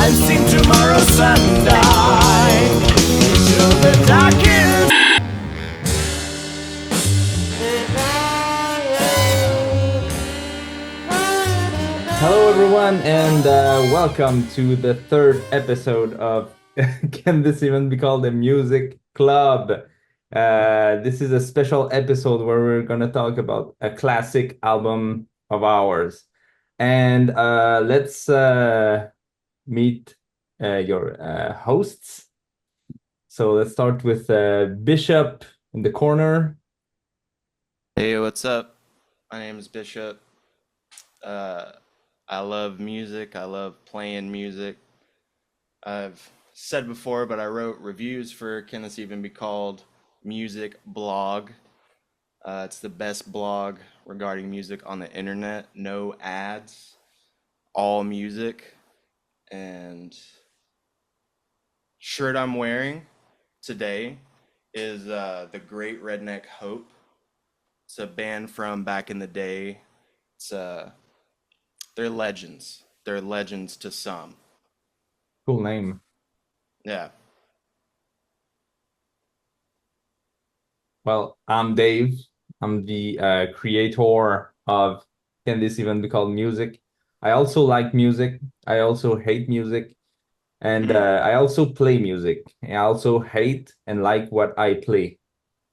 I've seen tomorrow's sunlight through the darkest. Hello, everyone, and welcome to the third episode of Can This Even Be Called a Music Club? This is a special episode where we're going to talk about a classic album of ours. And let's meet your hosts. So let's start with Bishop in the corner. Hey, what's up? My name is Bishop. I love music. I love playing music. I've said before, but I wrote reviews for Can This Even Be Called Music blog. It's the best blog regarding music on the internet. No ads, all music. And shirt I'm wearing today is The Great Redneck Hope. It's a band from back in the day. They're legends. They're legends to some. Cool name. Yeah. Well, I'm Dave. I'm the creator of Can This Even Be Called Music? I also like music. I also hate music. And I also play music. I also hate and like what I play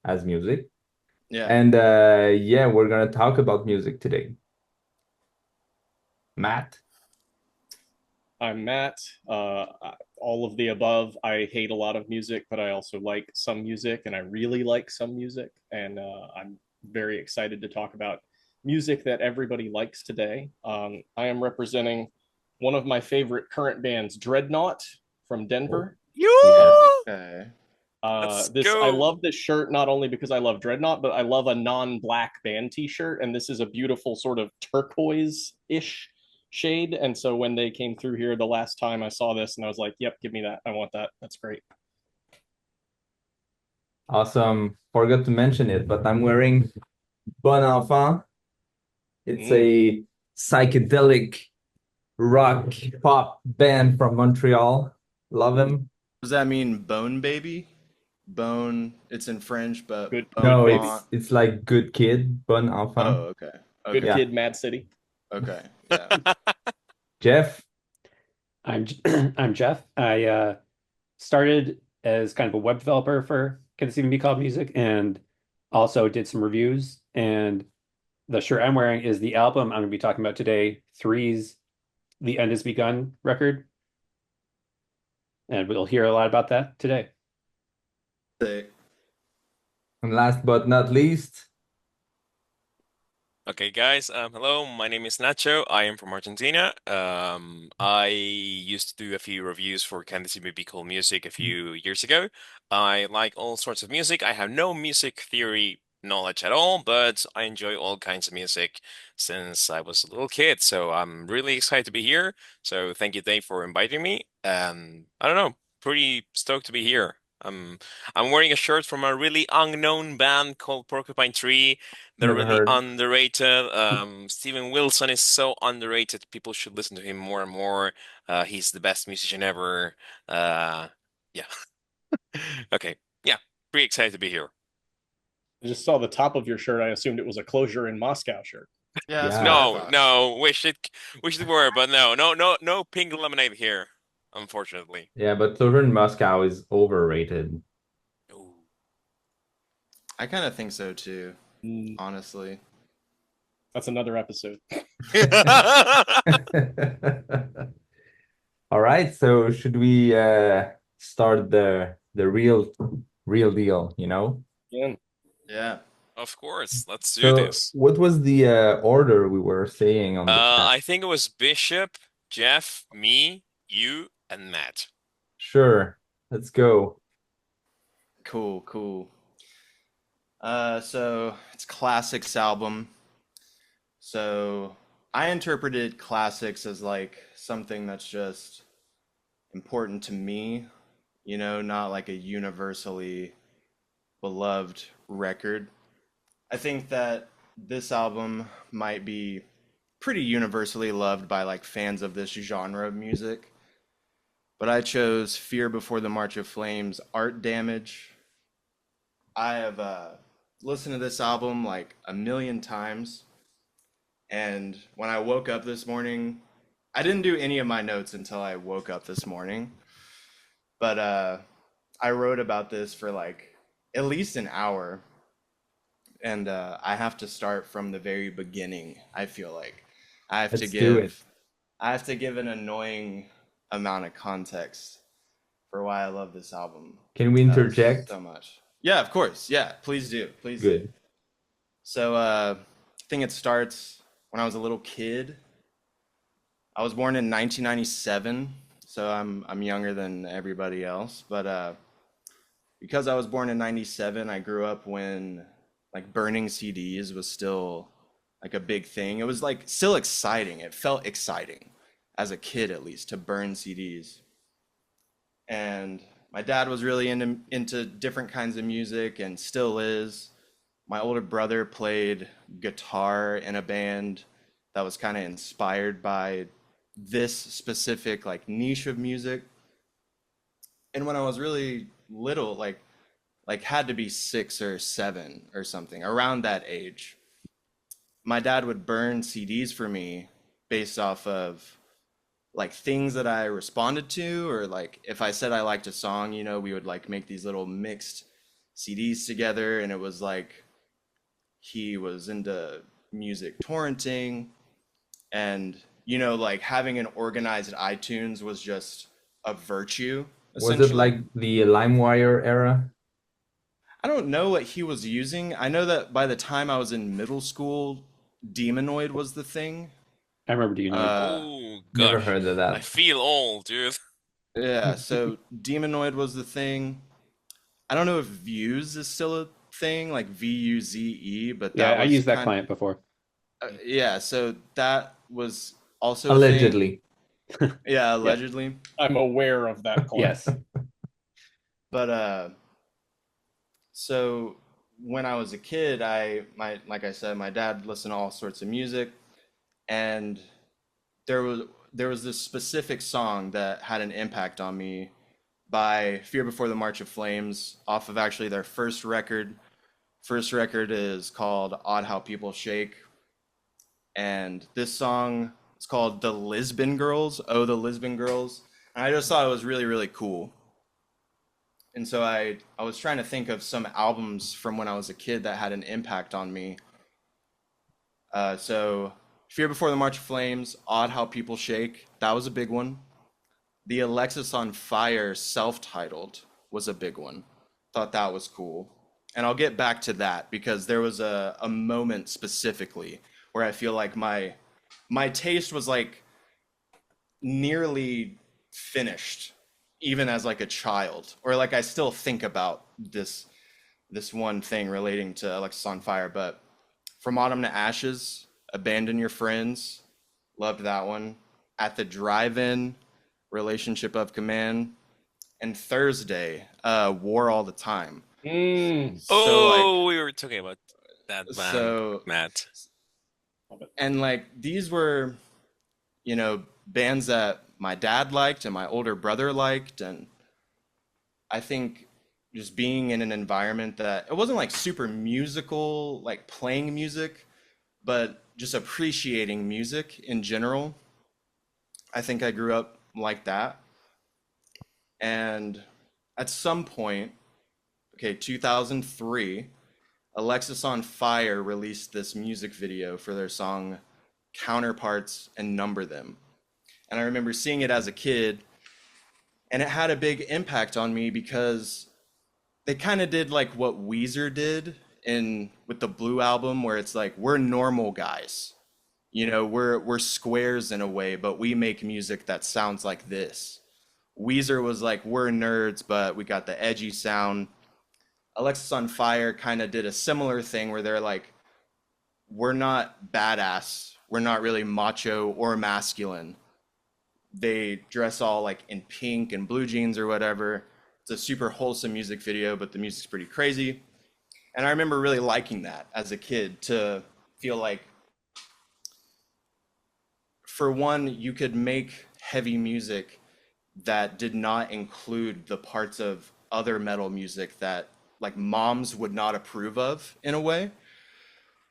as music. Yeah. And yeah, we're going to talk about music today. Matt? I'm Matt. All of the above. I hate a lot of music, but I also like some music, and I really like some music. And I'm very excited to talk about music that everybody likes today. I am representing one of my favorite current bands, Dreadnought from Denver. Okay. I love this shirt not only because I love Dreadnought, but I love a non-black band T-shirt, and this is a beautiful sort of turquoise-ish shade. And so when they came through here the last time, I saw this and I was like, "Yep, give me that. I want that. That's great." Awesome. Forgot to mention it, but I'm wearing Bon Enfant. It's a psychedelic rock pop band from Montreal. Love him. Does that mean Bone Baby? Bone, it's in French, but Good. Bone No, Enfant. it's like good kid, Bon Oh, Enfant. okay. Good Okay. Kid, Mad City. Okay. Yeah. Jeff? I'm I'm Jeff. I started as kind of a web developer for Can This Even Be Called Music, and also did some reviews. And the shirt I'm wearing is the album I'm going to be talking about today, Three's "The End Has Begun" record, and we'll hear a lot about that today. Sick. And last but not least, Okay, guys. Hello. My name is Nacho. I am from Argentina. I used to do a few reviews for Can This Even Be Called Music a few years ago. I like all sorts of music. I have no music theory knowledge at all, but I enjoy all kinds of music since I was a little kid. So I'm really excited to be here. So thank you, Dave, for inviting me. I don't know, pretty stoked to be here. I'm wearing a shirt from a really unknown band called Porcupine Tree. They're never really heard. underrated. Steven Wilson is so underrated. People should listen to him more and more. He's the best musician ever. Yeah. Okay. Yeah. Pretty excited to be here. I just saw the top of your shirt. I assumed it was a Closure in Moscow shirt. Yeah, that's Yeah. what I No, thought. no. Wish it were, but no pink lemonade here, unfortunately. Yeah, but Closure in Moscow is overrated. Ooh. I kind of think so too, honestly. That's another episode. All right, so should we start the real deal, you know? Yeah. Yeah. Of course. Let's do So this. what was the order we were saying on the chat? I think it was Bishop, Jeff, me, you, and Matt. Sure, let's go. Cool, cool. So it's Classics album. So I interpreted classics as like something that's just important to me, you know, not like a universally beloved record. I think that this album might be pretty universally loved by like fans of this genre of music. but I chose Fear Before the March of Flames, Art Damage. I have listened to this album like a million times. And when I woke up this morning, I didn't do any of my notes until I woke up this morning. But I wrote about this for like at least an hour. And I have to start from the very beginning, I feel like. Let's do it. I have to give an annoying amount of context for why I love this album. Can we interject? So much. Yeah, of course. Yeah, please do. Please Good. do. So I think it starts when I was a little kid. I was born in 1997, so I'm younger than everybody else. But because I was born in 97, I grew up when like burning CDs was still like a big thing. It was like still exciting. It felt exciting as a kid, at least, to burn CDs. And my dad was really into different kinds of music and still is. My older brother played guitar in a band that was kind of inspired by this specific like niche of music. And when I was really little, like had to be 6 or 7 or something, around that age, my dad would burn CDs for me based off of like things that I responded to, or like if I said I liked a song, you know, we would like make these little mixed CDs together. And it was like he was into music torrenting, and you know, like having an organized iTunes was just a virtue. Was it like the LimeWire era? I don't know what he was using. I know that by the time I was in middle school, Demonoid was the thing. I remember Demonoid. Oh Never gosh, heard of that. I feel old, dude. Yeah, so Demonoid was the thing. I don't know if Vuse is still a thing, like VUZE, but Yeah, that I was used that kind client before. yeah, so that was also a Allegedly. thing. Yeah, allegedly. I'm aware of that client. Yes. But so when I was a kid, like I said, my dad listened to all sorts of music, and there was this specific song that had an impact on me by Fear Before the March of Flames, off of actually their first record. First record is called Odd How People Shake, and this song is called The Lisbon Girls. Oh, the Lisbon Girls. And I just thought it was really, really cool. And so I was trying to think of some albums from when I was a kid that had an impact on me. So Fear Before the March of Flames, Odd How People Shake, that was a big one. The Alexis on Fire self-titled was a big one. Thought that was cool. And I'll get back to that because there was a moment specifically where I feel like my taste was like nearly finished, even as like a child, or like I still think about this one thing relating to Alexis on Fire. But From Autumn to Ashes, Abandon Your Friends, loved that one. At the Drive-In, Relationship of Command, and Thursday, War All the Time. So we were talking about that band, so Matt. And like these were, you know, bands that my dad liked and my older brother liked, and I think just being in an environment that it wasn't like super musical, like playing music, but just appreciating music in general. I think I grew up like that. And at some point, 2003, Alexis on Fire released this music video for their song Counterparts and Number Them. And I remember seeing it as a kid, and it had a big impact on me because they kind of did like what Weezer did with the Blue album, where it's like, we're normal guys. You know, we're squares in a way, but we make music that sounds like this. Weezer was like, we're nerds, but we got the edgy sound. Alexis on Fire kind of did a similar thing where they're like, we're not badass. We're not really macho or masculine. They dress all like in pink and blue jeans or whatever. It's a super wholesome music video, but the music's pretty crazy. And I remember really liking that as a kid, to feel like, for one, you could make heavy music that did not include the parts of other metal music that like moms would not approve of in a way.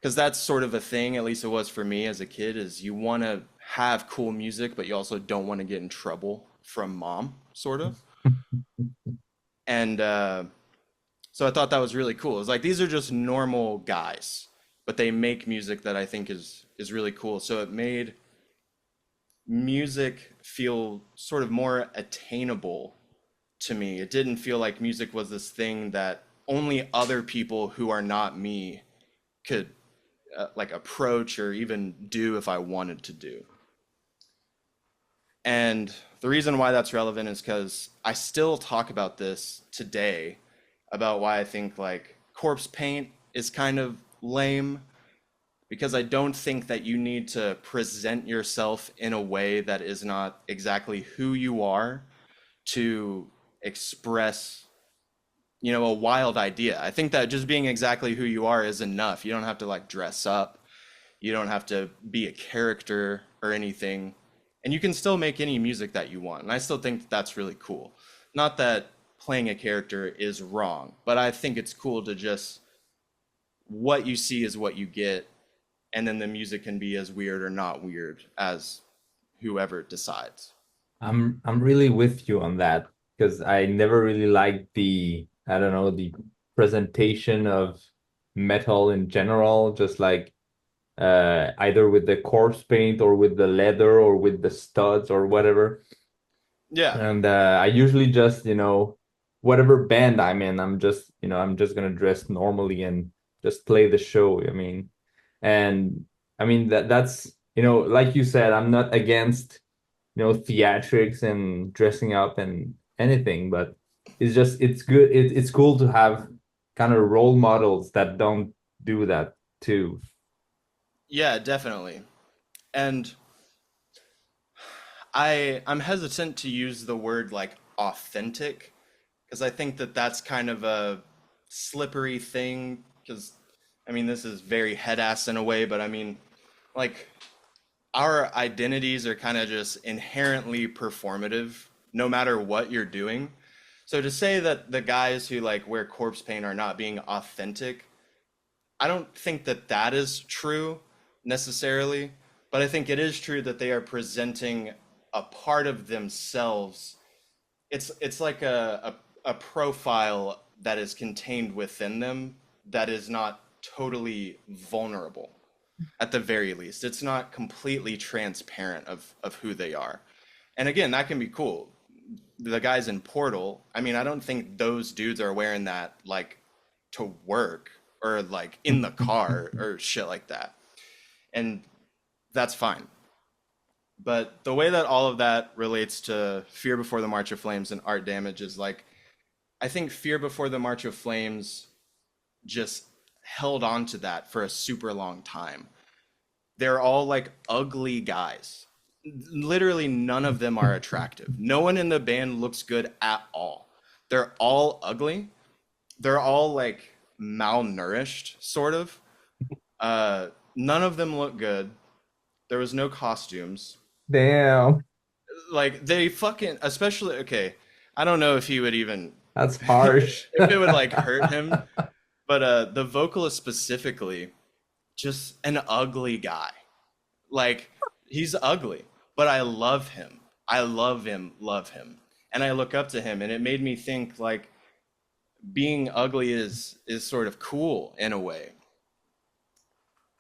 Because that's sort of a thing, at least it was for me as a kid, is you want to have cool music, but you also don't want to get in trouble from mom, sort of. And so I thought that was really cool. It's like these are just normal guys, but they make music that I think is really cool. So it made music feel sort of more attainable to me. It didn't feel like music was this thing that only other people who are not me could like approach or even do if I wanted to do. And the reason why that's relevant is because I still talk about this today, about why I think like corpse paint is kind of lame, because I don't think that you need to present yourself in a way that is not exactly who you are to express, you know, a wild idea. I think that just being exactly who you are is enough. You don't have to like dress up. You don't have to be a character or anything. And you can still make any music that you want. And I still think that that's really cool. Not that playing a character is wrong, but I think it's cool to just, what you see is what you get. And then the music can be as weird or not weird as whoever decides. I'm really with you on that because I never really liked the, I don't know, the presentation of metal in general, just like either with the corpse paint or with the leather or with the studs or whatever. Yeah. And I usually just, you know, whatever band I'm in, I'm just, you know, I'm just gonna dress normally and just play the show. I mean, and I mean that's, you know, like you said, I'm not against, you know, theatrics and dressing up and anything, but it's just it's good. It's cool to have kind of role models that don't do that too. Yeah, definitely. And I'm hesitant to use the word like authentic, because I think that that's kind of a slippery thing. Because I mean, this is very head ass in a way, but I mean, like our identities are kind of just inherently performative, no matter what you're doing. So to say that the guys who like wear corpse paint are not being authentic, I don't think that that is true necessarily, but I think it is true that they are presenting a part of themselves. It's like a profile that is contained within them that is not totally vulnerable at the very least. It's not completely transparent of who they are. And again, that can be cool. The guys in Portal, I mean, I don't think those dudes are wearing that like to work or like in the car or shit like that. And that's fine. But the way that all of that relates to Fear Before the March of Flames and Art Damage is like, I think Fear Before the March of Flames just held on to that for a super long time. They're all like ugly guys. Literally none of them are attractive. No one in the band looks good at all. They're all ugly. They're all like malnourished, sort of. None of them look good. There was no costumes. Damn, Like they fucking, especially, okay, I don't know if he would even, that's harsh. if it would like hurt him, but the vocalist specifically, just an ugly guy. Like he's ugly, but I love him. I love him, love him. And I look up to him, and it made me think like being ugly is sort of cool in a way.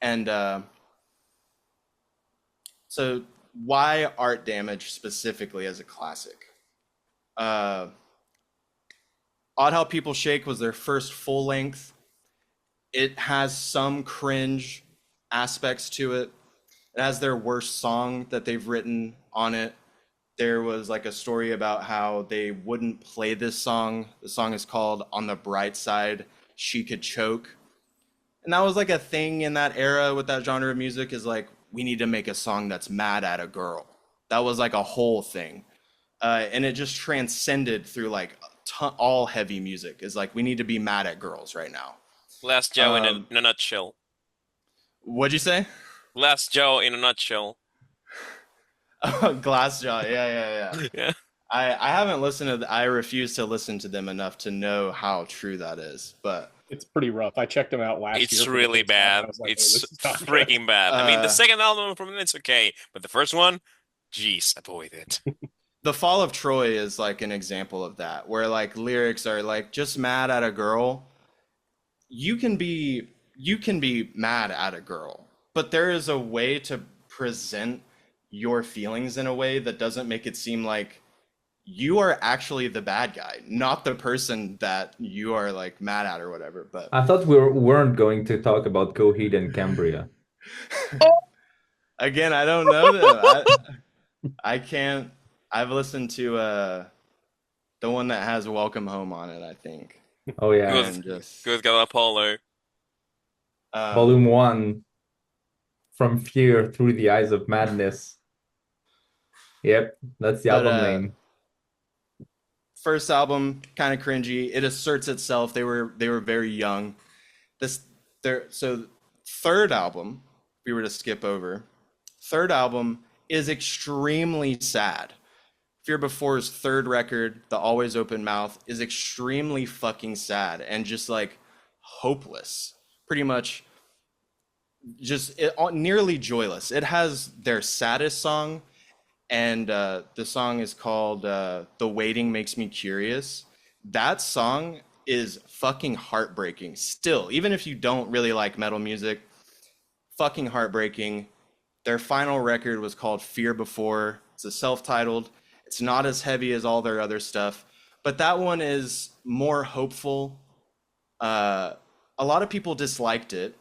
And so why Art Damage specifically as a classic? Odd How People Shake was their first full length. It has some cringe aspects to it. It has their worst song that they've written on it. There was like a story about how they wouldn't play this song. The song is called On the Bright Side, She Could Choke. And that was like a thing in that era with that genre of music, is like, we need to make a song that's mad at a girl. That was like a whole thing. And it just transcended through like all heavy music, is like, we need to be mad at girls right now. Last Joe in a nutshell. What'd you say? Last Joe in a nutshell. Glassjaw, yeah. Yeah. I haven't listened to I refuse to listen to them enough to know how true that is. But It's pretty rough. I checked them out last year It's for the really first time, and I bad. was like, "Oh, It's this is not good." freaking bad. I mean, the uh second album from them, it's okay, but the first one, jeez, avoid it. the Fall of Troy is like an example of that, where like lyrics are like just mad at a girl. You can be mad at a girl, but there is a way to present your feelings in a way that doesn't make it seem like you are actually the bad guy, not the person that you are like mad at or whatever. But I thought weren't going to talk about Coheed and Cambria. again, I don't know them. I can't. I've listened to the one that has Welcome Home on it, I think. Oh yeah, Good, And just good God, Apollo. Volume um 1, From Fear Through the Eyes of Madness. Yep, that's the but album name. first album kind of cringy. It asserts itself. They were very young. This their so third album, if we were to skip over, third album is extremely sad. Fear Before's third record, The Always Open Mouth, is extremely fucking sad and just like hopeless. Pretty much nearly joyless. It has their saddest song, and the song is called The Waiting Makes Me Curious. That song is fucking heartbreaking still, even if you don't really like metal music. Fucking heartbreaking. Their final record was called Fear Before. It's a self-titled. It's not as heavy as all their other stuff, but that one is more hopeful. A lot of people disliked it.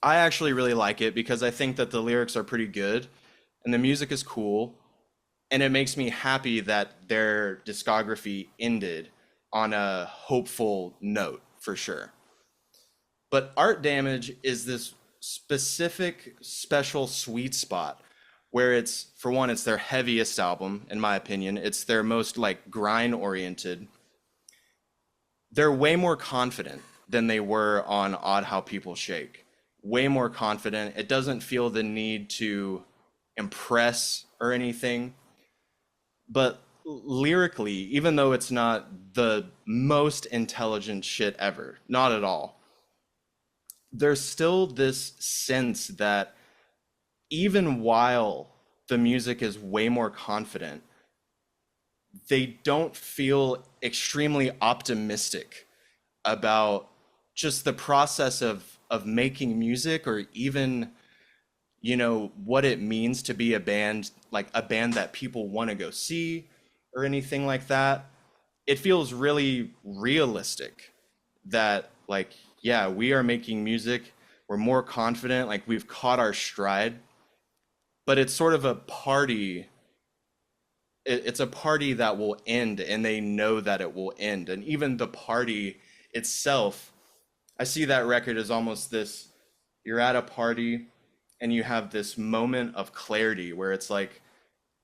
I actually really like it because I think that the lyrics are pretty good and the music is cool, and it makes me happy that their discography ended on a hopeful note for sure. But Art Damage is this specific, special sweet spot where it's, for one, it's their heaviest album, in my opinion. It's their most like grind oriented. They're way more confident than they were on Odd How People Shake. Way more confident. It doesn't feel the need to impress or anything. But lyrically, even though it's not the most intelligent shit ever, not at all, there's still this sense that even while the music is way more confident, they don't feel extremely optimistic about just the process of making music, or even what it means to be a band, like a band that people want to go see or anything like that. It feels really realistic that like, yeah, we are making music, we're more confident, like we've caught our stride, but it's sort of a party. It's a party that will end, and they know that it will end. And even the party itself, I see that record as almost this, you're at a party and you have this moment of clarity where it's like,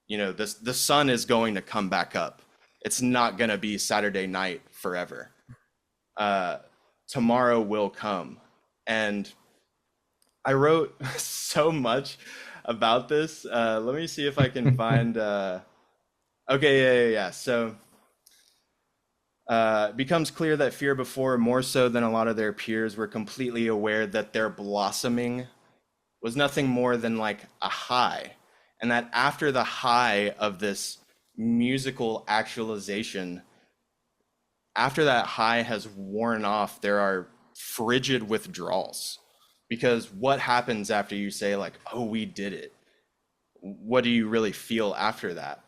the sun is going to come back up. It's not going to be Saturday night forever. Tomorrow will come. And I wrote so much about this. Let me see if I can find. Okay, yeah. So it becomes clear that Fear Before, more so than a lot of their peers, were completely aware that their blossoming was nothing more than like a high. And that after the high of this musical actualization, after that high has worn off, there are frigid withdrawals. Because what happens after you say like, oh, we did it? What do you really feel after that?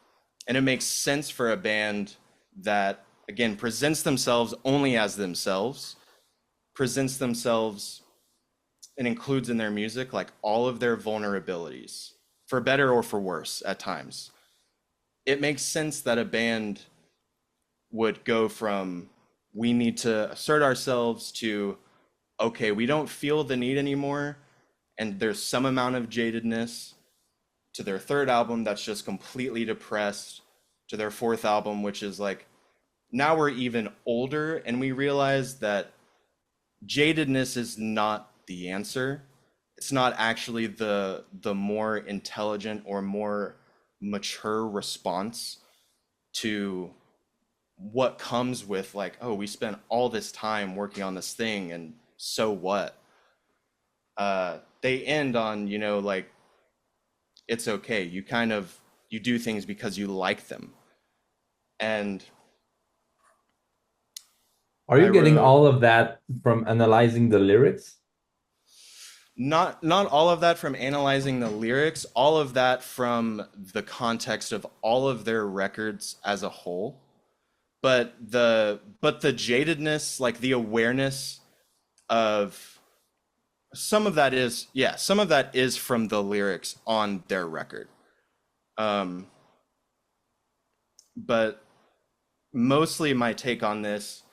And it makes sense for a band that, again, presents themselves only as themselves, presents themselves and includes in their music like all of their vulnerabilities, for better or for worse at times. It makes sense that a band would go from, we need to assert ourselves, to, okay, we don't feel the need anymore, and there's some amount of jadedness, to their third album that's just completely depressed, to their fourth album, which is like, now we're even older and we realize that jadedness is not the answer. It's not actually the more intelligent or more mature response. to what comes with like, oh, we spent all this time working on this thing, and so what? They end on, you know, like, it's okay. You do things because you like them. And Are I you getting wrote all of that from analyzing the lyrics? not all of that from analyzing the lyrics, all of that from the context of all of their records as a whole. But the jadedness, like the awareness of some of that is, yeah, some of that is from the lyrics on their record. Um, but mostly my take on this,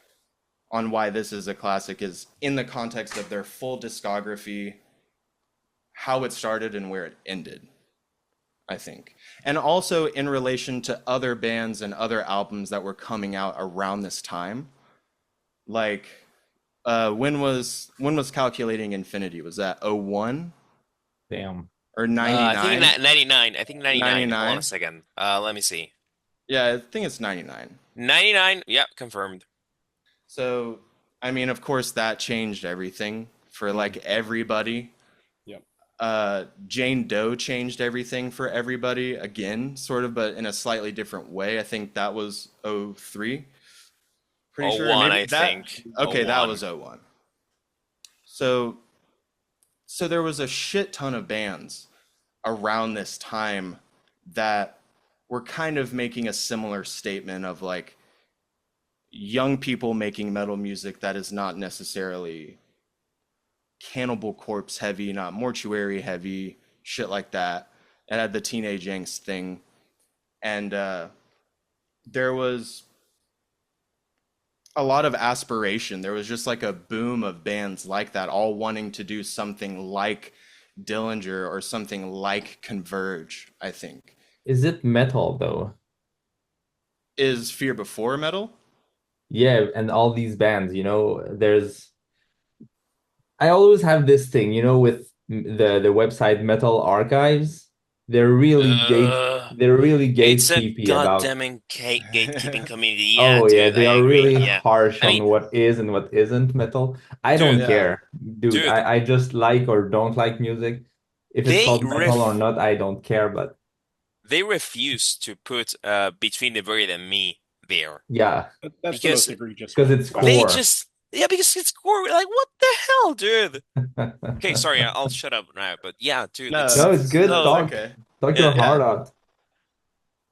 on why this is a classic, is in the context of their full discography, how it started and where it ended, I think. And also in relation to other bands and other albums that were coming out around this time. Like, when was Calculating Infinity? Was that 01 Damn. or I think 99? 99. I think 99. Hold on a 99? second. Let me see. Yeah, I think it's 99. 99. Yep, confirmed. So, I mean, of course, that changed everything for like everybody. Yep. Jane Doe changed everything for everybody again, sort of, but in a slightly different way. I think that was 03. Pretty sure. 01, Maybe I that. think. Okay, that 01. was 01. So there was a shit ton of bands around this time that were kind of making a similar statement of like young people making metal music that is not necessarily Cannibal Corpse heavy, not Mortuary heavy, shit like that. It had the teenage angst thing. And there was a lot of aspiration. There was just like a boom of bands like that, all wanting to do something like Dillinger or something like Converge, I think. Is it metal though? Is Fear Before metal? Yeah, and all these bands, you know, I always have this thing, you know, with the website Metal Archives. They're really Uh, they're really it's a gatekeepy about. goddamn gatekeeping community. Yeah, Oh yeah, dude, I they are agree. really Yeah. harsh I mean, on what is and what isn't metal. I don't dude, Yeah. care, dude. dude, I just like or don't like music. If it's they called metal or ref not, I don't care. But they refuse to put Between the Buried and Me there yeah, That's the because most egregious because one it's by they core. far. just yeah because it's core. Like what the hell, dude? Okay, sorry, I'll shut up now. But yeah, dude, No, No, it's it's good. it's so Talk okay. talk your yeah, heart Yeah. out.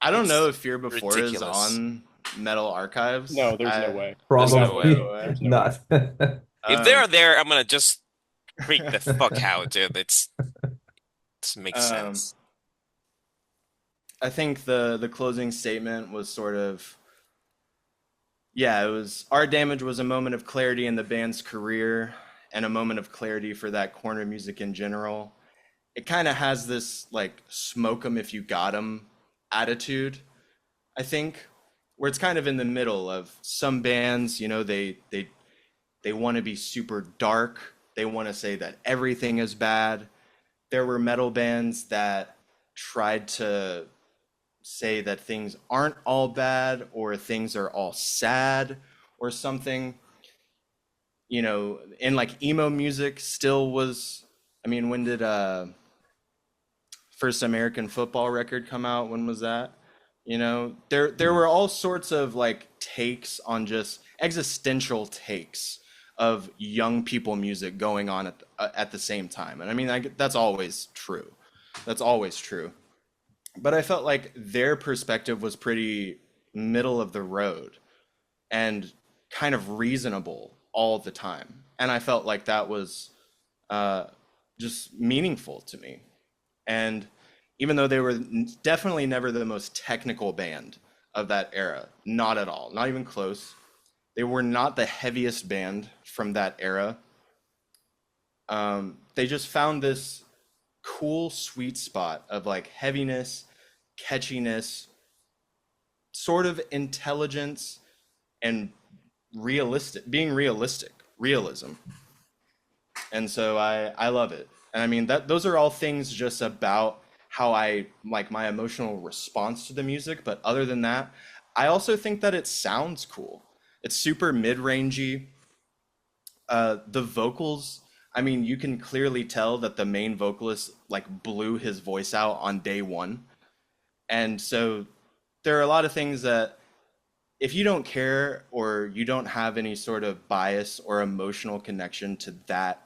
I don't know it's if Fear Before is ridiculous. on Metal Archives. No, there's no way. There's There's no no way. Probably way. There's no way. not. If they're Um, there, I'm gonna just freak the fuck out, dude. It makes um, sense. I think the closing statement was sort of, yeah, it was, our damage was a moment of clarity in the band's career and a moment of clarity for that corner music in general. It kind of has this like smoke 'em if you got 'em attitude, I think, where it's kind of in the middle of some bands, you know, they want to be super dark. They want to say that everything is bad. There were metal bands that tried to say that things aren't all bad or things are all sad or something. You know, and like emo music still was, I mean, when did first American football record come out? When was that? You know, there were all sorts of like takes on just existential takes of young people music going on at the same time. And I mean, that's always true. That's always true. But I felt like their perspective was pretty middle of the road and kind of reasonable all the time. And I felt like that was uh, just meaningful to me. And even though they were definitely never the most technical band of that era, not at all, not even close. They were not the heaviest band from that era. They just found this cool sweet spot of like heaviness, catchiness, sort of intelligence, and being realistic, realism. And so I love it. And I mean that those are all things just about how I like my emotional response to the music. But other than that, I also think that it sounds cool. It's super mid-rangey. The vocals, I mean, you can clearly tell that the main vocalist like blew his voice out on day one. And so there are a lot of things that if you don't care or you don't have any sort of bias or emotional connection to that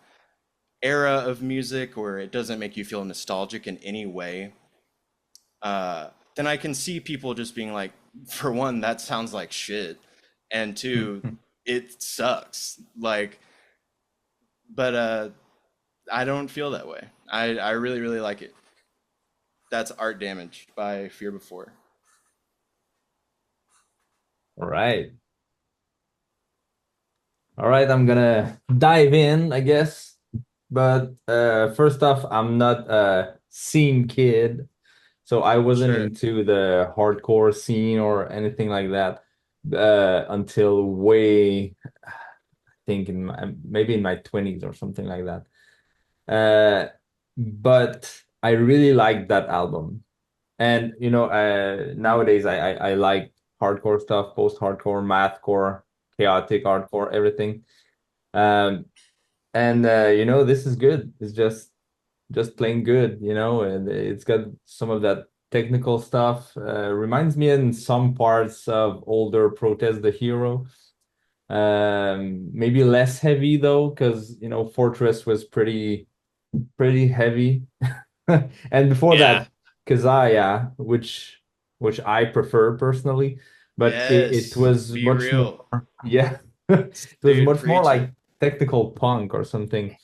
era of music, or it doesn't make you feel nostalgic in any way, then I can see people just being like, for one, that sounds like shit, and two, it sucks. Like, but I don't feel that way. I really really like it. That's Art Damage by Fear Before. All right. All right, I'm gonna dive in, I guess. But first off, I'm not a scene kid, so I wasn't Sure. into the hardcore scene or anything like that until way, I think maybe in my 20s or something like that. But I really liked that album. And nowadays I like hardcore stuff, post-hardcore, mathcore, chaotic hardcore, everything. Um, and this is good. It's just plain good, and it's got some of that technical stuff. Reminds me in some parts of older Protest the Hero. Maybe less heavy though, because Fortress was pretty heavy. And before Yeah. that, Kazaya, which I prefer personally, but it Yes. was Be much more, real. yeah, it was Dude, much more preach like it. technical punk or something.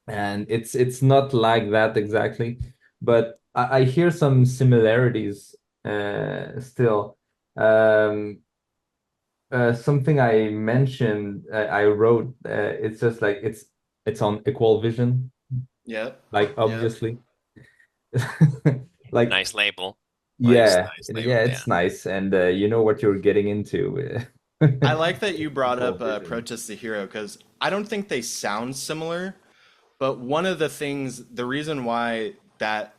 And it's not like that exactly, but I hear some similarities still. Um, Something I mentioned, I wrote, it's just like it's on Equal Vision, Yep. like Yep. obviously. Like, Nice label. Nice, yeah, nice yeah, label. Yeah. it's nice, and you know what you're getting into. I like that you brought Equal up Vision. Protest the Hero because I don't think they sound similar, but one of the things, the reason why that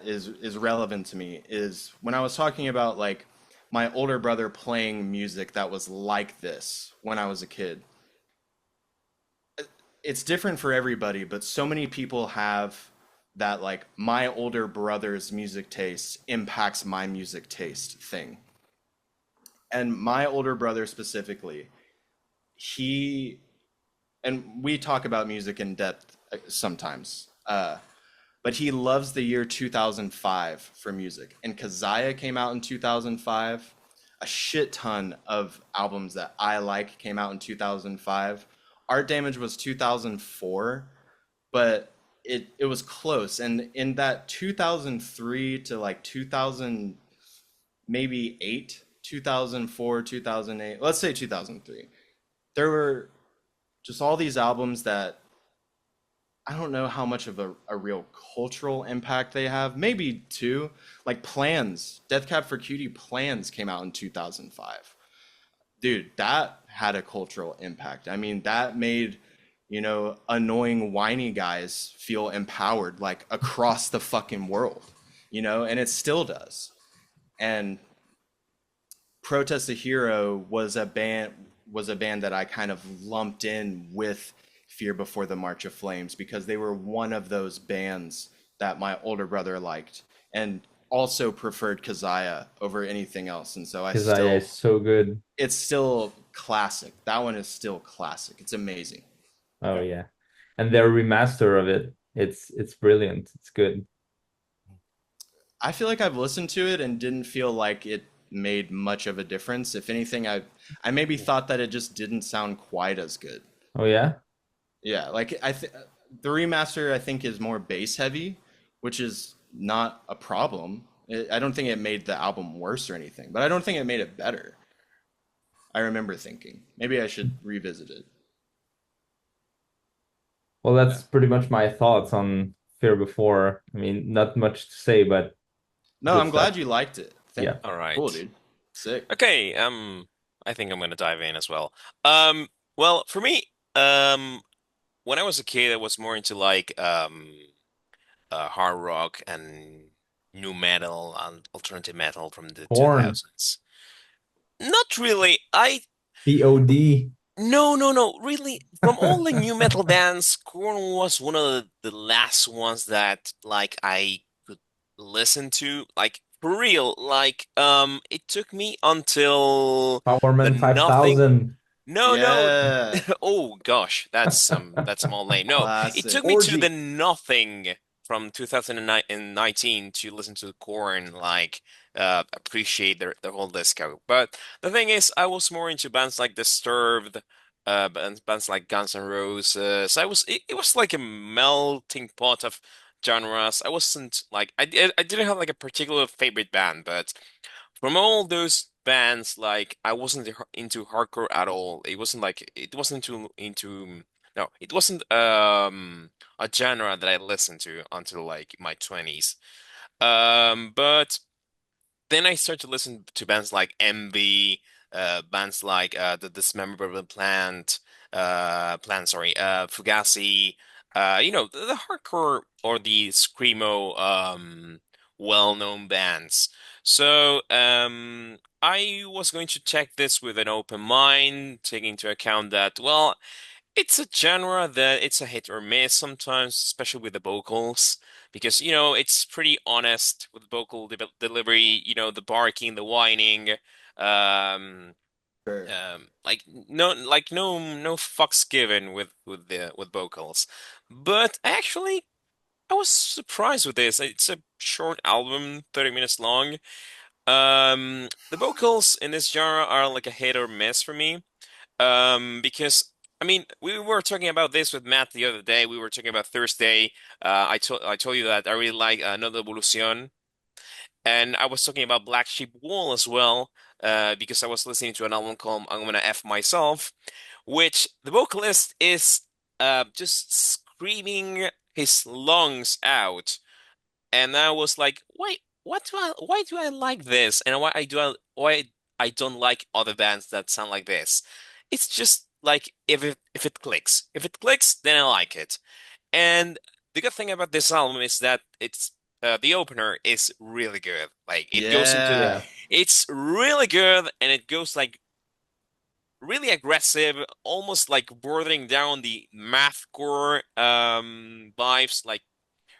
is relevant to me is when I was talking about like my older brother playing music that was like this when I was a kid. It's different for everybody, but so many people have that like my older brother's music taste impacts my music taste thing. And my older brother specifically, he and we talk about music in depth sometimes. But he loves the year 2005 for music. And Kazaya came out in 2005. A shit ton of albums that I like came out in 2005. Art Damage was 2004, but it was close. And in that 2003 to like 2000, maybe 8, 2004, 2008, let's say 2003, there were just all these albums that I don't know how much of a real cultural impact they have. Maybe two. Like Plans, Death Cab for Cutie Plans came out in 2005. Dude, that had a cultural impact. I mean, that made, annoying whiny guys feel empowered like across the fucking world, and it still does. And Protest the Hero was a band that I kind of lumped in with Fear Before the March of Flames because they were one of those bands that my older brother liked and also preferred Kazaya over anything else. And so Kazaya is so good. it's still classic. That one is still classic. It's amazing. Oh Yeah. yeah, and their remaster of it, it's brilliant. It's good. I feel like I've listened to it and didn't feel like it made much of a difference. If anything, I maybe thought that it just didn't sound quite as good. Oh yeah. Yeah, like the remaster I think is more bass heavy, which is not a problem. I don't think it made the album worse or anything, but I don't think it made it better. I remember thinking maybe I should revisit it. Well, Yeah. that's pretty much my thoughts on Fear Before. I mean, not much to say, but No, good I'm stuff. glad you liked it. Yeah. All Cool, right. dude. Sick. Okay. I think I'm gonna dive in as well. Um, well, for me, um, when I was a kid, I was more into like hard rock and new metal and alternative metal from the Corn. 2000s. Not really. I POD. No. Really, from all the new metal bands, Korn was one of the last ones that like I could listen to. Like for real. Like it took me until the Powerman Nothing. 5000. No. Yeah, Oh gosh, that's some old name. No, it took classic. me to the Orgy. Nothing from 2019 to listen to Korn, like appreciate their whole disco. But the thing is, I was more into bands like Disturbed, bands like Guns N' Roses. It was like a melting pot of genres. I wasn't like I didn't have like a particular favorite band, but from all those bands, like I wasn't into hardcore at all. It wasn't into no, it wasn't a genre that I listened to until like my 20s. But then I started to listen to bands like Envy, bands like the Dismemberable Fugazi, the hardcore or the screamo well-known bands. So I was going to check this with an open mind, taking into account that, well, it's a genre that it's a hit or miss sometimes, especially with the vocals, because it's pretty honest with vocal de delivery. The barking, the whining, um, Sure. no fucks given with vocals. But I was surprised with this. It's a short album, 30 minutes long. The vocals in this genre are like a hit or miss for me. Because I mean, we were talking about this with Matt the other day. We were talking about Thursday. I told you that I really like Another Evolution, and I was talking about Black Sheep Wool as well. Because I was listening to an album called I'm Gonna F Myself, which the vocalist is just screaming his lungs out, and I was like, wait, why do I like this? And why I don't like other bands that sound like this? It's just like if it clicks. If it clicks, then I like it. And the good thing about this album is that it's the opener is really good. Like Yeah, Yeah. it's really good, and it goes like really aggressive, almost like bordering down the mathcore vibes, like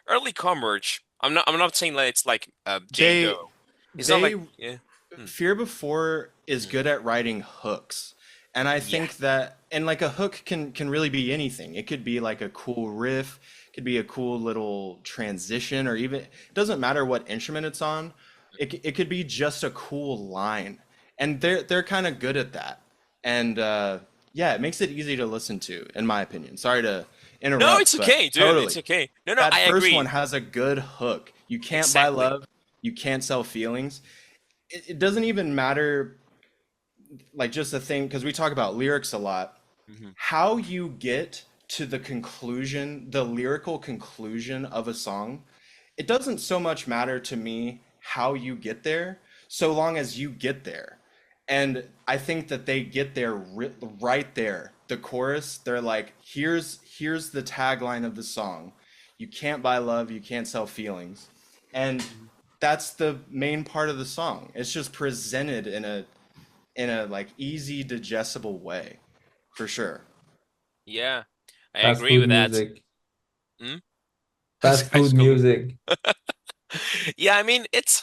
early Converge. I'm not saying that it's like Jane they Doe. It's not they like yeah. Hmm, Fear Before is hmm, good at writing hooks. And I yeah. think that and like a hook can really be anything. It could be like a cool riff, it could be a cool little transition or even it doesn't matter what instrument it's on. It could be just a cool line. And they're kind of good at that. And yeah, it makes it easy to listen to in my opinion. Sorry to No, interrupt, it's but okay, dude. It's totally. okay. No, That I first one agree. has a good hook. You can't buy Exactly. love, you can't sell feelings. It doesn't even matter like just the thing because we talk about lyrics a lot. Hmm. How you get to the conclusion, the lyrical conclusion of a song, it doesn't so much matter to me how you get there, so long as you get there. And I think that they get there right there. The chorus, they're like, here's the tagline of the song. You can't buy love, you can't sell feelings. And that's the main part of the song. It's just presented in a like easy digestible way, for sure. Yeah, I Fast agree food with that. music. Hmm? Fast High food school. music. Yeah, I mean it's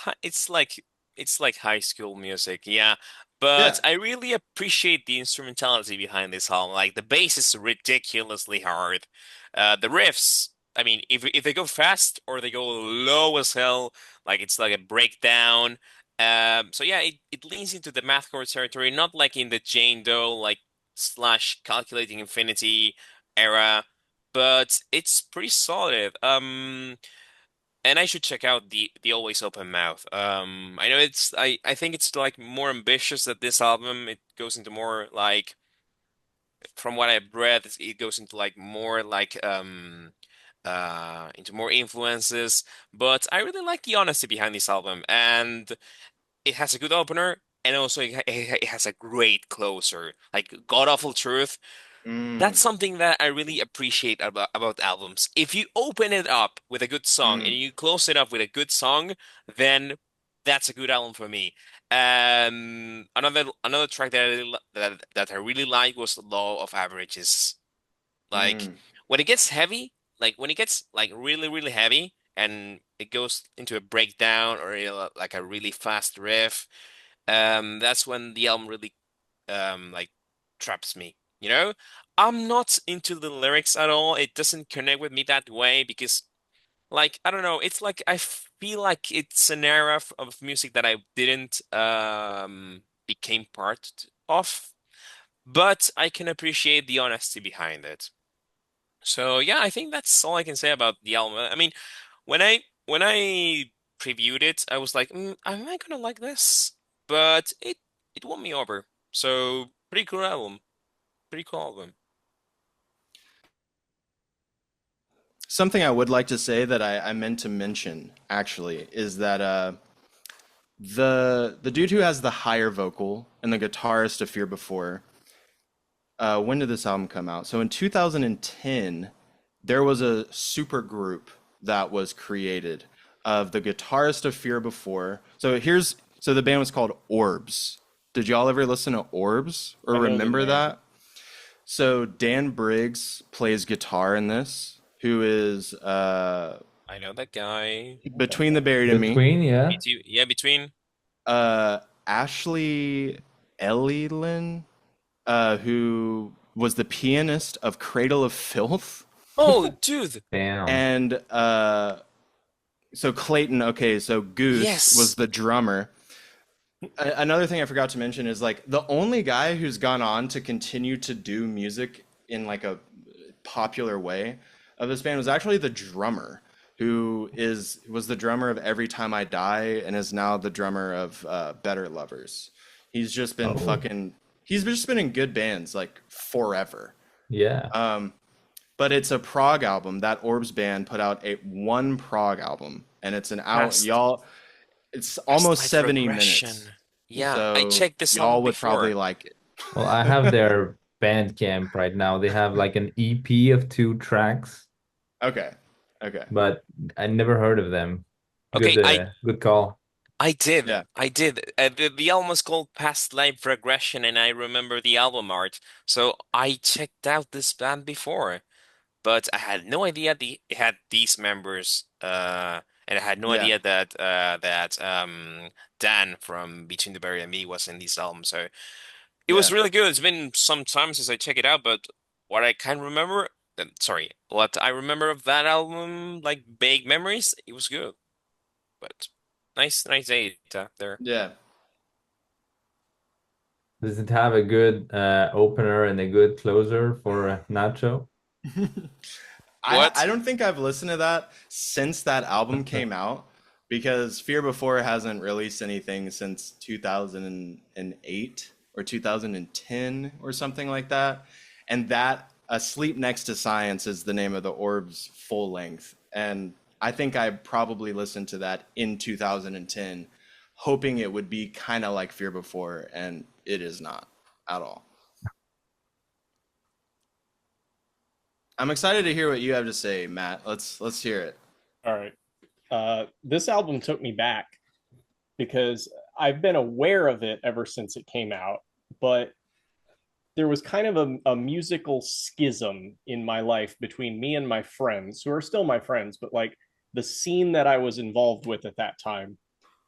like high school music, yeah. But Yeah, I really appreciate the instrumentality behind this album. Like the bass is ridiculously hard. The riffs, I mean, if they go fast or they go low as hell, like it's like a breakdown. So yeah, it leans into the mathcore territory, not like in the Jane Doe like slash Calculating Infinity era, but it's pretty solid. And I should check out the Always Open Mouth. I know I think it's like more ambitious than this album. It goes into more like from what I've read, it goes into like more like into more influences. But I really like the honesty behind this album, and it has a good opener, and also it has a great closer, like God Awful Truth. That's Mm, something that I really appreciate about albums. If you open it up with a good song and mm, you close it up with a good song, then that's a good album for me. Another track that that I really like was Law of Averages. Like mm. when it gets heavy, like when it gets like really heavy and it goes into a breakdown or like a really fast riff, that's when the album really like traps me. You know, I'm not into the lyrics at all. It doesn't connect with me that way because, like, I don't know. It's like I feel like it's an era of music that I didn't became part of, but I can appreciate the honesty behind it. So yeah, I think that's all I can say about the album. I mean, when I previewed it, I was like, am I gonna like this? But it won me over. So pretty cool album. Pretty cool album. Something I would like to say that I meant to mention actually is that the dude who has the higher vocal and the guitarist of Fear Before, when did this album come out? So in 2010, there was a super group that was created of the guitarist of Fear Before. So the band was called Orbs. Did y'all ever listen to Orbs or I know the remember name. that? So Dan Briggs plays guitar in this, who is I know that guy. Between the Buried and Me. Between, yeah. Yeah, between. Ashley Ellilyn, who was the pianist of Cradle of Filth. Oh, dude. Damn. And so Clayton, okay, so Goose was Yes. the drummer. Another thing I forgot to mention is like the only guy who's gone on to continue to do music in like a popular way of this band was actually the drummer, who was the drummer of Every Time I Die and is now the drummer of Better Lovers. He's just been Oh, he's just been in good bands like forever. yeah. Um, but it's a prog album. That Orbs band put out a one prog album, and it's an out Past y'all. It's Past almost Life 70 Regression. minutes, Yeah, I so checked this album y'all would probably before. like it. Well, I have their Bandcamp right now. They have like an EP of 2 tracks, Okay, okay, but I never heard of them. Okay, Good call. I did. yeah, I did. The album is called Past Life Regression, and I remember the album art. So I checked out this band before, but I had no idea it had these members. And I had no yeah, idea that Dan from Between the Buried and Me was in this album. So it was yeah. really good. It's been some time since I checked it out, but what I can remember, what I remember of that album, like vague memories, it was good. But nice data there. Yeah. Does it have a good opener and a good closer for Nacho? I What? don't think I've listened to that since that album came out because Fear Before hasn't released anything since 2008 or 2010 or something like that. And that Asleep Next to Science is the name of the Orbs full length. And I think I probably listened to that in 2010, hoping it would be kind of like Fear Before, and it is not at all. I'm excited to hear what you have to say, Matt. Let's hear it. All right. This album took me back because I've been aware of it ever since it came out, but there was kind of a musical schism in my life between me and my friends, who are still my friends, but like the scene that I was involved with at that time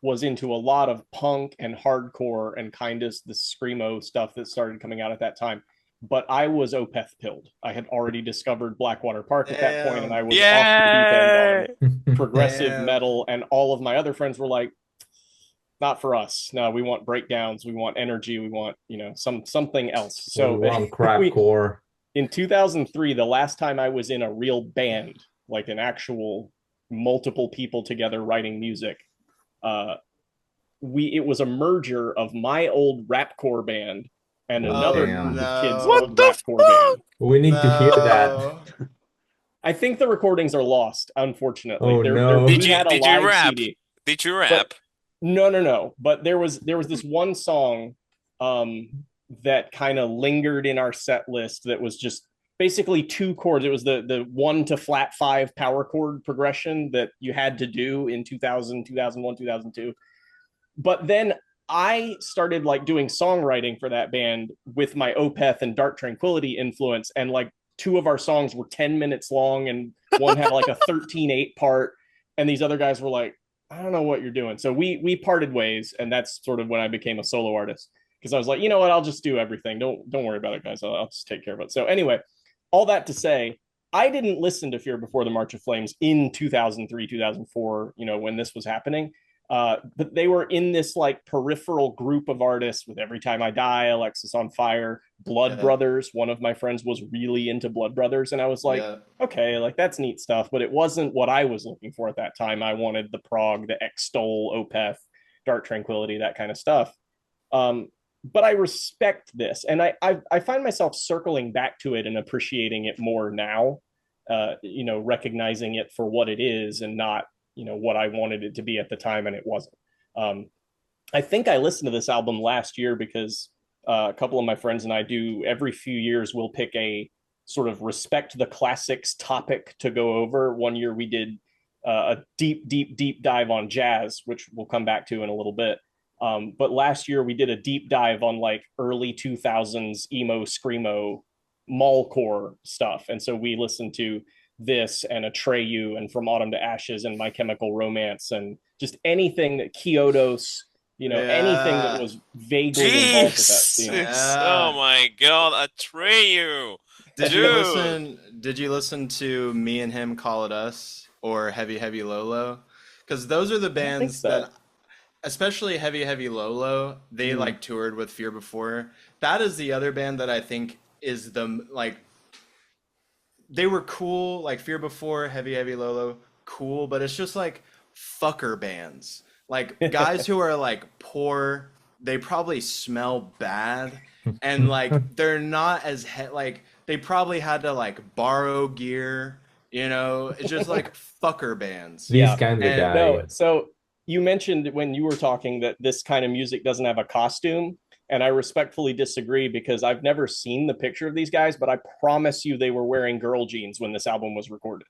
was into a lot of punk and hardcore and kind of the screamo stuff that started coming out at that time. But I was Opeth pilled. I had already discovered Blackwater Park at that point, and Damn. I was off the deep end on Yay! progressive Damn. metal. And all of my other friends were like, "Not for us. No, we want breakdowns. We want energy. We want something else." We So want we crapcore. in 2003, the last time I was in a real band, like an actual multiple people together writing music, uh, it was a merger of my old rapcore band and Oh, another damn. group of kids' What old No. the rapcore fuck? band. We need to hear that. No. I think the recordings are lost, unfortunately. Oh, There, no. we had a Did you live rap? CD, Did you but rap? no. But there was this one song. that kind of lingered in our set list that was just basically 2 chords. It was the 1 to flat 5 power chord progression that you had to do in 2000, 2001, 2002. But then I started like doing songwriting for that band with my Opeth and Dark Tranquility influence, and like 2 of our songs were 10 minutes long, and one had like a 13/8 part, and these other guys were like, I don't know what you're doing. So we parted ways, and that's sort of when I became a solo artist, because I was like, you know what, I'll just do everything. Don't worry about it, guys. I'll just take care of it. So anyway, all that to say, I didn't listen to Fear Before the March of Flames in 2003, 2004, when this was happening. But they were in this like peripheral group of artists with Every Time I Die, Alexis on Fire, Blood Brothers. One of my friends was really into Blood Brothers, and I was like, okay, like that's neat stuff, but it wasn't what I was looking for at that time. I wanted the prog, the Extol, Opeth, Dark Tranquility, that kind of stuff. But I respect this, and I find myself circling back to it and appreciating it more now, recognizing it for what it is and not what I wanted it to be at the time, and it wasn't. I think I listened to this album last year because a couple of my friends and I do every few years we'll pick a sort of respect the classics topic to go over. One year we did a deep dive on jazz, which we'll come back to in a little bit. But last year we did a deep dive on like early 2000s emo screamo mallcore stuff, and so we listened to this and Atreyu and From Autumn to Ashes and My Chemical Romance and just anything that Kyotos, anything that was vaguely involved with that scene. Oh my God, Atreyu. Did you listen to Me and Him Call It Us or Heavy Heavy Lolo? Because those are the bands that, especially Heavy Heavy Lolo, they like toured with Fear Before. That is the other band that I think is the like, they were cool, like Fear Before, Heavy Heavy Lolo, cool, but it's just like fucker bands. Like guys who are like poor, they probably smell bad, and like they're not as like they probably had to like borrow gear, it's just like fucker bands. These kinds of guys. No, so you mentioned when you were talking that this kind of music doesn't have a costume. And I respectfully disagree, because I've never seen the picture of these guys, but I promise you they were wearing girl jeans when this album was recorded.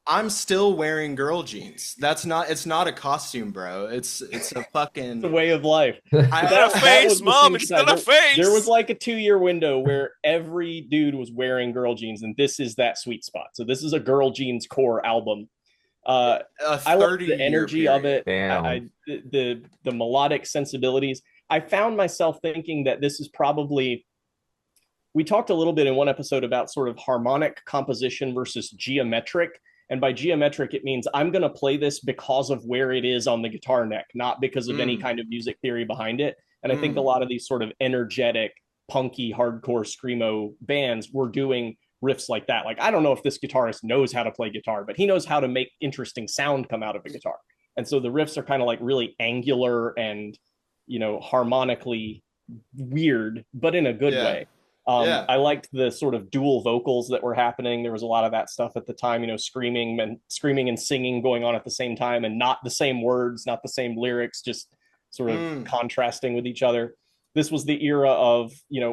I'm still wearing girl jeans. It's not a costume, bro. It's a fucking it's a way of life. It's not a face, Mom. It's not a face. There was like a 2-year window where every dude was wearing girl jeans, and this is that sweet spot. So this is a girl jeans core album. I love the energy of it. The melodic sensibilities. I found myself thinking that this is probably, we talked a little bit in one episode about sort of harmonic composition versus geometric. And by geometric, it means I'm going to play this because of where it is on the guitar neck, not because of any kind of music theory behind it. And I think a lot of these sort of energetic, punky, hardcore, screamo bands were doing riffs like that. Like, I don't know if this guitarist knows how to play guitar, but he knows how to make interesting sound come out of a guitar. And so the riffs are kind of like really angular and harmonically weird, but in a good way. I liked the sort of dual vocals that were happening. There was a lot of that stuff at the time, screaming and singing going on at the same time, and not the same words, not the same lyrics, just sort of contrasting with each other. This was the era of,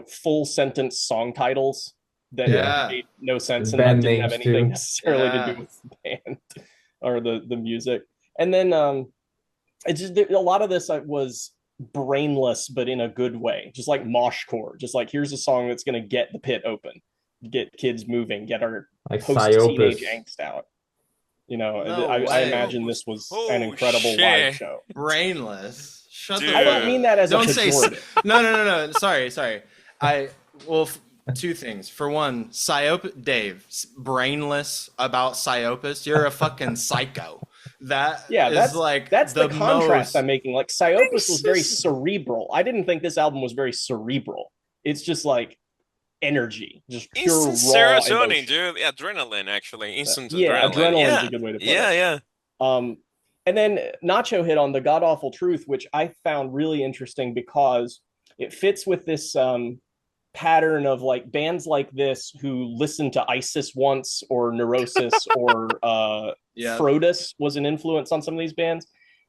full sentence song titles that made no sense and that didn't have anything necessarily to do with the band or the music. And then it's just a lot of this was brainless, but in a good way, just like moshcore, just like here's a song that's going to get the pit open, get kids moving, get our like post-teenage angst out. I imagine this was an incredible live show. Brainless. Shut Dude. the fuck I don't mean that as don't a say pejorative. no. Sorry. Two things. For one, Dave, brainless about Psyopus. You're a fucking psycho. That's the contrast I'm making. Like Psyopus was very cerebral. I didn't think this album was very cerebral. It's just like energy, just pure raw serotonin, dude. Adrenaline, actually. Instant adrenaline is a good way to put it. Yeah. And then Nacho hit on the God Awful Truth, which I found really interesting because it fits with this pattern of like bands like this who listened to ISIS once, or Neurosis, or Frodus was an influence on some of these bands.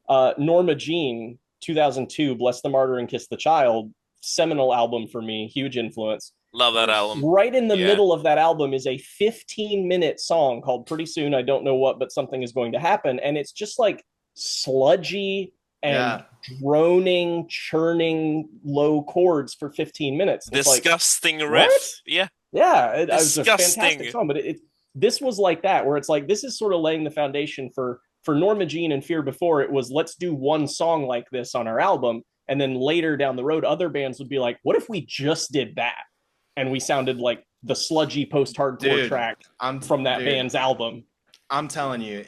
Norma Jean, 2002, Bless the Martyr and Kiss the Child, seminal album for me, huge influence. Love that album. Right in the Yeah. middle of that album is a 15-minute song called Pretty Soon I Don't Know What, But Something Is Going to Happen. And it's just like sludgy and droning, churning low chords for 15 minutes. It's Disgusting like, riff. what? Yeah. Yeah, it was a Disgusting. fantastic song, but this was like that, where it's like, this is sort of laying the foundation for Norma Jean and Fear Before. It was, let's do one song like this on our album. And then later down the road, other bands would be like, what if we just did that? And we sounded like the sludgy post-hardcore track from that band's album. I'm telling you,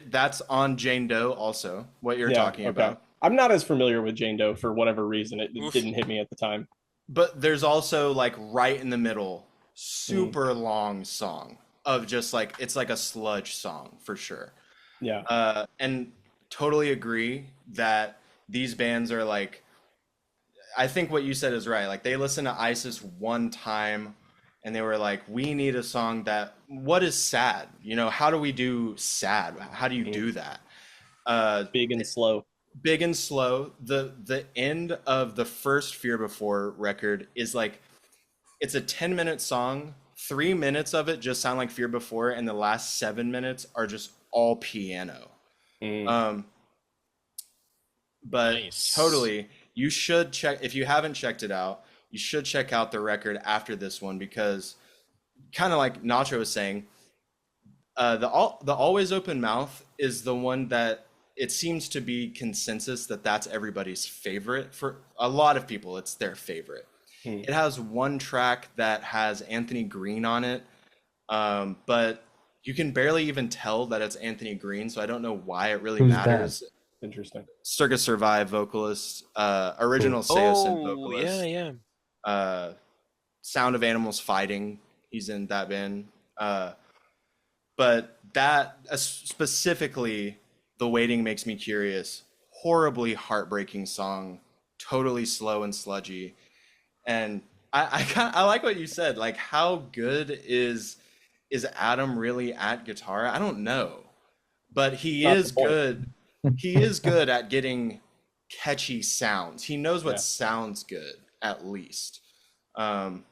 that's on Jane Doe also, what you're talking about. I'm not as familiar with Jane Doe for whatever reason. It didn't hit me at the time. But there's also like right in the middle, super long song of just like, it's like a sludge song for sure. Yeah. And totally agree that these bands are like, I think what you said is right. Like they listened to ISIS one time and they were like, we need a song what is sad? You know, how do we do sad? How do you do that? Big and slow. Big and slow. The end of the first Fear Before record is like, it's a 10-minute song. 3 minutes of it just sound like Fear Before, and the last 7 minutes are just all piano. But Nice. totally, you should check, if you haven't checked it out, you should check out the record after this one, because kind of like Nacho was saying, the Always Open Mouth is the one that it seems to be consensus that's everybody's favorite. For a lot of people, it's their favorite. It has one track that has Anthony Green on it, but you can barely even tell that it's Anthony Green, so I don't know why it really matters. That? Interesting. Circus Survive vocalist, original Seosin vocalist. Yeah. Sound of Animals Fighting, he's in that band. But that specifically, The Waiting Makes Me Curious, horribly heartbreaking song, totally slow and sludgy. And I like what you said, like how good is Adam really at guitar? I don't know, but he is good. He is good at getting catchy sounds. He knows what sounds good, at least. Dude,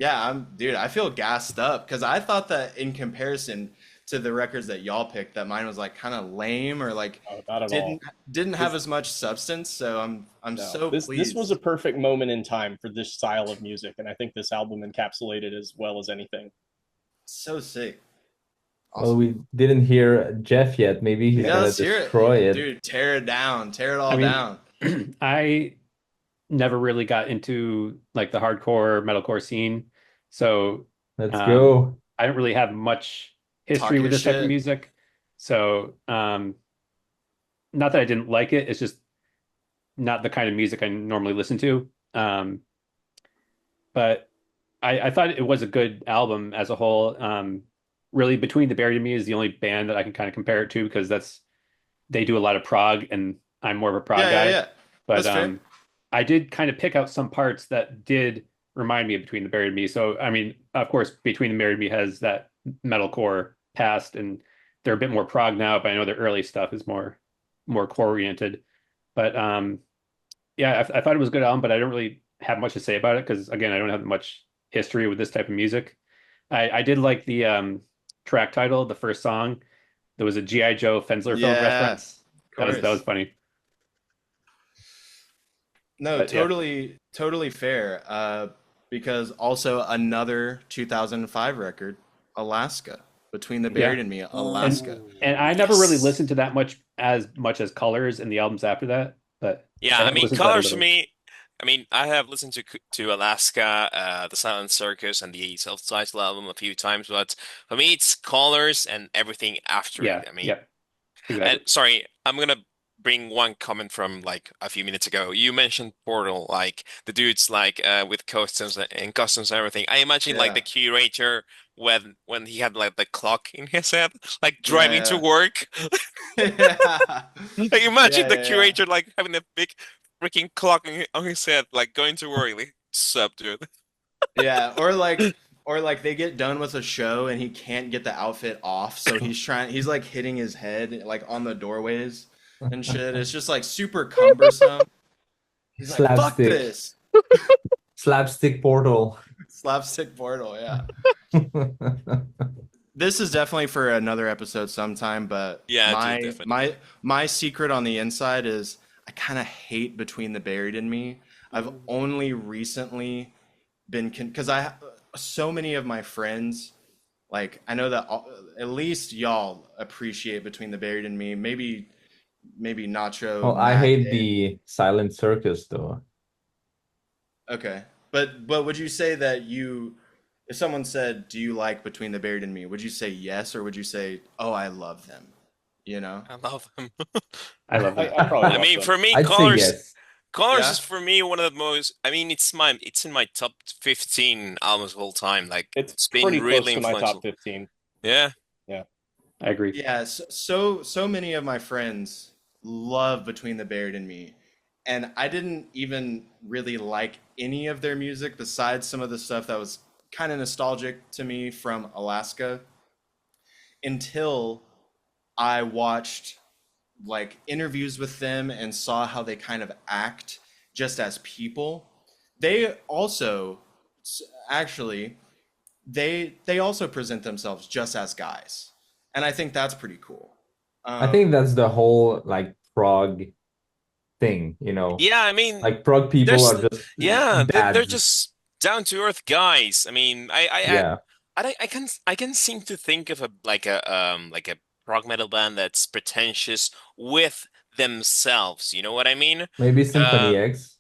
I feel gassed up because I thought that in comparison to the records that y'all picked, that mine was like kind of lame or like didn't have as much substance. So I'm so pleased. This was a perfect moment in time for this style of music, and I think this album encapsulated as well as anything. So sick. Awesome. Well, we didn't hear Jeff yet. Maybe he's gonna destroy it. Dude, tear it down. Tear it all down. I never really got into like the hardcore metalcore scene, so let's go. I don't really have much history with this type of music, so not that I didn't like it, it's just not the kind of music I normally listen to. But I thought it was a good album as a whole. Really, Between the Buried and Me is the only band that I can kind of compare it to, because they do a lot of prog and I'm more of a prog guy. Yeah. But I did kind of pick out some parts that did remind me of Between the Buried and Me. So I mean, of course, Between the Buried and Me has that metalcore past, and they're a bit more prog now, but I know their early stuff is more core oriented. But I thought it was a good album, but I don't really have much to say about it because, again, I don't have much history with this type of music. I did like the track title, the first song. There was a G.I. Joe Fensler film reference. That was funny. No, but, totally fair. Because also another 2005 record, Alaska, Between the Buried and Me, Alaska. And I never really listened to that much as Colors and the albums after that. But yeah, I mean, Colors for me, I mean, I have listened to Alaska, the Silent Circus, and the self-titled album a few times, but for me, it's Colors and everything after it. I mean, exactly. And sorry, I'm gonna bring one comment from like a few minutes ago. You mentioned Portal, like the dudes like with costumes and everything. I imagine like the curator when he had like the clock in his head, like driving to work. Like imagine the curator like having a big freaking clock on his head, like going to work. Like, sup, dude? Yeah, or like they get done with a show and he can't get the outfit off, so he's like hitting his head like on the doorways and shit. It's just like super cumbersome. He's like, fuck Slapstick. this. Slapstick portal. Slapstick portal, yeah. This is definitely for another episode sometime, but Yeah, dude, my definitely. my my secret on the inside is I kind of hate Between the Buried and Me. I've only recently been because so many of my friends, like I know that at least y'all appreciate Between the Buried and Me. Maybe Nacho, Oh, I Matt, hate Dave. the Silent Circus though. Okay. But would you say that you if someone said, "Do you like Between the Buried and Me?" Would you say yes or would you say, "Oh, I love them." You know? I love them. I love them. I probably I love mean, them. for me, I'd say Colors yes. Colors is Yeah. for me one of the most. I mean, it's in my top 15 albums of all time. Like It's it's been pretty close really to my top influential. 15. Yeah. Yeah. I agree. Yeah, so many of my friends love Between the Buried and Me. And I didn't even really like any of their music besides some of the stuff that was kind of nostalgic to me from Alaska until I watched like interviews with them and saw how they kind of act just as people. They also actually they also present themselves just as guys. And I think that's pretty cool. I think Um that's the whole like prog thing, you know. Yeah, I mean, Like prog people there's are just yeah, they're dads. just down to earth guys. I mean, Yeah. I can seem to think of a like a prog metal band that's pretentious with themselves. You know what I mean? Maybe Uh, Symphony X.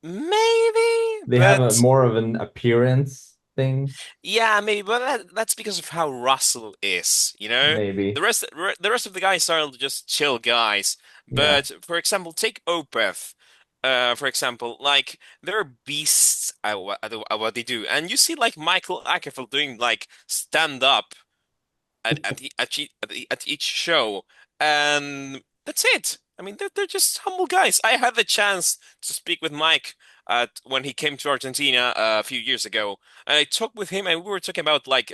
maybe, They have a but more of an appearance thing, yeah, maybe, but that's because of how Russell is, you know? maybe. The rest of the guys are just chill guys. Yeah. But for example, take Opeth. For example, like they're beasts at what they do, and you see like Michael Ackerfeld doing like stand up at each show, and that's it. I mean, they're just humble guys. I had the chance to speak with Mike when he came to Argentina a few years ago, and I talked with him, and we were talking about like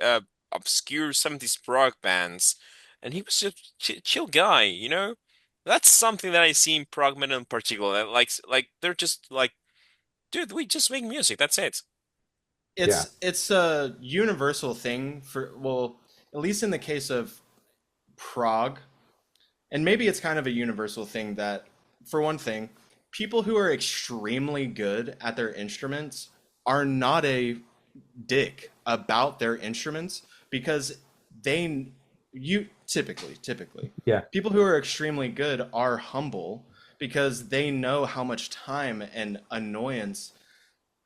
obscure 70s rock bands, and he was just chill guy, you know? That's something that I see in prog metal in particular. Like they're just like, dude, we just make music. That's it. Yeah. it's a universal thing for well, at least in the case of Prague, and maybe it's kind of a universal thing that for one thing, people who are extremely good at their instruments are not a dick about their instruments because they you typically Yeah. people who are extremely good are humble because they know how much time and annoyance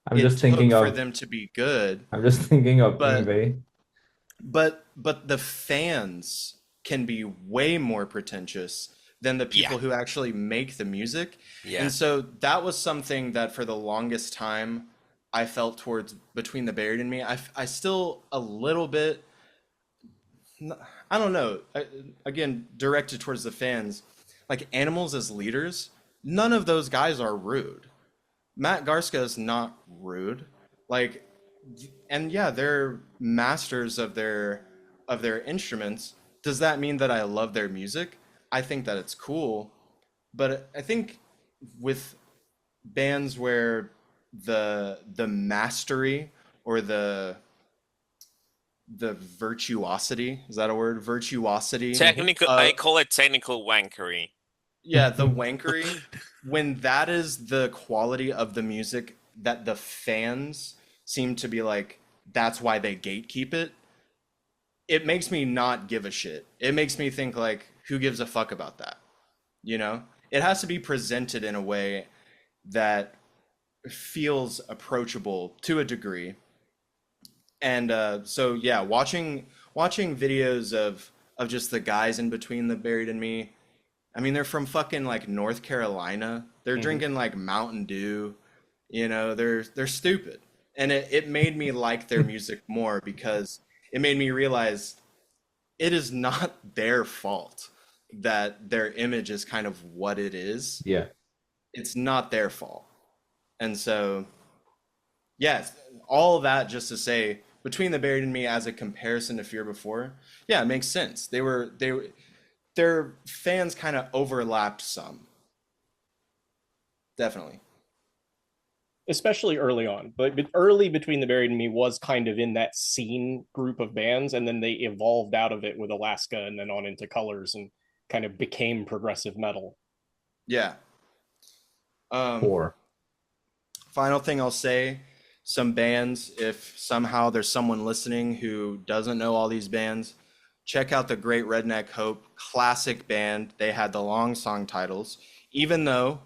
I'm it just took thinking for of them to be good. I'm just thinking of but Ingve. but the fans can be way more pretentious than the Yeah, people who actually make the music. And yeah, so that was something that for the longest time I felt towards Between the Buried and Me. I still a little bit, I don't know, again, directed towards the fans. Like Animals as leaders, none of those guys are rude. Matt Garska is not rude. Like, and yeah, they're masters of their instruments. Does that mean that I love their music? I think that it's cool, but I think with bands where the mastery or the virtuosity, is that a word? Virtuosity Hmm. technical. I call it technical wankery. yeah, the wankery, when that is the quality of the music that the fans seem to be like, that's why they gatekeep it, it makes me not give a shit. It makes me think like, who gives a fuck about that? You know? It has to be presented in a way that feels approachable to a degree. And so yeah, watching videos of just the guys in Between the Buried and Me. I mean, they're from fucking like North Carolina. They're Hmm. drinking like Mountain Dew. You know, they're stupid. And it made me like their music more because it made me realize it is not their fault that their image is kind of what it is. Yeah. It's not their fault. And so, yes, all of that just to say, Between the Buried and Me as a comparison to Fear Before, yeah, it makes sense. Their fans kind of overlapped some, definitely. especially early on. But early Between the Buried and Me was kind of in that scene group of bands, and then they evolved out of it with Alaska and then on into Colors and kind of became progressive metal. Yeah. Four. Final thing I'll say, some bands, if somehow there's someone listening who doesn't know all these bands, check out the Great Redneck Hope, classic band. They had the long song titles, even though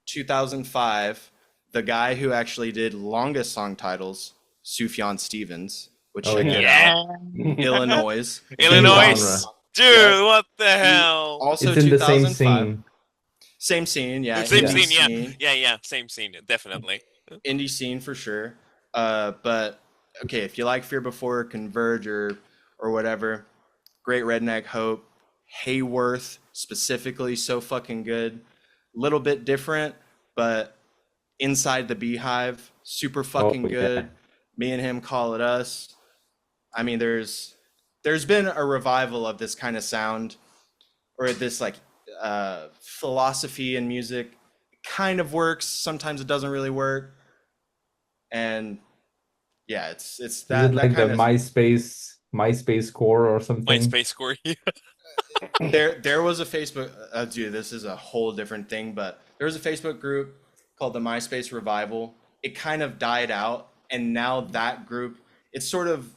2005, the guy who actually did longest song titles, Sufjan Stevens, which Oh, check yeah. it Yeah. out, Illinois. Illinois. genre. Dude, Yeah. what the He hell? also It's in the same 2005. scene. Same scene, yeah. Same Indie scene, yeah. scene. Yeah, same scene, definitely. Indie scene for sure. But okay, if you like Fear Before Converge or whatever, Great Redneck Hope, Hayworth specifically, so fucking good. Little bit different, but Inside the Beehive, super fucking Oh, yeah. good. Me and Him Call It Us. I mean, there's been a revival of this kind of sound, or this like philosophy in music. It kind of works. Sometimes it doesn't really work. And yeah, it's Is that it like the kind of MySpace core or something? MySpace score. there was a Facebook dude, this is a whole different thing, but there was a Facebook group called the MySpace Revival. It kind of died out, and now that group, it sort of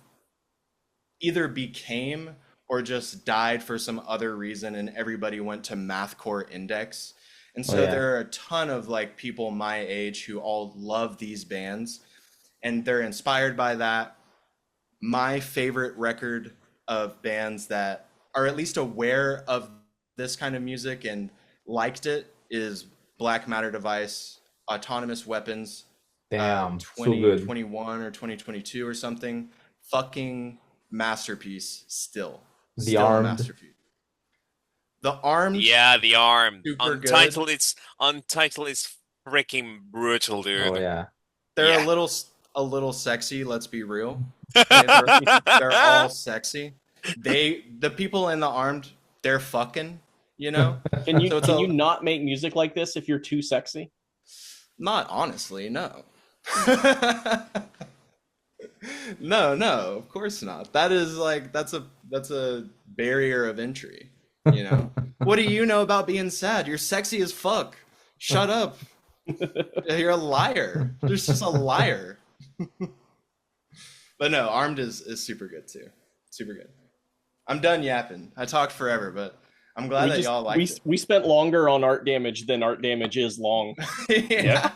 either became or just died for some other reason, and everybody went to Mathcore Index. And so yeah. there are a ton of like people my age who all love these bands, and they're inspired by that. My favorite record of bands that are at least aware of this kind of music and liked it is Black Matter Device, Autonomous Weapons, Damn, so good. 2021 or 2022 or something. Fucking masterpiece still. The Still a Armed. masterpiece. The Armed, Yeah, The Armed. super good. Untitled is freaking brutal, dude. Oh yeah. They're Yeah. a little sexy, let's be real. Okay, they're all sexy. The people in the Armed, they're fucking, you know? Can you So it's can a- you not make music like this if you're too sexy? Not honestly, no. No, of course not. That is like that's a barrier of entry, you know. What do you know about being sad? You're sexy as fuck. Shut up. You're a liar. You're just a liar. But no, Armed is super good too. Super good. I'm done yapping. I talked forever, but I'm glad that y'all liked it. We spent longer on Art Damage than Art Damage is long. Yeah.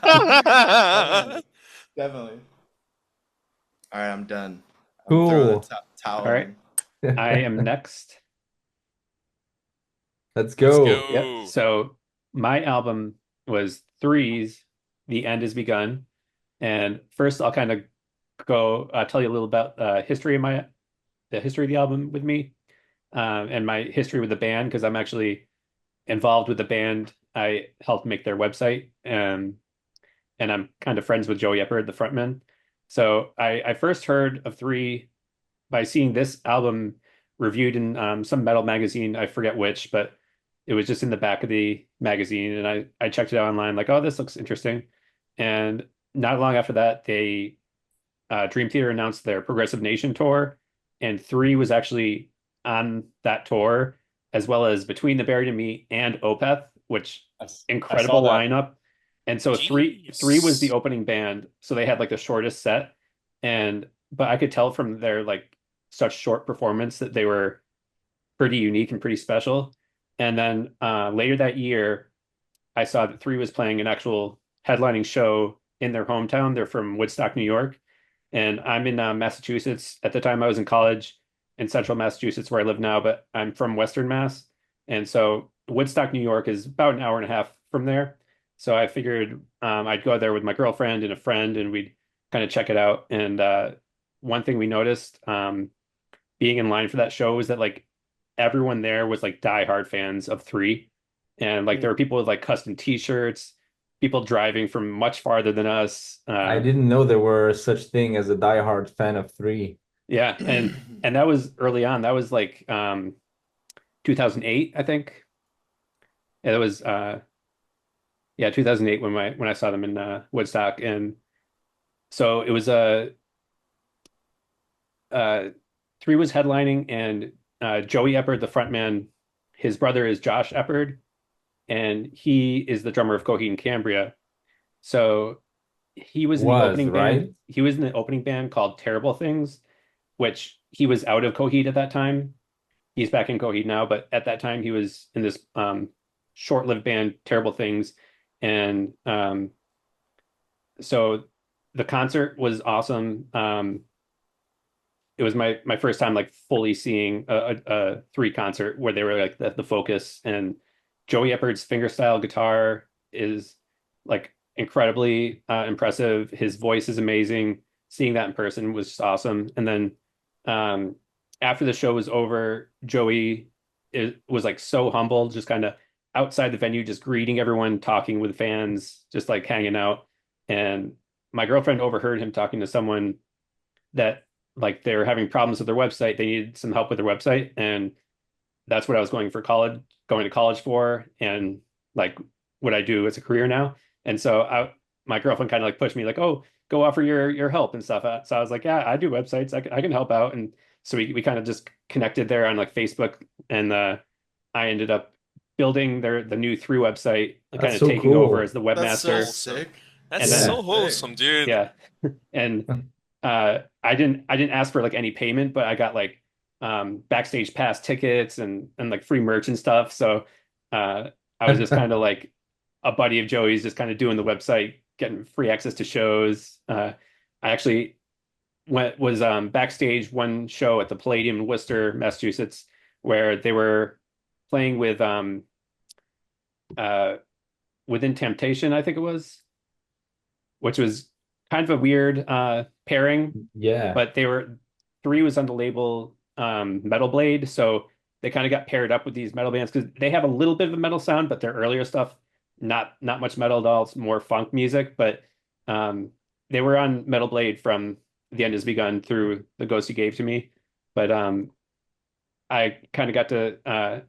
Definitely. All right, I'm done. I'm throwing Cool. the towel All right. in. I am next. Let's go. Let's go. Yep. So my album was Three's The End Has Begun. And first I'll kind of go tell you a little about the history of the album with me, and my history with the band, because I'm actually involved with the band. I helped make their website, and I'm kind of friends with Joe Yepard, the frontman. So I first heard of Three by seeing this album reviewed in some metal magazine. I forget which, but it was just in the back of the magazine, and I checked it out online, like, oh, this looks interesting. And not long after that, they Dream Theater announced their Progressive Nation tour, and Three was actually on that tour, as well as Between the Buried and Me and Opeth, which incredible that. lineup. And so three was the opening band, so they had like the shortest set, but I could tell from their like such short performance that they were pretty unique and pretty special. And then later that year, I saw that Three was playing an actual headlining show in their hometown. They're from Woodstock, New York, and I'm in Massachusetts. At the time, I was in college in central Massachusetts, where I live now, but I'm from Western Mass. And so Woodstock, New York is about an hour and a half from there. So I figured I'd go there with my girlfriend and a friend, and we'd kind of check it out. And one thing we noticed being in line for that show was that like everyone there was like diehard fans of Three. And like there were people with like custom t-shirts, people driving from much farther than us. I didn't know there were such thing as a diehard fan of Three. Yeah, and that was early on. That was like 2008, I think. Yeah, that was 2008 when I saw them in Woodstock, and So it was uh, 3 was headlining, and Joey Eppard, the frontman, his brother is Josh Eppard, and he is the drummer of Coheed and Cambria. So he was in the Was, opening band. right? He was in the opening band called Terrible Things, which he was out of Coheed at that time. He's back in Coheed now, but at that time he was in this short-lived band, Terrible Things, and so the concert was awesome. It was my first time like fully seeing a 3 concert where they were like the focus, and Joey Eppard's fingerstyle guitar is like incredibly impressive. His voice is amazing. Seeing that in person was just awesome. And then um, after the show was over, Joey was like so humble, just kind of outside the venue, just greeting everyone, talking with fans, just like hanging out. And my girlfriend overheard him talking to someone that like they were having problems with their website. They needed some help with their website, and that's what I was going to college for, and like what I do as a career now. And so my girlfriend kind of like pushed me like, oh, go offer your help and stuff. So I was like, yeah, I do websites. I can help out. And so we kind of just connected there on like Facebook, and I ended up building the new 3 website, kind That's of so taking over cool. as the That's so webmaster. sick. That's And That's then so Yeah. sick. wholesome, dude. yeah, and I didn't ask for like any payment, but I got like backstage pass tickets and like free merch and stuff. So I was just kind of like a buddy of Joey's, just kind of doing the website, getting free access to shows. I actually was backstage one show at the Palladium in Worcester, Massachusetts, where they were playing with uh Within Temptation, I think it was, which was kind of a weird pairing, Yeah. but they were 3 was on the label Metal Blade, so they kind of got paired up with these metal bands because they have a little bit of a metal sound, but their earlier stuff not much metal at all. It's more funk music, but um, they were on Metal Blade from The End Has Begun through the Ghost You Gave to Me, but I kind of got to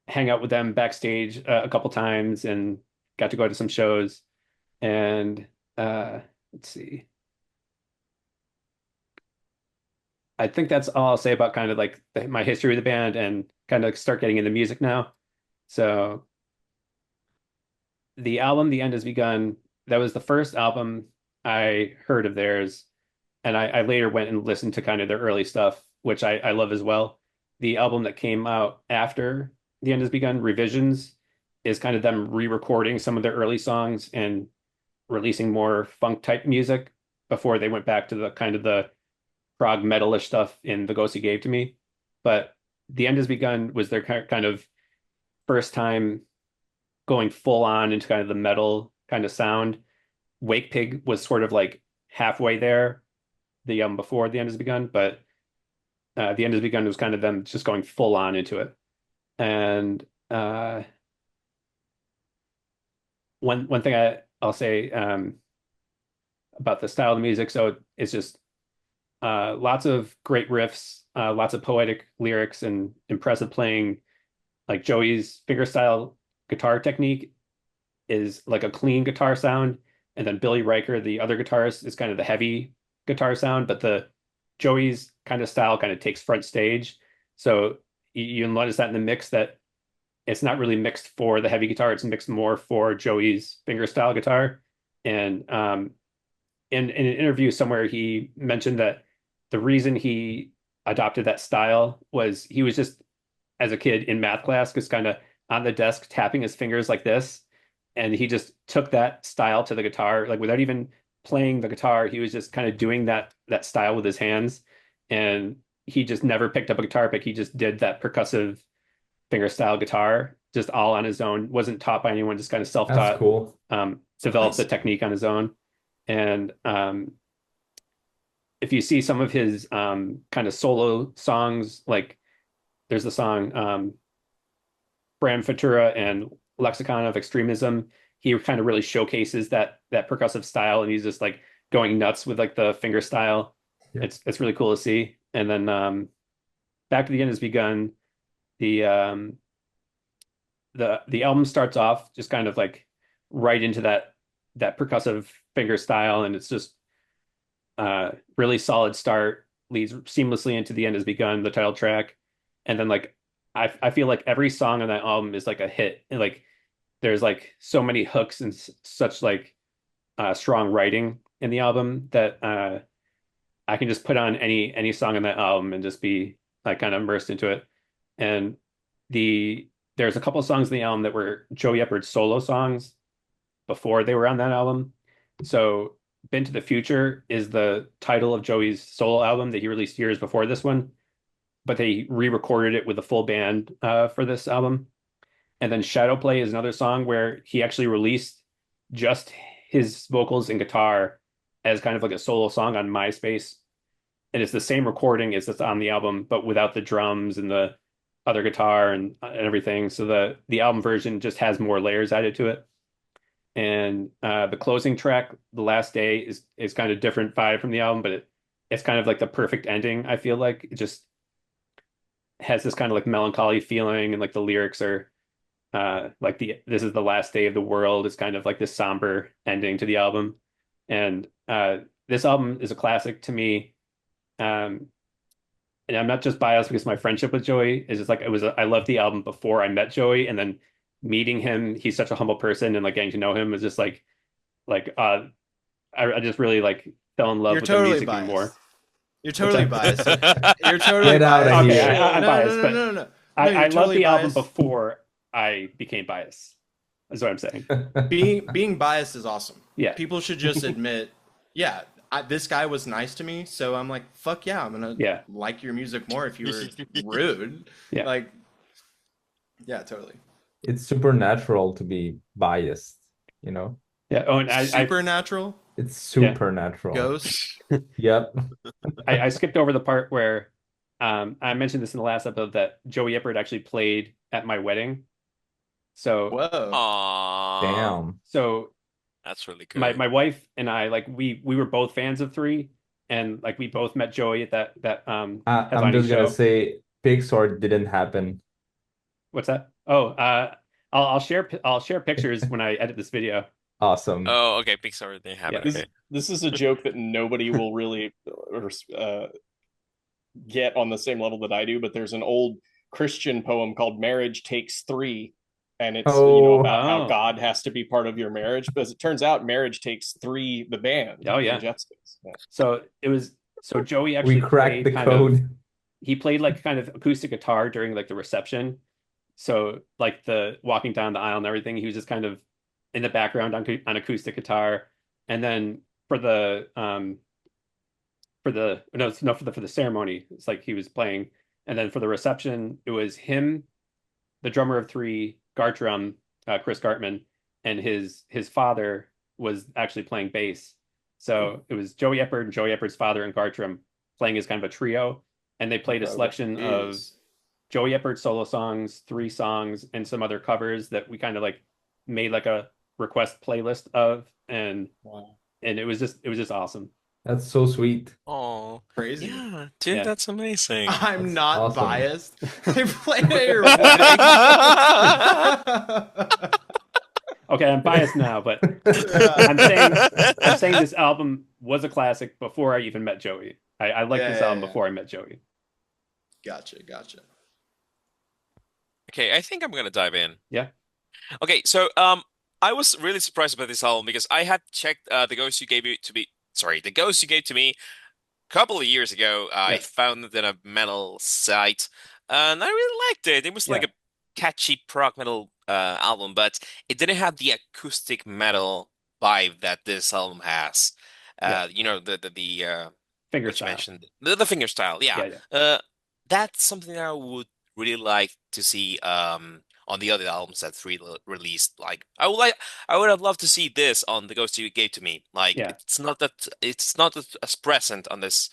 hang out with them backstage a couple times and got to go to some shows. And let's see. I think that's all I'll say about kind of like my history with the band and kind of start getting into music now. So the album The End Has Begun, that was the first album I heard of theirs. And I later went and listened to kind of their early stuff, which I love as well. The album that came out after The End Has Begun, Revisions, is kind of them re-recording some of their early songs and releasing more funk type music before they went back to the kind of the prog metalish stuff in The Ghost He Gave to Me. But The End Has Begun was their kind of first time going full on into kind of the metal kind of sound. Wake Pig was sort of like halfway there, the before The End Has Begun, but The End Has Begun was kind of them just going full on into it. And one thing I'll say about the style of the music, so it's just lots of great riffs, lots of poetic lyrics, and impressive playing. Like Joey's fingerstyle guitar technique is like a clean guitar sound, and then Billy Riker, the other guitarist, is kind of the heavy guitar sound. But the Joey's kind of style kind of takes front stage, so you notice that in the mix that it's not really mixed for the heavy guitar; it's mixed more for Joey's fingerstyle guitar. And in an interview somewhere, he mentioned that the reason he adopted that style was he was just as a kid in math class, just kind of on the desk tapping his fingers like this, and he just took that style to the guitar, like without even playing the guitar. He was just kind of doing that style with his hands, and he just never picked up a guitar pick. He just did that percussive fingerstyle guitar just all on his own. Wasn't taught by anyone, just kind of That's self-taught. cool. Developed the Nice. technique on his own. And if you see some of his kind of solo songs, like there's the song Bram Futura and Lexicon of Extremism, he kind of really showcases that percussive style, and he's just like going nuts with like the finger style. Yeah. It's really cool to see. And then Back to the End Has Begun. The the album starts off just kind of like right into that percussive finger style, and it's just really solid start, leads seamlessly into the end has begun, the title track. And then like I feel like every song on that album is like a hit. And like there's like so many hooks and such like strong writing in the album that I can just put on any song on that album and just be like kind of immersed into it. And there's a couple of songs in the album that were Joey Eppert's solo songs before they were on that album. So Been to the Future is the title of Joey's solo album that he released years before this one, but they re-recorded it with a full band for this album. And then Shadow Play is another song where he actually released just his vocals and guitar as kind of like a solo song on MySpace. And it's the same recording as that's on the album, but without the drums and the other guitar and everything. So the album version just has more layers added to it. And the closing track, The Last Day, is kind of different vibe from the album, but it's kind of like the perfect ending, I feel like. It just has this kind of like melancholy feeling, and like the lyrics are like this is the last day of the world. It's kind of like this somber ending to the album. And this album is a classic to me. Um, and I'm not just biased because my friendship with Joey is just like I loved the album before I met Joey, and then meeting him, he's such a humble person, and like getting to know him is just like I just really like fell in love You're with the totally music even biased. more. You're totally What's biased. You're totally Get out biased. of Okay, here. I'm No, biased, no, but no, no, no. I You're loved totally the album biased. before I became biased. Is what I'm saying. Being biased is awesome. Yeah. People should just admit, yeah, this guy was nice to me, so I'm like, fuck yeah, I'm gonna Yeah. like your music more if you were rude. Yeah. Like, yeah, totally. It's supernatural to be biased, you know? Yeah. Oh, and Supernatural It's supernatural. ghost. Yep. I skipped over the part where I mentioned this in the last episode that Joey Eppert actually played at my wedding. So Whoa. Aw, Damn. so that's really my cool. wife and I like we were both fans of Three, and like we both met Joey at that I'm headlining just gonna show. say Pixar didn't happen. What's that? Oh, I'll share pictures when I edit this video. Awesome. Oh, okay. Pixar didn't have Yeah. it. This Okay. this is a joke that nobody will really get on the same level that I do, but there's an old Christian poem called "Marriage Takes Three," and it's Oh, about how Oh. God has to be part of your marriage. But as it turns out, Marriage Takes Three, the band, Oh, yeah. the Jetsons. Yeah. So Joey we actually cracked the played kind of code. he played like kind of acoustic guitar during like the reception. So like the walking down the aisle and everything, he was just kind of in the background on acoustic guitar. And then for the no no for the ceremony, it's like he was playing. And then for the reception, it was him, the drummer of Three, Gartdrum, Chris Gartman, and his father was actually playing bass. So it was Joey Eppert and Joey Eppert's father and Gartrum playing as kind of a trio, and they played a selection of Jeez. Joey Eppert's solo songs, Three songs, and some other covers that we kind of like made like a request playlist of, Wow. and it was just awesome. That's so sweet. Oh, Crazy. yeah, dude, Yeah. that's amazing. I'm That's not awesome. biased. They played at your wedding. Okay, I'm biased now, but I'm saying this album was a classic before I even met Joey. I liked Yeah, this yeah, album yeah. before I met Joey. Gotcha. Okay, I think I'm gonna dive in. Yeah. Okay, so I was really surprised about this album because I had checked the Ghost you gave it to me. Sorry, the Ghost you gave to me a couple of years ago. I Yeah. found it in a metal site, and I really liked it. It was like Yeah. a catchy prog metal album, but it didn't have the acoustic metal vibe that this album has. Yeah. You know the Finger what you style. mentioned, the finger style, yeah. Yeah. That's something that I would really like to see on the other albums that Three released. Like I would have loved to see this on the Ghost You Gave to Me. Like Yeah. it's not as present on this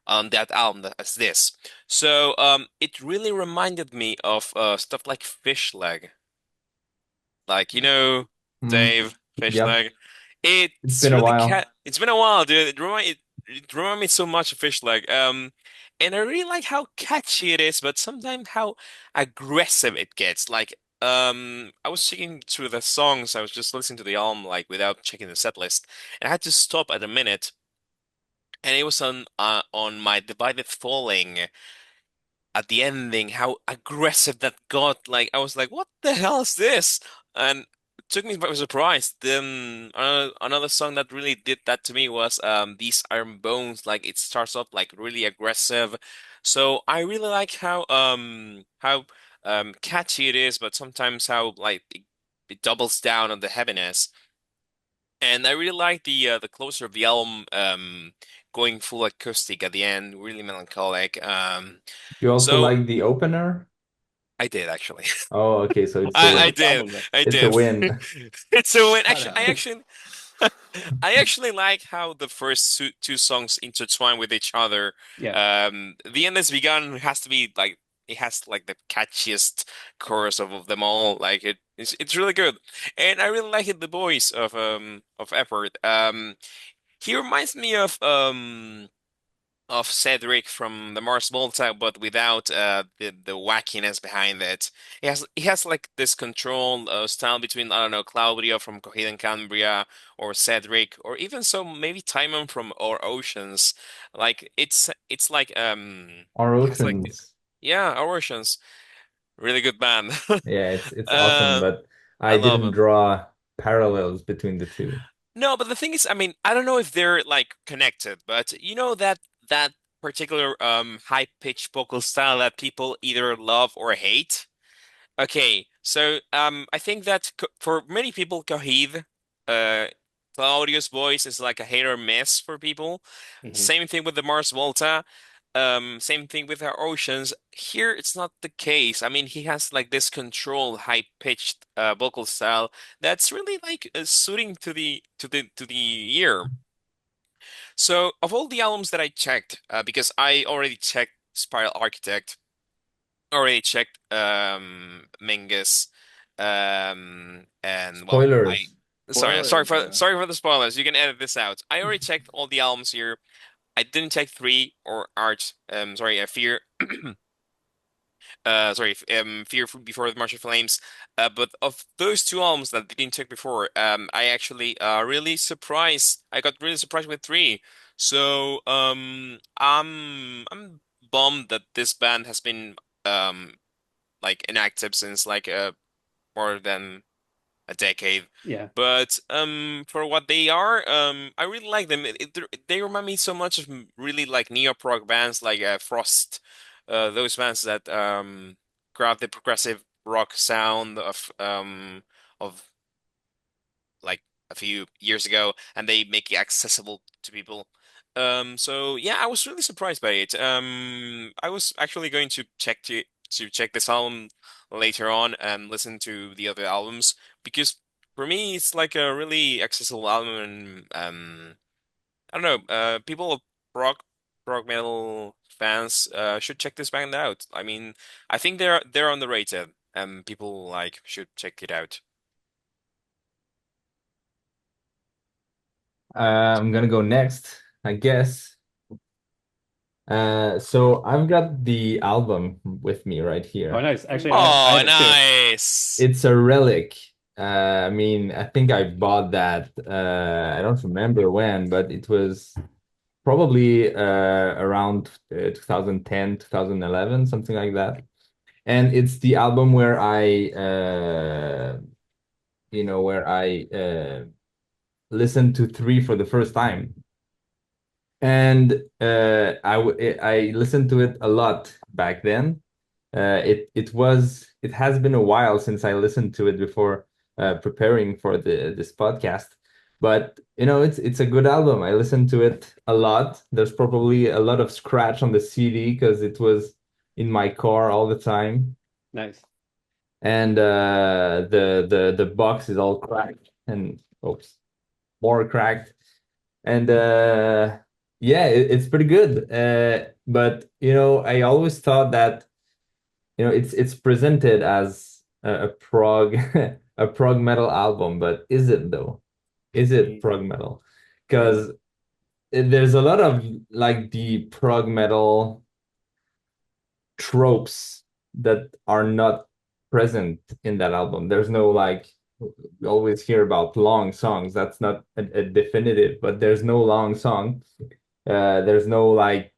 on that album as this. So it really reminded me of stuff like Fish Leg. Like, you know, Mm, Dave, Fish yep. Leg. It's been a while. It's been a while, dude. It reminded me so much of Fish Leg. And I really like how catchy it is, but sometimes how aggressive it gets. Like, I was checking through the songs. I was just listening to the album like without checking the set list, and I had to stop at a minute and it was on my Divided Falling at the ending, how aggressive that got. Like I was like, what the hell is this? And it took me by surprise. Then another song that really did that to me was These Iron Bones. Like it starts off like really aggressive. So I really like how catchy it is, but sometimes how like it doubles down on the heaviness. And I really like the closer of the album going full acoustic at the end, really melancholic. You also So like the opener? I did actually. Oh, okay, so it's It's a a I perfect did. album then. I it's a did. win. It's a win. Shout Actually, I out. actually I actually like how the first two songs intertwine with each other. Yeah. The End Has Begun has to be like it has like the catchiest chorus of them all. Like it's really good. And I really like it, the voice of Effort. He reminds me of Cedric from the Mars Volta, but without the wackiness behind it. He has like this control style between I don't know Claudio from Coheed and Cambria or Cedric or even so maybe Timon from Our Oceans. Like it's like Our it has like Oceans. yeah Our Oceans, really good band. Yeah, it's awesome, uh, but I I love didn't them. draw parallels between the two. No, but the thing is, I mean, I don't know if they're like connected, but you know that particular high pitched vocal style that people either love or hate. Okay, so I think that co for many people, Coheed, uh, Claudio's voice is like a hit or miss for people. Hmm. Same thing with the Mars Volta. Same thing with our Oceans. Here, it's not the case. I mean, he has like this controlled, high-pitched vocal style that's really like suiting to the ear. So, of all the albums that I checked, because I already checked Spiral Architect, already checked Mingus, and well, I Spoilers. sorry, Spoilers, bro. sorry for the spoilers. You can edit this out. I already checked all the albums here. I didn't check three or Arch. Sorry, Fear. Sorry, Fear Before the Martian Flames. But of those two albums that I didn't check before, I actually really surprised. I got really surprised with three. So I'm bummed that this band has been um like inactive since like more than a decade. Yeah. But for what they are, I really like them. They remind me so much of really like neo-prog bands like Frost, those bands that grab the progressive rock sound of like a few years ago, and they make it accessible to people. So yeah, I was really surprised by it. I was actually going to check this album later on and listen to the other albums because for me it's like a really accessible album and I don't know, people of rock metal fans should check this band out. I mean, I think they're underrated and people like should check it out. I'm gonna go next, I guess. So I've got the album with me right Oh, here. nice. Actually, I Oh, have it too. nice. It's a relic. I mean, I think I bought that. I don't remember when, but it was probably around 2010, 2011, something like that. And it's the album where I listened to three for the first time. And I listened to it a lot back then. It has been a while since I listened to it before preparing for this podcast. But it's a good album. I listened to it a lot. There's probably a lot of scratch on the CD because it was in my car all the time. Nice. And the box is all cracked and oops, more cracked. And yeah, it's pretty good. But I always thought that it's presented as a prog a prog metal album, but is it though? Is it Mm. prog metal? Because there's a lot of like the prog metal tropes that are not present in that album. There's no like we always hear about long songs. That's not a definitive, but there's no long song. There's no like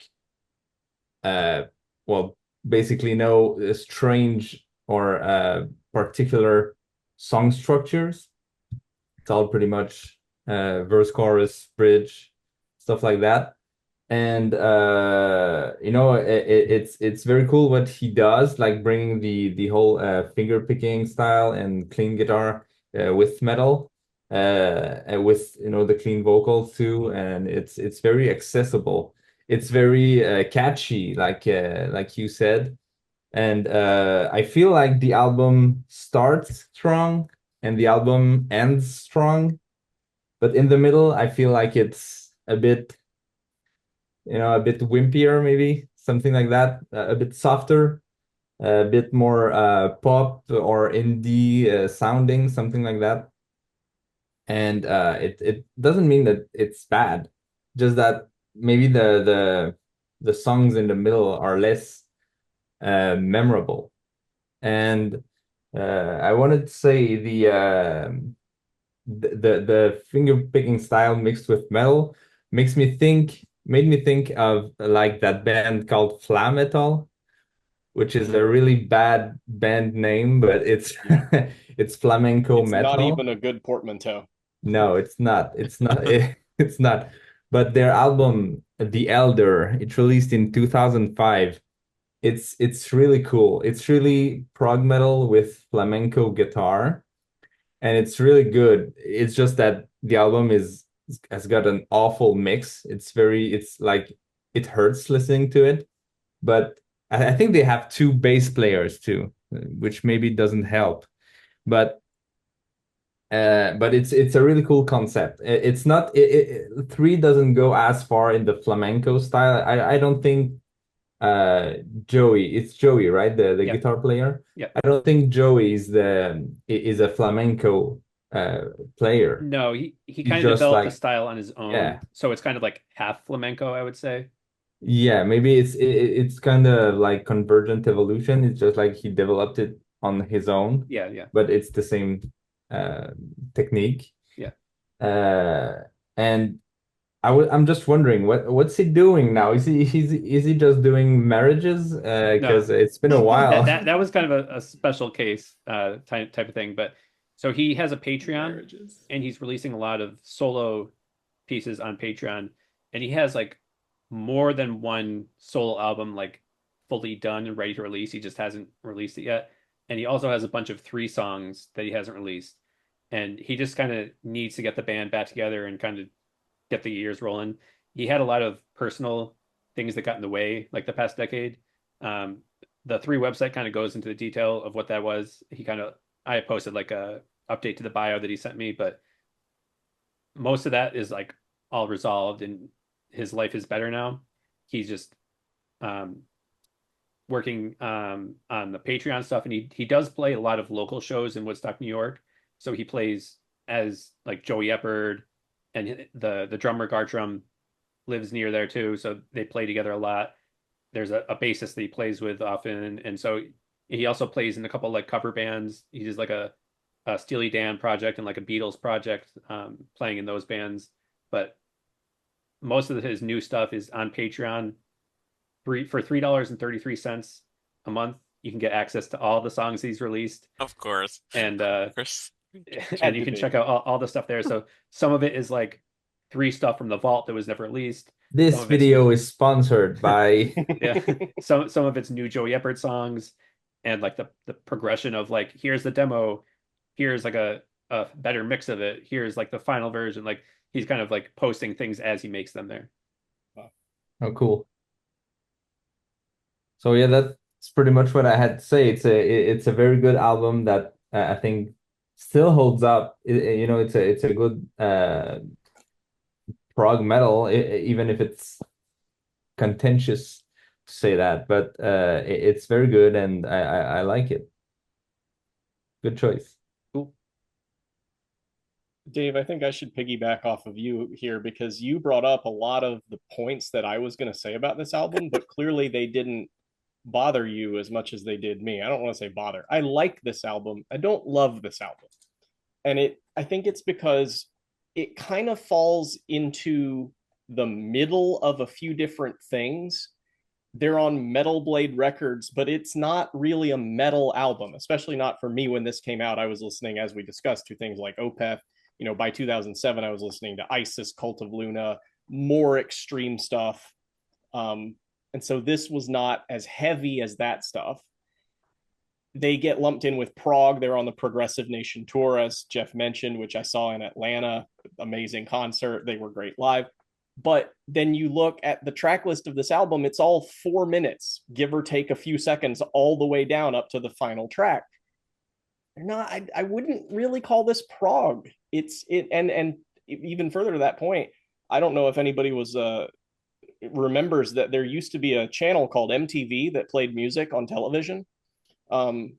well, basically no strange or particular song structures. It's all pretty much verse, chorus, bridge, stuff like that. And it's very cool what he does, like bringing the whole finger picking style and clean guitar with metal, and with the clean vocals too, and it's very accessible. It's very catchy, like you said, and I feel like the album starts strong and the album ends strong, but in the middle, I feel like it's a bit wimpier, maybe something like that, a bit softer, a bit more pop or indie sounding, something like that. And it doesn't mean that it's bad, just that maybe the songs in the middle are less memorable. And I wanted to say the finger picking style mixed with metal made me think of like that band called Fla Metal, which is a really bad band name, but it's Yeah. it's flamenco It's not metal. even a good portmanteau. No, it's not. It's not. It's not. But their album, The Elder, it released in 2005. It's really cool. It's really prog metal with flamenco guitar, and it's really good. It's just that the album has got an awful mix. It's like it hurts listening to it, but I think they have two bass players too, which maybe doesn't help. But it's a really cool concept. It's not three doesn't go as far in the flamenco style. I don't think Joey, it's Joey, right? The Yep. guitar player. Yep. I don't think Joey is a flamenco player. No, he He's kind of just developed the like, style on his yeah, own, so it's kind of like half flamenco, I would say. yeah. Maybe it's kind of like convergent evolution. It's just like he developed it on his own, Yeah, yeah, but it's the same uh, technique. yeah. Uh, and I'm just wondering what's he doing now? Is he just doing marriages? No, Because it's been a that while. that was kind of a special case type of thing. But so he has a Patreon Marriages. and he's releasing a lot of solo pieces on Patreon, and he has like more than one solo album like fully done and ready to release. He just hasn't released it yet. And he also has a bunch of 3 songs that he hasn't released. And he just kind of needs to get the band back together and kind of get the years rolling. He had a lot of personal things that got in the way, like the past decade. Um, the three website kind of goes into the detail of what that was. I posted like a update to the bio that he sent me, but most of that is like all resolved and his life is better now. He's just um, working on the Patreon stuff, and he does play a lot of local shows in Woodstock, New York. So he plays as like Joey Eppard, and the drummer Gartrum lives near there too. So they play together a lot. There's a bassist that he plays with often, and so he also plays in a couple like cover bands. He does like a Steely Dan project and like a Beatles project, playing in those bands. But most of his new stuff is on Patreon. For $3.33 a month, you can get access to all the songs he's released, Of course. and Of course. and you can check out all the stuff there. So some of it is like three stuff from the vault that was never released. Some This of it's new, video is sponsored by. yeah. Some of it's new Joey Eppard songs, and like the progression of like here's the demo, here's like a better mix of it, here's like the final version. Like he's kind of like posting things as he makes them there. Oh, cool. So yeah, that's pretty much what I had to say. It's a very good album that I think still holds up. It's a good prog metal, even if it's contentious to say that, but it's very good, and I like it. Good choice. Cool. Dave, I think I should piggyback off of you here because you brought up a lot of the points that I was going to say about this album, but clearly they didn't bother you as much as they did me. I don't want to say bother. I like this album. I don't love this album. And I think it's because it kind of falls into the middle of a few different things. They're on Metal Blade Records, but it's not really a metal album, especially not for me. When this came out, I was listening, as we discussed, to things like Opeth. By 2007, I was listening to Isis, Cult of Luna, more extreme stuff. And so this was not as heavy as that stuff. They get lumped in with Prog. They're on the Progressive Nation tour, as Jeff mentioned, which I saw in Atlanta. Amazing concert. They were great live. But then you look at the track list of this album, it's all 4 minutes, give or take a few seconds, all the way down up to the final track. They're not, I wouldn't really call this prog. And even further to that point, I don't know if anybody remembers that there used to be a channel called MTV that played music on television. I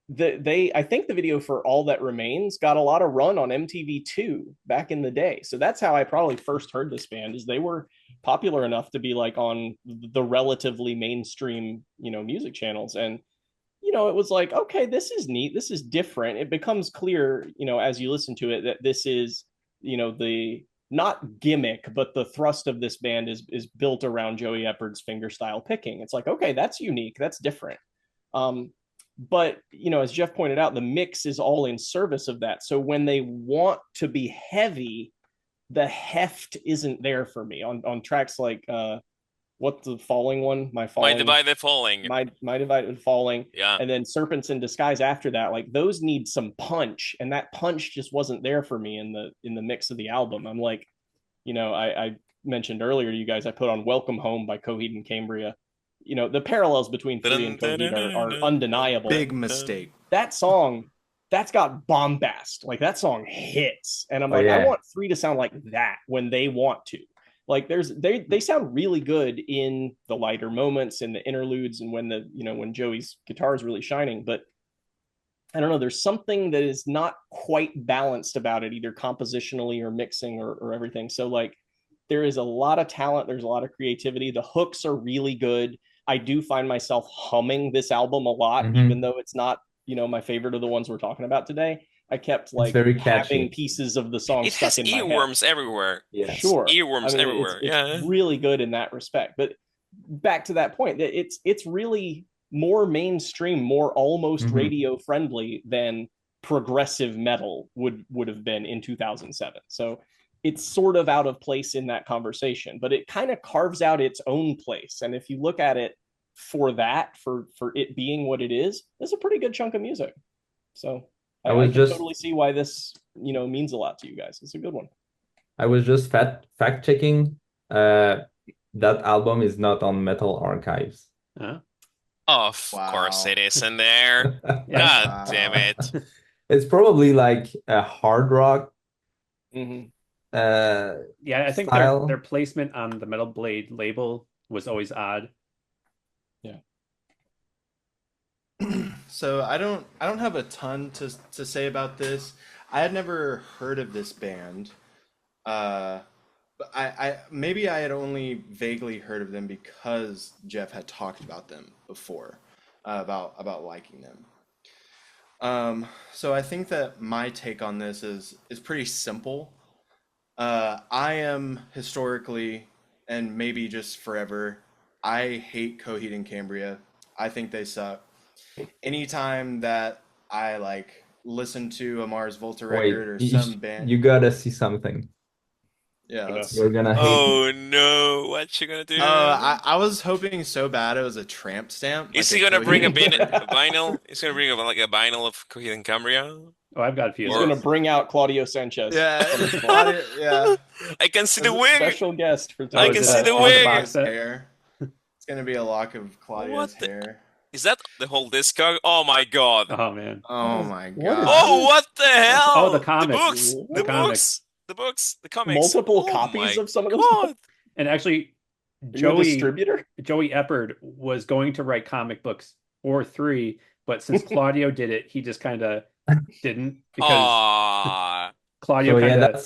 think the video for All That Remains got a lot of run on MTV2 back in the day. So that's how I probably first heard this band, is they were popular enough to be like on the relatively mainstream, music channels. And, it was like, okay, this is neat. This is different. It becomes clear, as you listen to it, that this is, the not gimmick, but the thrust of this band is built around Joey Eppard's fingerstyle picking. It's like, okay, that's unique. That's different. But, as Jeff pointed out, the mix is all in service of that. So when they want to be heavy, the heft isn't there for me on tracks like, what's the Falling one? My Divided Falling. My Divided Falling. Yeah. And then Serpents in Disguise after that. Like, those need some punch. And that punch just wasn't there for me in the mix of the album. I'm like, I mentioned earlier to you guys, I put on Welcome Home by Coheed and Cambria. The parallels between Free and Coheed are undeniable. Big mistake. That song, that's got bombast. Like, that song hits. And I'm like, I want Free to sound like that when they want to. Like, they sound really good in the lighter moments, in the interludes, and when Joey's guitar is really shining. But I don't know, there's something that is not quite balanced about it, either compositionally or mixing or everything. So, like, there is a lot of talent. There's a lot of creativity. The hooks are really good. I do find myself humming this album a lot, even though it's not, my favorite of the ones we're talking about today. I kept having pieces of the song stuck in my head. It has earworms everywhere. Yeah, sure. Earworms everywhere. It's really good in that respect. But back to that point, that it's really more mainstream, more almost radio friendly than progressive metal would have been in 2007. So it's sort of out of place in that conversation, but it kind of carves out its own place. And if you look at it for it being what it is, it's a pretty good chunk of music. So I can totally see why this, means a lot to you guys. It's a good one. I was just fact checking. That album is not on Metal Archives. Of course it is in there. God damn it. It's probably like a hard rock. I think their placement on the Metal Blade label was always odd. Yeah. So I don't have a ton to say about this. I had never heard of this band. But I maybe I had only vaguely heard of them because Jeff had talked about them before, about liking them. So I think that my take on this is pretty simple. I am historically, and maybe just forever, I hate Coheed and Cambria. I think they suck. Anytime that I listen to a Mars Volta record or some band, you gotta see something. Yeah, you're gonna hate it. No, what you gonna do? I was hoping so bad it was a tramp stamp. Is he gonna bring a vinyl? He's gonna bring a vinyl of Coheed and Cambria. Oh, I've got a few. He's gonna bring out Claudio Sanchez. Yeah. I can see the wig. Special guest for I can see the wig. Hair. It's gonna be a lock of Claudio's hair. Is that the whole discog? Oh my god. Oh man. Oh my god. Oh, what the hell? Oh, the comics. The books. The comics. Multiple copies of some of those. And actually, Joey Eppard was going to write comic books or 3, but since Claudio did it, he just kind of didn't, because Claudio kind of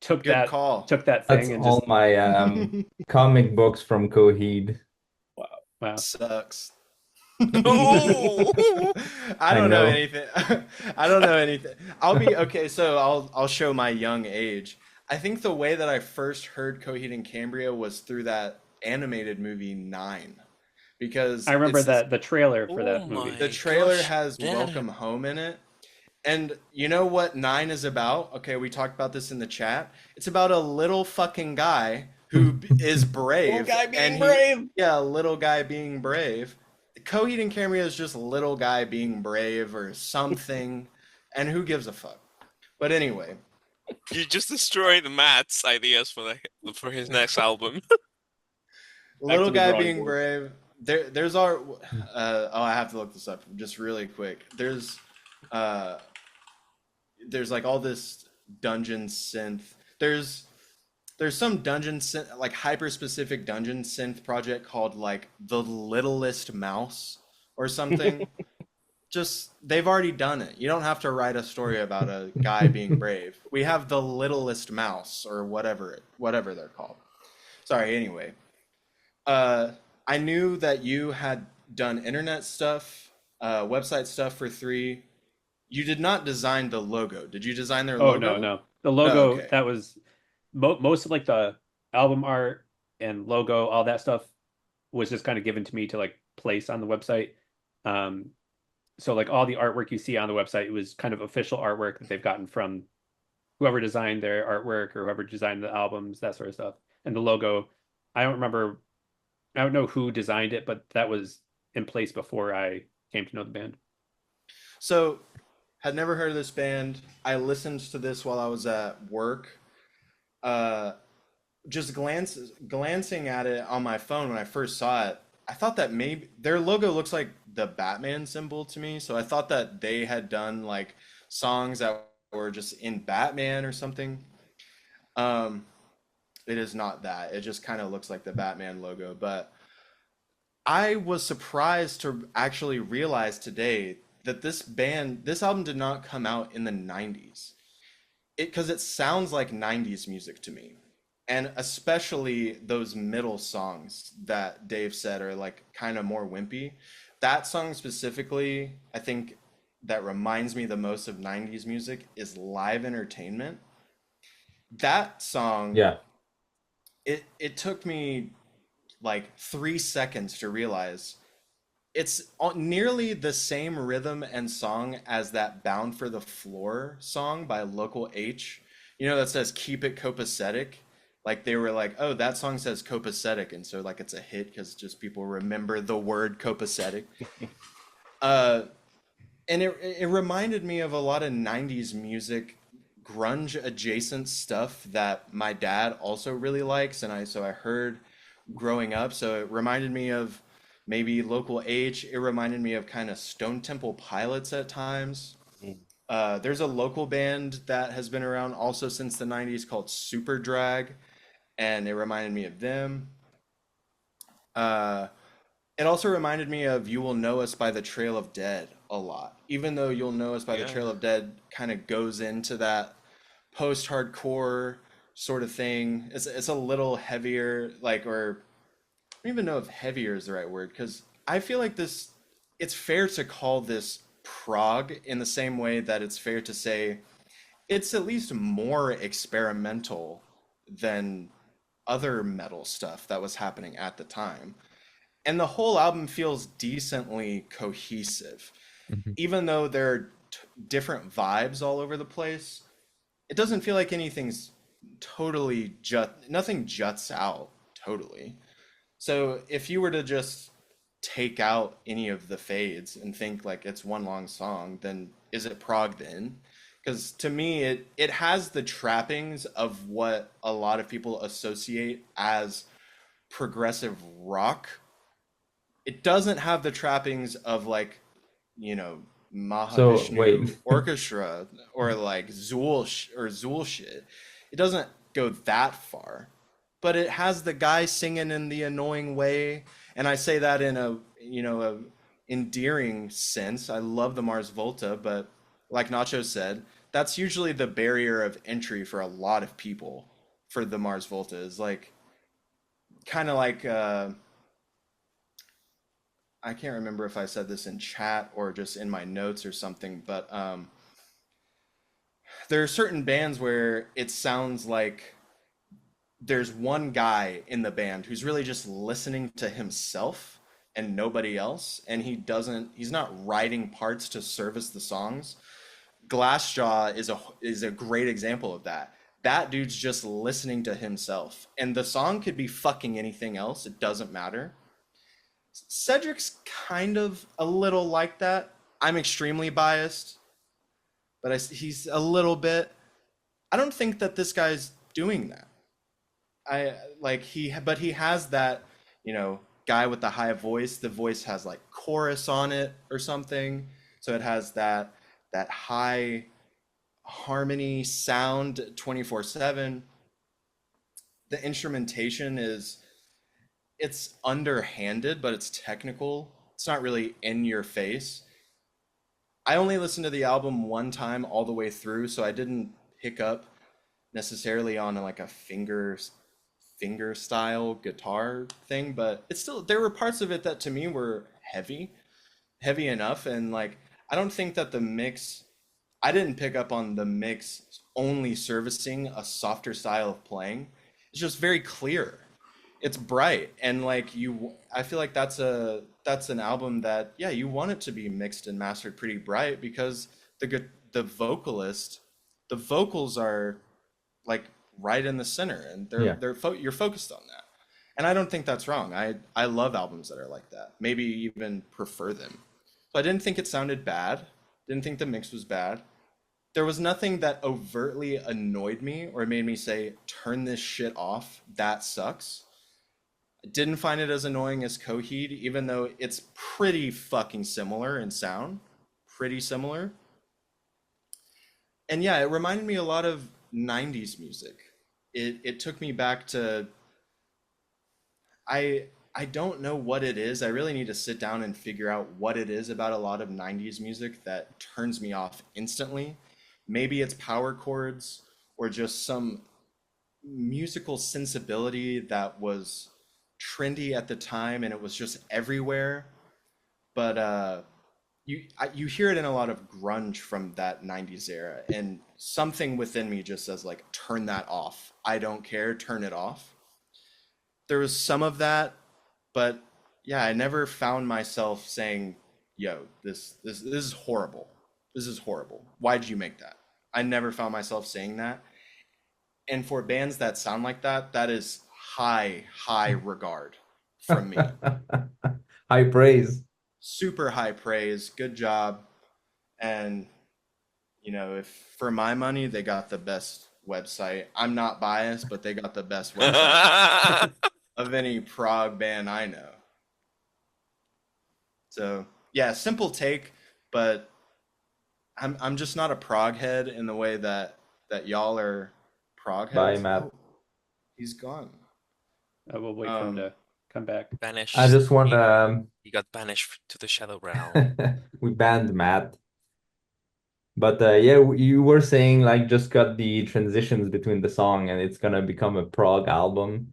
took that thing. That's and all my comic books from Coheed. Wow. Sucks. Oh. I don't know anything. I don't know anything. I'll be okay. So I'll show my young age. I think the way that I first heard Coheed and Cambria was through that animated movie Nine, I because remember it's this, the trailer for Oh that movie. the my trailer gosh, has that Welcome Home in it. And you know what Nine is about? Okay, we talked about this in the chat. It's about a little fucking guy who is Little brave, guy and being he, brave. yeah, little guy being brave. Coheed and Cambria is just little guy being brave or something, and who gives a fuck? But anyway, you just destroyed Matt's ideas for his next album. Back little to the guy drawing being board. brave. There's our. Oh, I have to look this up just really quick. Uh, there's like all this dungeon synth. There's some dungeon synth, like hyper specific dungeon synth project called like the Littlest Mouse or something. Just they've already done it. You don't have to write a story about a guy being brave. We have the Littlest Mouse or whatever they're called. Sorry. Anyway, uh, I knew that you had done internet stuff, website stuff for three. You did not design the logo. Did you design their Oh no, logo? no. The Oh, logo okay. that was most of like the album art and logo, all that stuff was just kind of given to me to like place on the website. Um, so like all the artwork you see on the website, it was kind of official artwork that they've gotten from whoever designed their artwork or whoever designed the albums, that sort of stuff. And the logo, I don't remember, I don't know who designed it, but that was in place before I came to know the band. So, had never heard of this band. I listened to this while I was at work. Uh, just glancing at it on my phone when I first saw it, I thought that maybe their logo looks like the Batman symbol to me. So I thought that they had done like songs that were just in Batman or something. Um, it is not that. It just kind of looks like the Batman logo. But I was surprised to actually realize today that this album did not come out in the 90s. Because it sounds like 90s music to me. And especially those middle songs that Dave said are like kind of more wimpy. That song specifically, I think that reminds me the most of 90s music is Live Entertainment. That song, Yeah. it took me like 3 seconds to realize it's nearly the same rhythm and song as that Bound for the Floor song by Local H. You know, that says keep it copacetic. Like they were like, oh, that song says copacetic. And so like it's a hit because just people remember the word copacetic. Uh, and it reminded me of a lot of 90s music, grunge adjacent stuff that my dad also really likes. And I heard growing up. So it reminded me of maybe Local H. It reminded me of kind of Stone Temple Pilots at times. There's a local band that has been around also since the 90s called Super Drag, and it reminded me of them. Uh, it also reminded me of You Will Know Us by the Trail of Dead a lot. Even though You'll Know Us by the Trail Yeah. of Dead kind of goes into that post-hardcore sort of thing. It's a little heavier, like, or I don't even know if heavier is the right word, because I feel like it's fair to call this prog in the same way that it's fair to say it's at least more experimental than other metal stuff that was happening at the time. And the whole album feels decently cohesive. Mhm. Even though there are different vibes all over the place, it doesn't feel like anything's nothing juts out totally. So if you were to just take out any of the fades and think like it's one long song, then is it prog then? Because to me, it has the trappings of what a lot of people associate as progressive rock. It doesn't have the trappings of like, you know, So wait. Mahavishnu Orchestra or like Zool shit. It doesn't go that far, but it has the guy singing in the annoying way, and I say that in a a endearing sense. I love the Mars Volta, but like Nacho said, that's usually the barrier of entry for a lot of people for the Mars Volta is like kind of like I can't remember if I said this in chat or just in my notes or something, but there are certain bands where it sounds like there's one guy in the band who's really just listening to himself and nobody else, and he's not writing parts to service the songs. Glassjaw is a great example of that. That dude's just listening to himself, and the song could be fucking anything else. It doesn't matter. Cedric's kind of a little like that. I'm extremely biased, but he's a little bit. I don't think that this guy's doing that. But he has that, guy with the high voice. The voice has like chorus on it or something, so it has that high harmony sound 24/7. The instrumentation it's underhanded, but it's technical. It's not really in your face. I only listened to the album one time all the way through, so I didn't pick up necessarily on like a finger style guitar thing, but it's still, there were parts of it that to me were heavy enough. And like, I don't think that I didn't pick up on the mix only servicing a softer style of playing. It's just very clear. It's bright, and like I feel like that's an album that, yeah, you want it to be mixed and mastered pretty bright, because the vocals are like right in the center, and Yeah. you're focused on that. And I don't think that's wrong. I love albums that are like that. Maybe even prefer them. So I didn't think it sounded bad. Didn't think the mix was bad. There was nothing that overtly annoyed me or made me say, turn this shit off. That sucks. I didn't find it as annoying as Coheed, even though it's pretty fucking similar in sound. Pretty similar. And yeah, it reminded me a lot of 90s music. It took me back to, I don't know what it is. I really need to sit down and figure out what it is about a lot of 90s music that turns me off instantly. Maybe it's power chords or just some musical sensibility that was trendy at the time and it was just everywhere. But you hear it in a lot of grunge from that 90s era, and something within me just says like, turn that off. I don't care, turn it off. There was some of that, but yeah, I never found myself saying, yo, this is horrible. This is horrible. Why'd you make that? I never found myself saying that. And for bands that sound like that, that is high regard from me. High praise. Super high praise. Good job. And, if for my money, they got the best website. I'm not biased, but they got the best website of any prog band I know. So yeah, simple take, but I'm just not a prog head in the way that y'all are prog Bye, heads. Matt. Oh, he's gone. We'll wait for him to come back. Banished. I just want He got banished to the Shadow Realm. we banned Matt. But yeah, you were saying like just cut the transitions between the song and it's gonna become a prog album.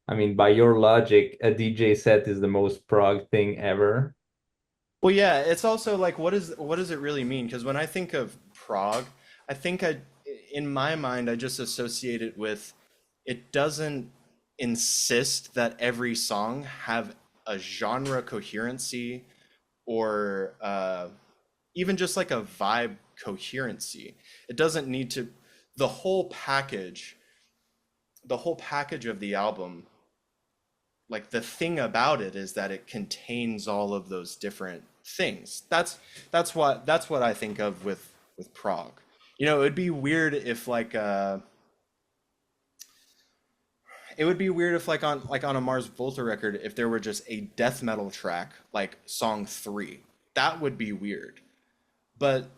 I mean, by your logic, a DJ set is the most prog thing ever. Well, yeah, it's also like, what does it really mean? Because when I think of prog, in my mind, I just associate it with, it doesn't insist that every song have a genre coherency or even just like a vibe coherency. It doesn't need to, the whole package of the album, like the thing about it is that it contains all of those different things. That's what I think of with prog. It would be weird if like on a Mars Volta record, if there were just a death metal track like song 3. That would be weird. But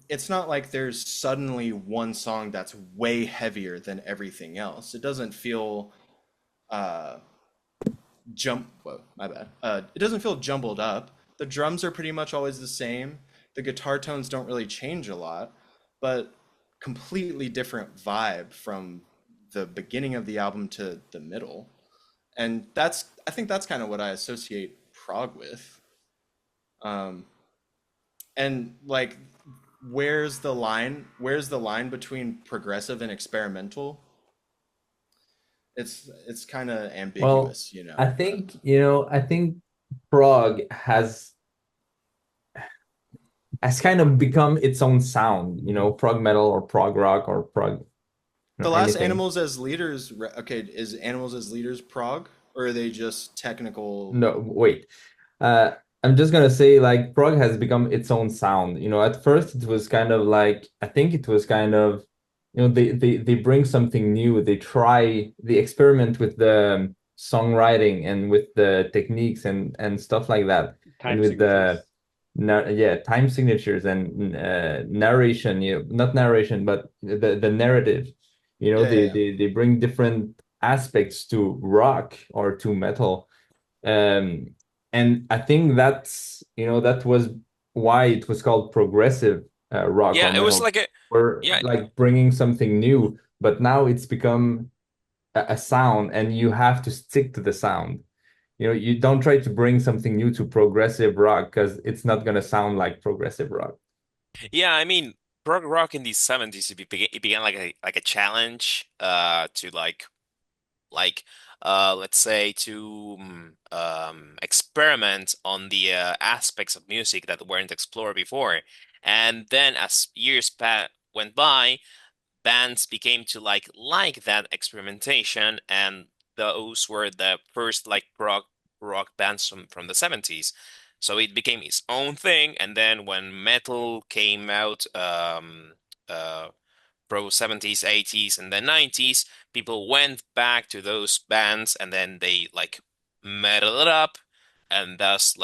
it's not like there's suddenly one song that's way heavier than everything else. It doesn't feel it doesn't feel jumbled up. The drums are pretty much always the same. The guitar tones don't really change a lot, but completely different vibe from the beginning of the album to the middle. And I think that's kind of what I associate prog with. And like Where's the line between progressive and experimental? It's kind of Well, ambiguous, you I know. think, I think prog has kind of become its own sound, prog metal or prog rock or prog, The last anything. Animals as Leaders, okay, is Animals as Leaders prog, or are they just technical? No, wait. Uh, I'm just gonna say like prog has become its own sound. At first it was kind of like I think it was kind of they bring something new. They experiment with the songwriting and with the techniques and stuff like that, and Time with the signatures. yeah, time signatures and narration. Not narration, but the narrative. Yeah, yeah, yeah. They bring different aspects to rock or to metal. um, and I think that was why it was called progressive rock or Yeah, it was metal, like a or yeah. like bringing something new. But now it's become a sound, and you have to stick to the sound. You don't try to bring something new to progressive rock because it's not gonna sound like progressive rock. Yeah, I mean, prog rock in the 70s it began like a challenge to like let's say to experiment on the aspects of music that weren't explored before. And then as years pa went by, bands became to like that experimentation, and those were the first like rock bands from the 70s. So it became its own thing, and then when metal came out, uh pro 70s, 80s, and then 90s, people went back to those bands and then they like metal it up, and thus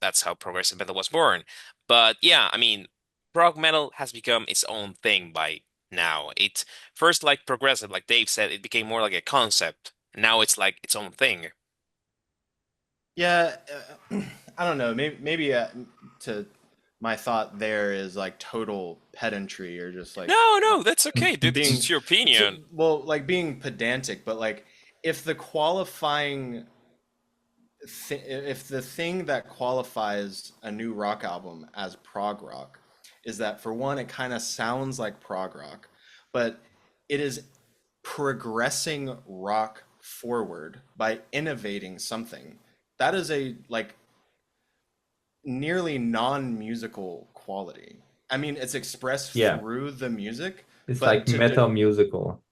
that's how progressive metal was born. But yeah, I mean, prog metal has become its own thing by now. It first like progressive, like Dave said, it became more like a concept. Now it's like its own thing. Yeah, I don't know. Maybe to my thought there is like total pedantry or just like No, no, that's okay, dude. being It's your opinion. well, like being pedantic, but like if the qualifying if the thing that qualifies a new rock album as prog rock is that for one, it kind of sounds like prog rock, but it is progressing rock forward by innovating something. That is a like nearly non-musical quality. I mean, it's expressed Yeah, through the music, it's but like metal musical.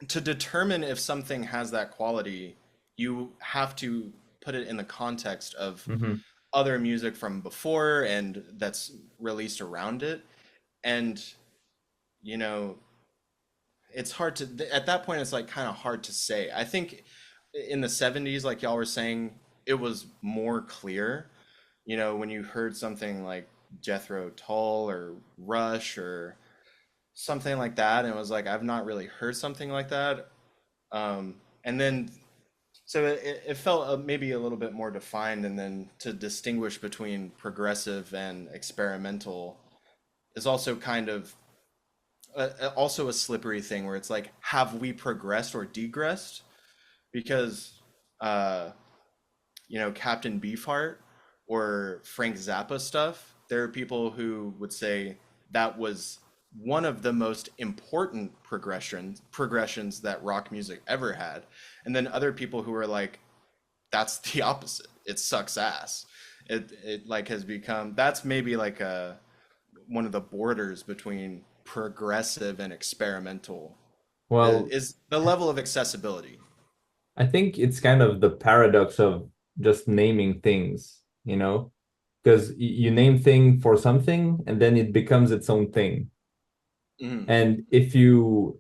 to determine if something has that quality, you have to put it in the context of Hmm. other music from before and that's released around it. And, you know, it's hard to, at that point, it's like kind of hard to say. I think in the 70s, like y'all were saying, it was more clear. When you heard something like Jethro Tull or Rush or something like that, and it was like, I've not really heard something like that. And then so it felt maybe a little bit more defined, and then to distinguish between progressive and experimental is also kind of also a slippery thing where it's like, have we progressed or degressed? Because uh, Captain Beefheart or Frank Zappa stuff, there are people who would say that was one of the most important progressions that rock music ever had. And then other people who are like, that's the opposite. It sucks ass. It like has become, that's maybe like a one of the borders between progressive and experimental Well, is the level of accessibility. I think it's kind of the paradox of just naming things, because you name thing for something and then it becomes its own thing. Mhm. And if you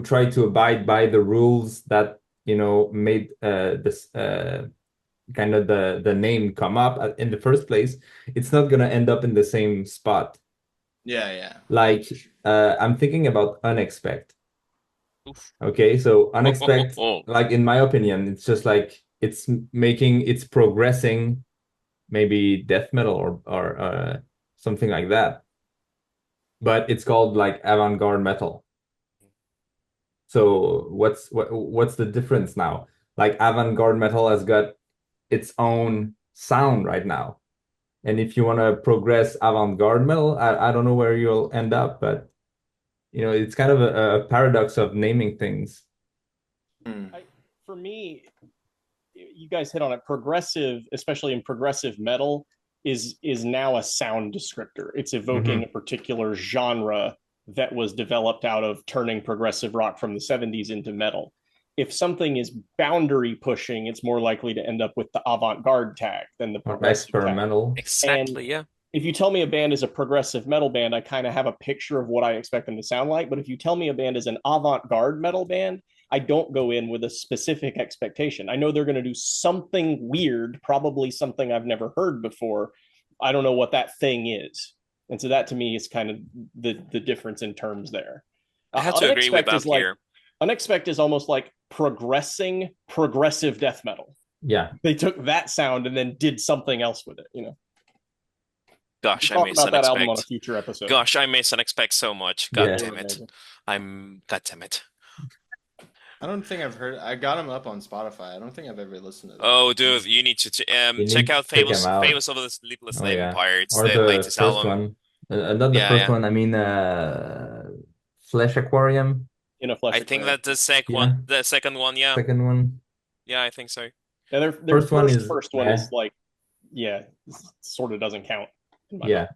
try to abide by the rules that, made this kind of the name come up in the first place, it's not gonna end up in the same spot. Yeah, yeah. Like I'm thinking about unexpect. Oof. Okay, so unexpect, like in my opinion, it's just like it's progressing, maybe death metal or something like that, but it's called like avant-garde metal. So what's the difference now? Like avant-garde metal has got its own sound right now. And if you want to progress avant-garde metal, I don't know where you'll end up, but it's kind of a paradox of naming things. Hmm. For me, you guys hit on it. Progressive, especially in progressive metal, is now a sound descriptor. It's evoking a particular genre that was developed out of turning progressive rock from the 70s into metal. If something is boundary pushing, it's more likely to end up with the avant-garde tag than the Or progressive tag. experimental. And Exactly, yeah. if you tell me a band is a progressive metal band, I kind of have a picture of what I expect them to sound like. But if you tell me a band is an avant-garde metal band, I don't go in with a specific expectation. I know they're going to do something weird, probably something I've never heard before. I don't know what that thing is. And so that to me is kind of the difference in terms there. I had to agree with Unexpect that is like here. Unexpect is almost like progressing progressive death metal. Yeah. They took that sound and then did something else with it, Gosh, I Talk miss about that album on a Unexpect. future episode. Gosh, I miss Unexpect so much. God Yeah. damn it. God damn it. I don't think I've heard. I got him up on Spotify. I don't think I've ever listened to that. Oh, dude, you need to You check need out to check them out. Famous of the Sleepless Oh yeah. Empire. It's Or the the latest first album. one. Not the Yeah, first yeah. one, I mean Flesh Aquarium. In a flesh I think aquarium. that Yeah. the second one, yeah. Second one. Yeah, I think so. Yeah, their First one is first one is like, yeah, sort of doesn't count in my yeah. book.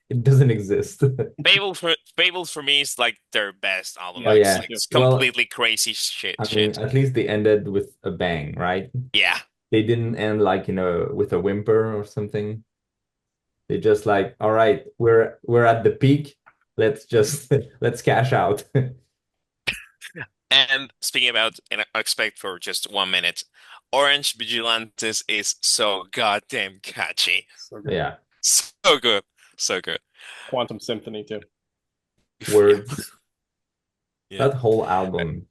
It doesn't exist. Fables for me is like their best album. Yeah, Oh It's yeah. like it's Well, completely crazy shit. I mean, at least they ended with a bang, right? Yeah. They didn't end like, with a whimper or something. They just like, all right, we're at the peak. Let's just let's cash out. And speaking about Unexpect for just 1 minute, Orange Vigilantes is so goddamn catchy. So good. Yeah. So good. So good. Quantum Symphony too. Words. Yeah. That whole album.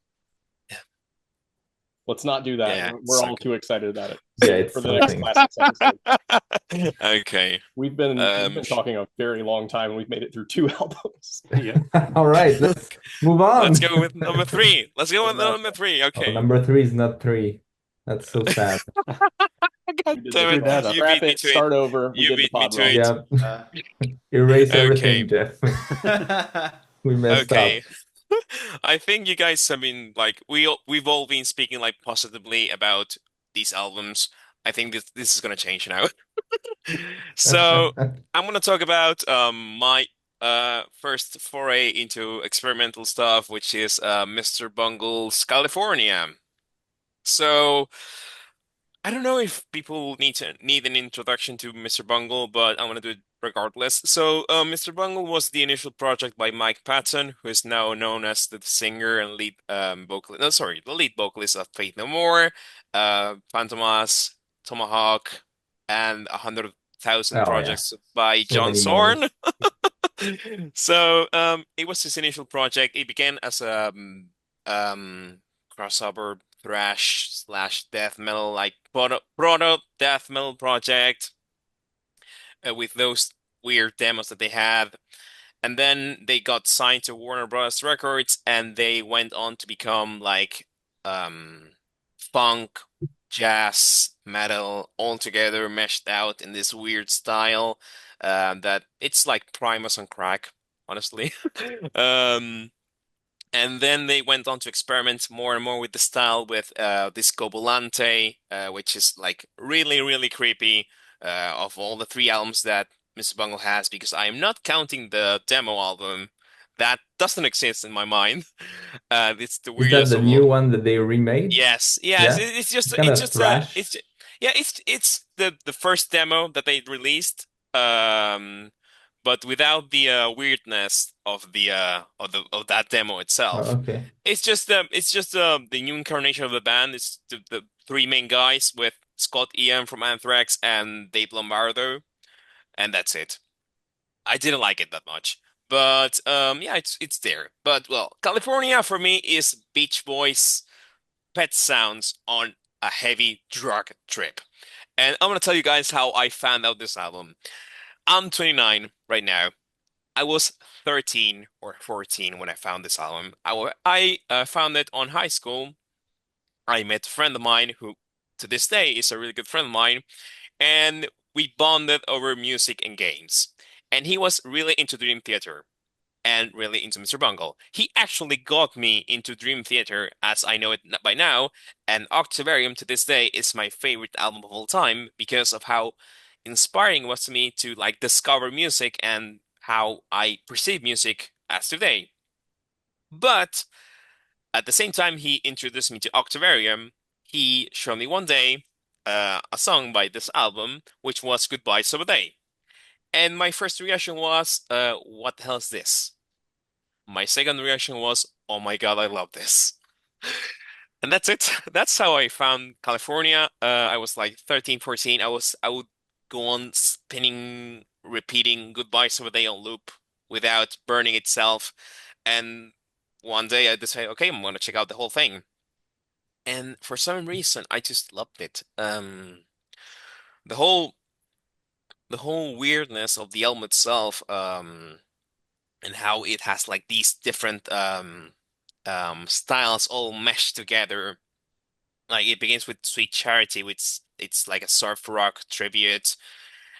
Let's not do that. Yeah, We're so all good. too excited about it. Yeah, it's For the next something. classics episode. Okay. We've been talking a very long time, and we've made it through 2 albums. Yeah. All right, let's move on. Let's go with number 3. Let's go with Yeah. number 3. Oh, Okay. number 3 is not 3. That's so sad. God did damn screw that it. up. You Scrap beat me it, to it. start over. We You did the beat me pod to wrong. it. Yeah. Erase everything, Jeff. Uh, We messed Okay. up. I think you guys have been like we've all been speaking like positively about these albums. I think this is gonna change now. So I'm gonna talk about my first foray into experimental stuff, which is Mr. Bungle's California. So I don't know if people need an introduction to Mr. Bungle, but I'm gonna do it regardless. So, Mr. Bungle was the initial project by Mike Patton, who is now known as the singer and lead vocalist. No, sorry, the lead vocalist of Faith No More, Phantomas, Tomahawk, and 100,000 Oh yeah. projects by So John many more. Zorn. So, it was his initial project. It began as a crossover thrash slash death metal, like proto death metal project with those weird demos that they had. And then they got signed to Warner Bros. Records, and they went on to become like funk, jazz, metal, all together meshed out in this weird style that it's like Primus on crack, honestly. Um, and then they went on to experiment more and more with the style with Disco Volante, which is like really, really creepy of all the 3 albums that Mr. Bungle has, because I am not counting the demo album. That doesn't exist in my mind. It's the Is that weirdest the of new all. one that they remade? Yes, yes. Yeah. It's just Kind it's of just thrash. it's yeah, it's the first demo that they released. But without the weirdness of of that demo Oh, itself. okay. It's just the new incarnation of the band. It's the 3 main guys with Scott Ian from Anthrax and Dave Lombardo, and that's it. I didn't like it that much. But yeah, it's there. But well, California for me is Beach Boys Pet Sounds on a heavy drug trip. And I'm gonna tell you guys how I found out this album. I'm 29 right now. I was 13 or 14 when I found this album. I found it on high school. I met a friend of mine who, to this day, is a really good friend of mine, and we bonded over music and games. And he was really into Dream Theater and really into Mr. Bungle. He actually got me into Dream Theater as I know it by now, and Octavarium to this day is my favorite album of all time because of how inspiring it was to me to like discover music and how I perceive music as today. But at the same time he introduced me to Octavarium, he showed me one day a song by this album, which was Goodbye Summer Day. And my first reaction was, what the hell is this? My second reaction was, oh my God, I love this. And that's it. That's how I found California. I was like 13, 14. I would go on spinning, repeating Goodbye Summer Day on loop without burning itself. And one day I decided, okay, I'm gonna check out the whole thing. And for some reason, I just loved it. The whole the whole weirdness of the album itself, and how it has like these different styles all meshed together. Like it begins with Sweet Charity, which it's like a surf rock tribute,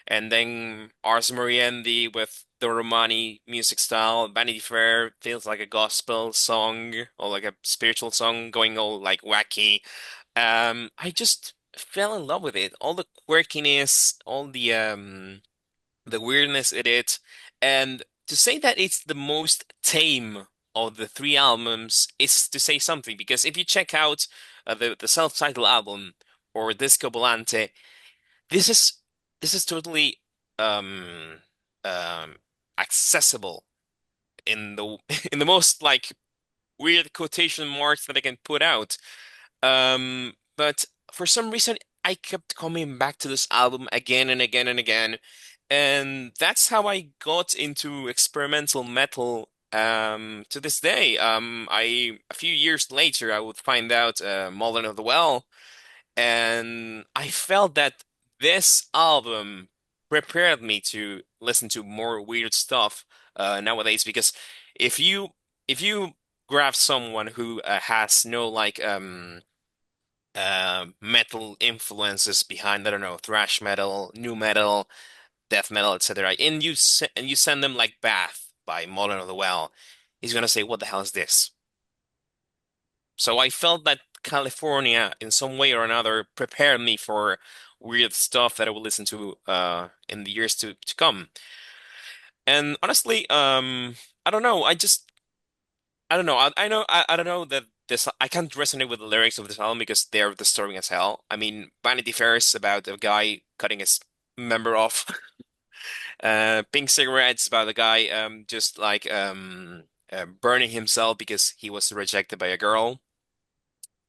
and then Ars Moriendi with the Romani music style. Vanity Fair feels like a gospel song or like a spiritual song going all like wacky. I just fell in love with it. All the quirkiness, all the weirdness in it, and to say that it's the most tame of the three albums is to say something because if you check out the self-titled album or Disco Volante, this is this is totally um um accessible in the in the most like weird quotation marks that I can put out. But for some reason, I kept coming back to this album again and again and again, and that's how I got into experimental metal. To this day, a few years later, I would find out Molten of the Well, and I felt that this album prepared me to listen to more weird stuff nowadays. Because if you if you grab someone who has no like metal influences behind, I don't know, thrash metal, new metal, death metal, etc., and you send them like Bath by Molten of the Well, he's gonna say, "What the hell is this?" So I felt that California, in some way or another, prepared me for weird stuff that I would listen to in the years to come. And honestly, I don't know. I don't know. I don't know that this I can't resonate with the lyrics of this album because they're disturbing as hell. I mean, Vanity Fair is about a guy cutting his member off. Pink Cigarettes about a guy just like burning himself because he was rejected by a girl.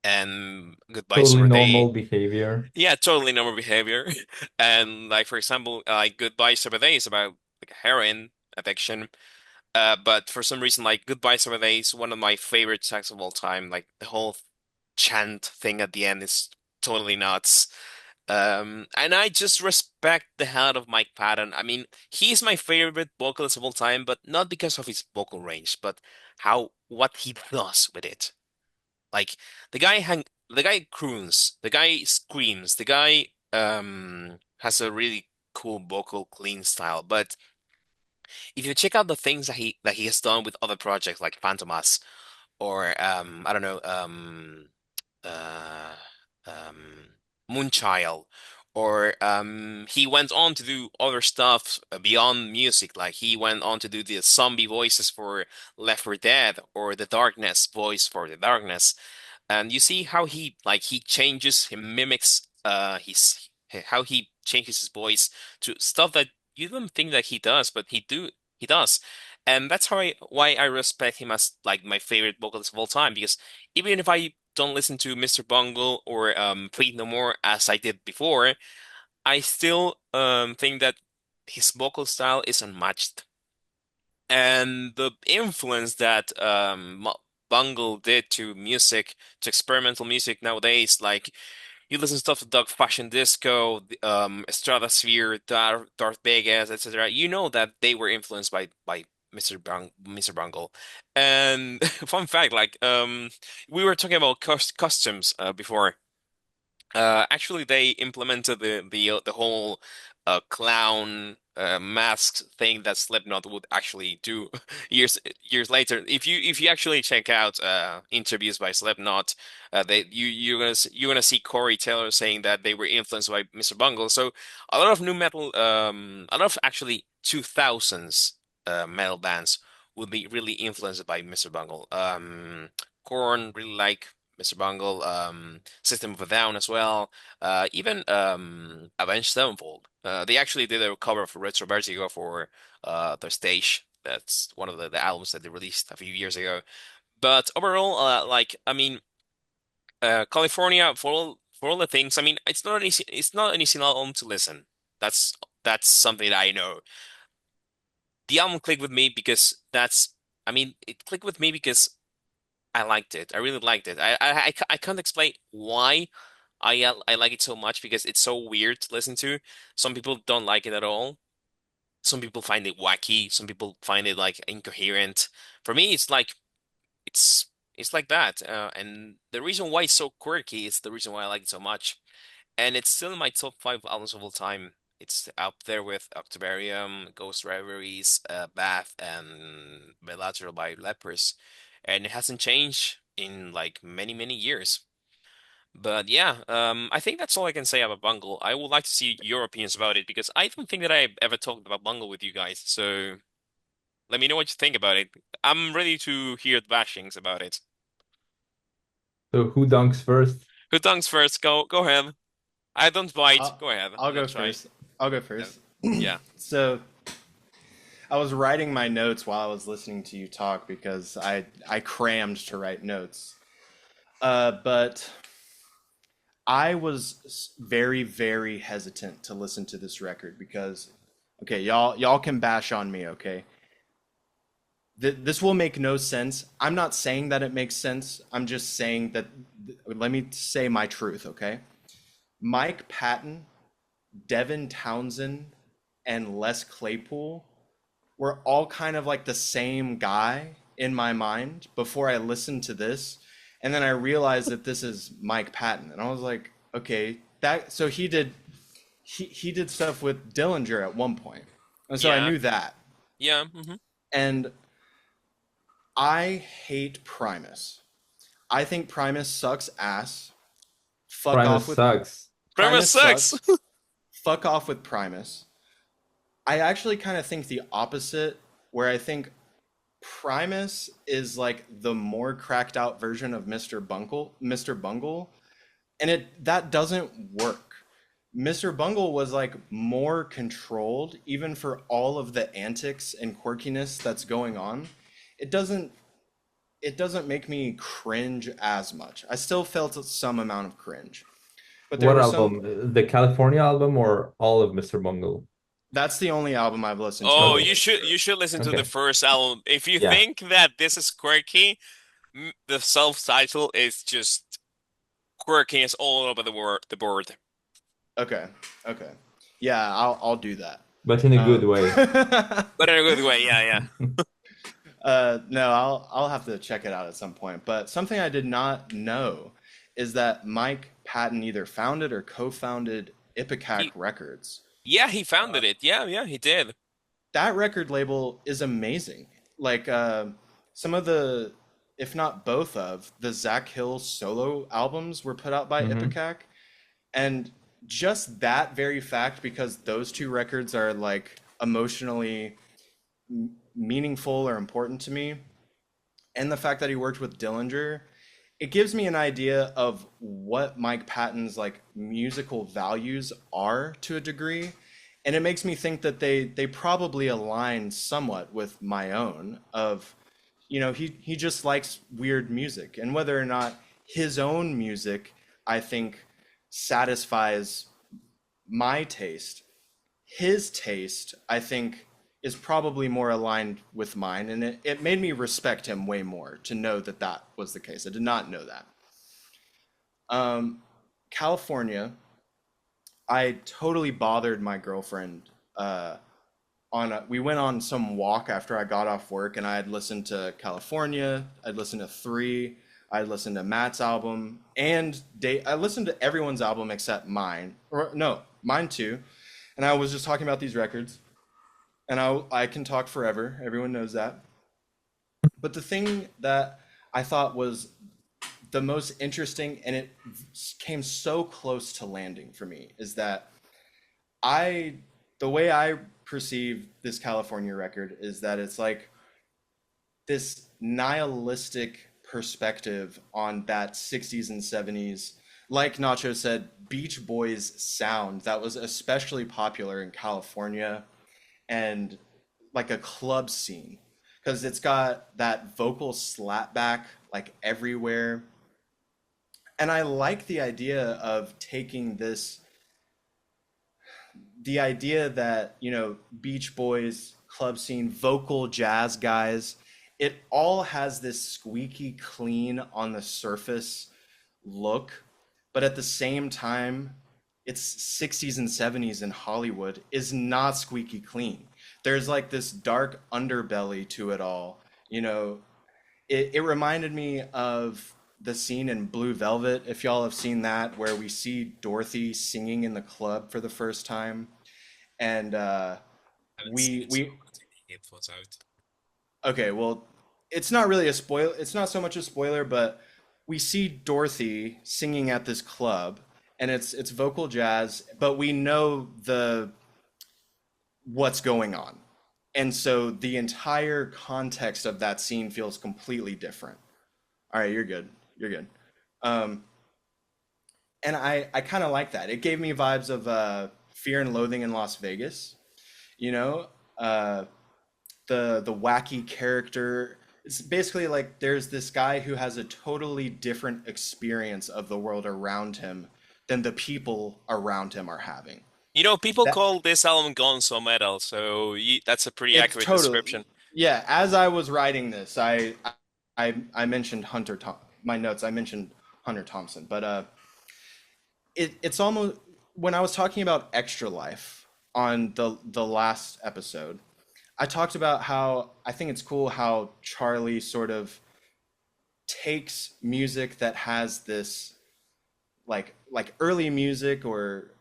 And Goodbye Totally Summer Day, normal behavior. yeah, totally normal behavior. And like for example, like Goodbye Summer Day is about like heroin addiction. But for some reason, like Goodbye Summer Day is one of my favorite tracks of all time. Like the whole chant thing at the end is totally nuts. And I just respect the hell out of Mike Patton. I mean, he's my favorite vocalist of all time, but not because of his vocal range, but how what he does with it. Like the guy croons, the guy screams, the guy has a really cool vocal clean style. But if you check out the things that he has done with other projects like Phantomas or I don't know uh um Moonchild, or he went on to do other stuff beyond music, like he went on to do the zombie voices for Left 4 Dead or the Darkness voice for the Darkness. And you see how he changes, he mimics his how he changes his voice to stuff that you don't think that he does, but he does. And that's why I respect him as like my favorite vocalist of all time, because even if I don't listen to Mr. Bungle or Fleet No More as I did before, I still think that his vocal style is unmatched. And the influence that Bungle did to music, to experimental music nowadays, like you listen to stuff like Doug Fashion Disco, Stratosphere, Darth Vegas, etc. You know that they were influenced by Mr. Bungle. And fun fact, like we were talking about costumes before. Actually, they implemented the whole clown masked thing that Slipknot would actually do years later. If you actually check out interviews by Slipknot, you're gonna see Corey Taylor saying that they were influenced by Mr. Bungle. So a lot of new metal, a lot of actually 2000s metal bands would be really influenced by Mr. Bungle. Korn really like Mr. Bungle, System of a Down as well, even Avenged Sevenfold. They actually did a cover of Retro Vertigo for their stage. That's one of the albums that they released a few years ago. But overall, like I mean, California for all the things. I mean, it's not an easy album to listen. That's that's something that I know. The album clicked with me because I mean, it clicked with me because I liked it. I really liked it. I can't explain why I like it so much because it's so weird to listen to. Some people don't like it at all. Some people find it wacky. Some people find it like incoherent. For me, it's like it's it's like that. And the reason why it's so quirky is the reason why I like it so much. And it's still in my top five albums of all time. It's up there with Octobarium, Ghost Reveries, Bath, and Bilateral by Lepers. And it hasn't changed in like many, many years. But yeah, I think that's all I can say about Bungle. I would like to see your opinions about it because I don't think that I've ever talked about Bungle with you guys. So let me know what you think about it. I'm ready to hear the bashings about it. So who dunks first? Who dunks first? Go ahead. I don't bite. I'll, Go ahead. I'll I'm go not shy. first. I'll go Yeah. first. Yeah. So I was writing my notes while I was listening to you talk because I crammed to write notes. But I was very, very hesitant to listen to this record because, okay, y'all can bash on me, okay? This will make no sense. I'm not saying that it makes sense. I'm just saying that, let me say my truth, okay? Mike Patton, Devin Townsend, and Les Claypool were all kind of like the same guy in my mind before I listened to this. And then I realized that this is Mike Patton. And I was like, okay, that so he did stuff with Dillinger at one point. And so I Yeah. knew that. Yeah. And I hate Primus. I think Primus sucks ass. Fuck Primus off with sucks. Premise Primus sucks. sucks. Fuck off with Primus. I actually kind of think the opposite, where I think Primus is like the more cracked out version of Mr. Bungle, and that doesn't work. Mr. Bungle was like more controlled, even for all of the antics and quirkiness that's going on. It doesn't it doesn't make me cringe as much. I still felt some amount of cringe, but there What were some. album? The California album or all of Mr. Bungle? That's the only album I've listened to. Oh, Okay. you should listen to the Okay. first album. If you Yeah. think that this is quirky, the self-title is just quirkiness all over the board. Okay, okay, yeah, I'll do that. But in a good way. But in a good way, yeah, yeah. No, I'll have to check it out at some point. But something I did not know is that Mike Patton either founded or co-founded Ipecac He Records. Yeah, he founded it. Yeah, yeah, he did. That record label is amazing. Like some of the, if not both of the Zach Hill solo albums were put out by Hmm. Ipecac, and just that very fact, because those two records are like emotionally meaningful or important to me, and the fact that he worked with Dillinger, it gives me an idea of what Mike Patton's like musical values are to a degree. And it makes me think that they probably align somewhat with my own of, he just likes weird music. And whether or not his own music, I think, satisfies my taste, his taste, I think, is probably more aligned with mine. And it made me respect him way more to know that that was the case. I did not know that. California, I totally bothered my girlfriend. We went on some walk after I got off work, and I had listened to California. I'd listened to Three. I listened to Matt's album, and I listened to everyone's album except mine. Or no, mine too. And I was just talking about these records, and I can talk forever. Everyone knows that. But the thing that I thought was the most interesting, and it came so close to landing for me, is that the way I perceive this California record is that it's like this nihilistic perspective on that 60s and 70s, like Nacho said, Beach Boys sound that was especially popular in California, and like a club scene, because it's got that vocal slapback like everywhere. And I like the idea of taking the idea that, Beach Boys, club scene, vocal jazz guys, it all has this squeaky clean on the surface look, but at the same time, it's 60s and 70s in Hollywood is not squeaky clean. There's like this dark underbelly to it all. It reminded me of the scene in Blue Velvet, if y'all have seen that, where we see Dorothy singing in the club for the first time. And Haven't seen it, so we I'm gonna take the headphones out. okay, well, it's not really a spoil. It's not so much a spoiler, but we see Dorothy singing at this club, and it's vocal jazz, but we know what's going on, and so the entire context of that scene feels completely different. All right, you're good. You're good. Um, and I kind of like that. It gave me vibes of Fear and Loathing in Las Vegas. You know, uh, the wacky character. It's basically like there's this guy who has a totally different experience of the world around him than the people around him are having. People That call this album gonzo metal, so that's a pretty it's accurate totally description. yeah. As I was writing this, I mentioned Hunter Tom. My notes I mentioned Hunter Thompson, but it's almost when I was talking about Extra Life on the last episode, I talked about how I think it's cool how Charlie sort of takes music that has this like early music or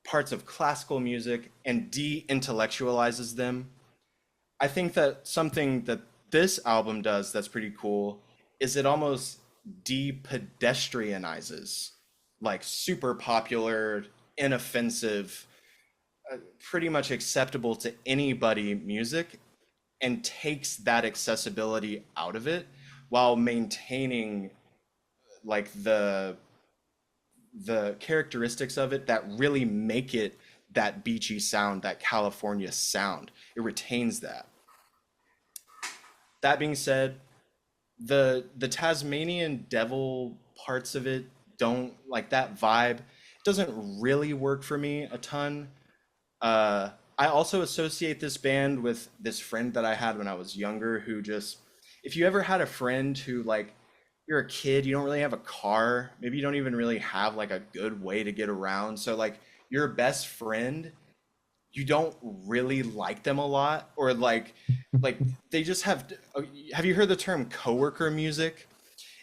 parts of classical music and de-intellectualizes them. I think that something that this album does that's pretty cool is it almost de-pedestrianizes like super popular, inoffensive, pretty much acceptable to anybody music, and takes that accessibility out of it while maintaining like the characteristics of it that really make it that beachy sound, that California sound. It retains that. That being said, the Tasmanian devil parts of it don't like that vibe. It doesn't really work for me a ton. I also associate this band with this friend that I had when I was younger who just, if you ever had a friend who like, you're a kid, you don't really have a car, maybe you don't even really have like a good way to get around. So like your best friend, you don't really like them a lot, or like they just have you heard the term coworker music?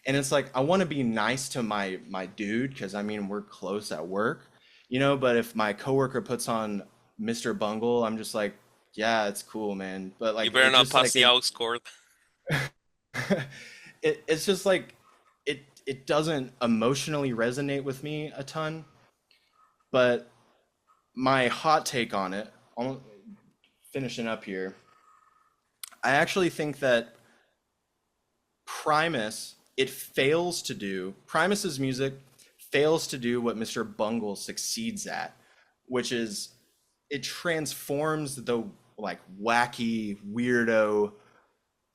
And it's like I want to be nice to my dude because I mean we're close at work, but if my coworker puts on Mr. Bungle, I'm just like, yeah, it's cool, man. But You like better it not just pass like the aux chord. it's just like it doesn't emotionally resonate with me a ton. But my hot take on it, finishing up here, I actually think that Primus's music fails to do what Mr. Bungle succeeds at, which is it transforms the like wacky weirdo,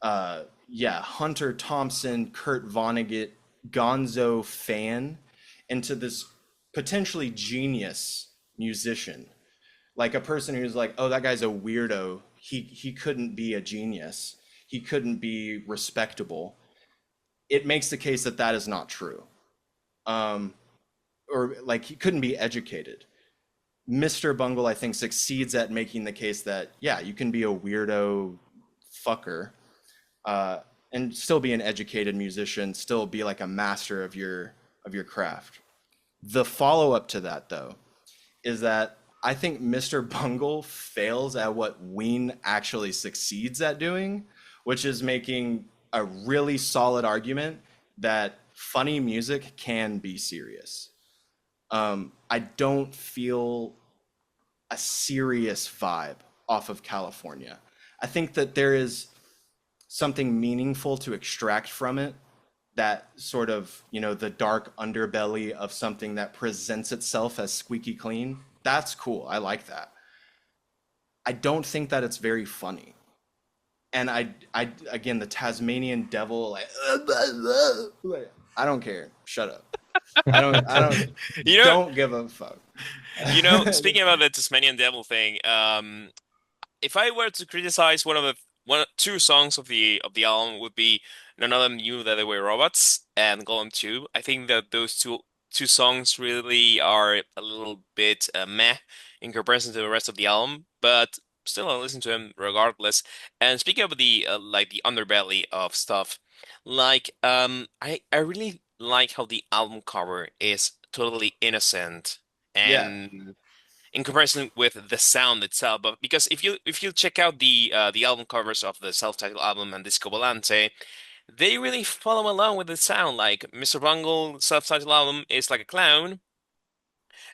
Hunter Thompson, Kurt Vonnegut, Gonzo fan into this potentially genius musician, like a person who's like, oh, that guy's a weirdo. He couldn't be a genius. He couldn't be respectable. It makes the case that that is not true. Um, or like he couldn't be educated. Mr. Bungle, I think, succeeds at making the case that, yeah, you can be a weirdo fucker. and still be an educated musician, still be like a master of your craft. The follow-up to that though is that I think Mr. Bungle fails at what Ween actually succeeds at doing, which is making a really solid argument that funny music can be serious. I don't feel a serious vibe off of California. I think that there is something meaningful to extract from it, that sort of, the dark underbelly of something that presents itself as squeaky clean. That's cool. I like that. I don't think that it's very funny. And I again, the Tasmanian devil, like, I don't care. Shut up. I don't, You know, don't give a fuck. speaking about the Tasmanian Devil thing, if I were to criticize two songs of the album would be None of Them Knew That They Were Robots and Golem 2. I think that those two songs really are a little bit meh in comparison to the rest of the album, but still I listen to them regardless. And speaking of the like the underbelly of stuff, like I really like how the album cover is totally innocent Yeah, and in comparison with the sound itself. But because if you check out the album covers of the self-titled album and Disco Volante, they really follow along with the sound. Like Mr. Bungle self-titled album is like a clown,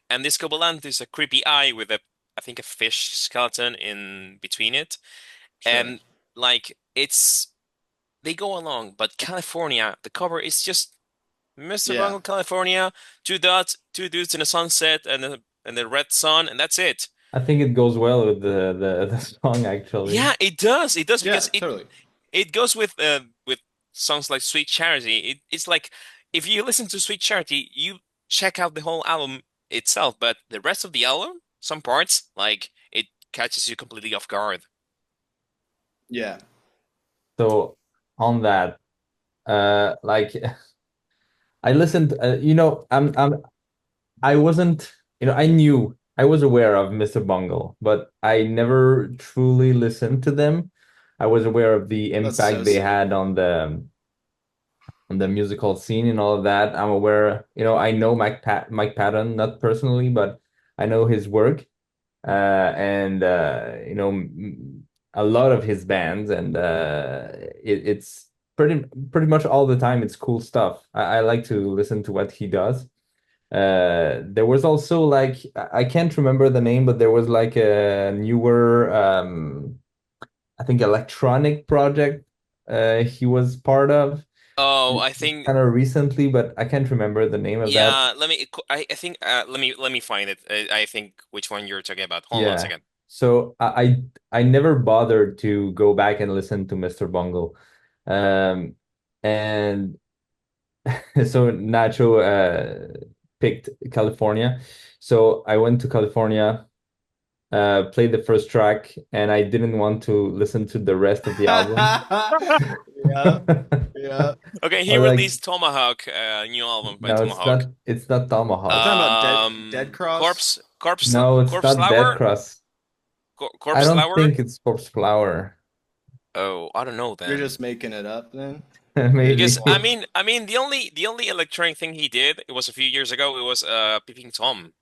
and Disco Volante is a creepy eye with a I think a fish skeleton in between it, sure. and like it's they go along. But California, the cover is just Mr. Yeah. Bungle, California, two dots, two dudes in a sunset and the red sun, and that's it. I think it goes well with the song actually. Yeah, it does. It does Yeah, because totally. it goes with songs like Sweet Charity. It's like if you listen to Sweet Charity, you check out the whole album itself, but the rest of the album, some parts, like it catches you completely off guard. Yeah. So on that, like I listened, I wasn't, I was aware of Mr. Bungle, but I never truly listened to them. I was aware of the That's so impact they sweet. had on the musical scene and all of that. I'm aware, I know Mike Patton, not personally, but I know his work, and a lot of his bands, and it's pretty much all the time. It's cool stuff. I like to listen to what he does. There was also like I can't remember the name, but there was like a newer, I think electronic project he was part of Oh, I think kind of recently, but I can't remember the name of that. yeah. I think let me find it. I think which one you're talking about. Hold on one Yeah. second. So I never bothered to go back and listen to Mr. Bungle. And so Nacho picked California. So I went to California, played the first track, and I didn't want to listen to the rest of the album. Yeah. Yeah. Okay, I he was like, released Tomahawk, new album by no, Tomahawk. it's not We're Tomahawk. talking about Dead Cross. No, it's Corpse not Dead Flower, Cross. I Corpse don't Flower. think it's Corpse Flower. Oh, I don't know You're then. just making it up then? Because Maybe. Wow. I mean the only electronic thing he did, it was a few years ago. It was Peeping Tom.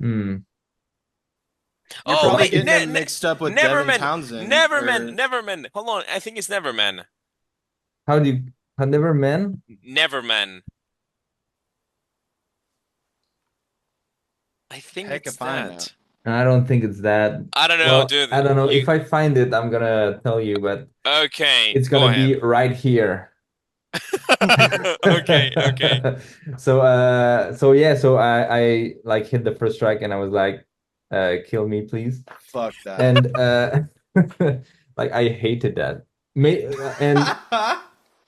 Hmm. You're Oh Well, probably wait, getting them mixed up with Devin Neverman, Townsend or Neverman. Hold on, I think it's Neverman. how do you have never men? Neverman. I think heck it's if I know. that. I don't think it's that. I don't know, Well, dude. I don't know. You If I find it, I'm gonna tell you, but okay? it's Go gonna ahead. be right here. Okay, okay. So yeah, so I like hit the first track and I was like, kill me, please. Fuck that. And like I hated that. May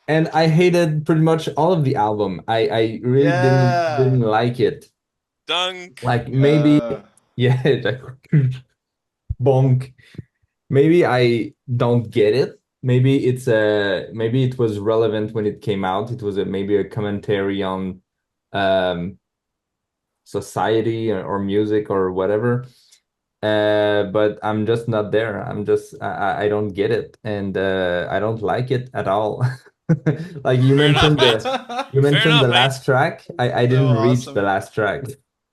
and I hated pretty much all of the album. I really didn't Yeah. like it. Dunk. Like maybe Yeah. yeah, like, bonk. Maybe I don't get it. Maybe it was relevant when it came out. It was maybe a commentary on um society or music or whatever. But I'm just not there. I don't get it, and I don't like it at all. Like Fair enough, mate. you Fair mentioned the enough, mate. last track. I So didn't reach the awesome. last track.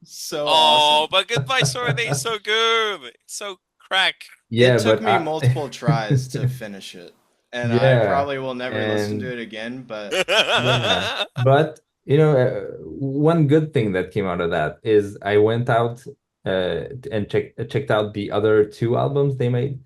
So Oh, awesome. but Goodbye Sorry is so good. It's so crack. It Yeah, took but me multiple tries to finish it, and I yeah, probably will never listen to and it again, but yeah, but one good thing that came out of that is I went out and checked out the other two albums they made,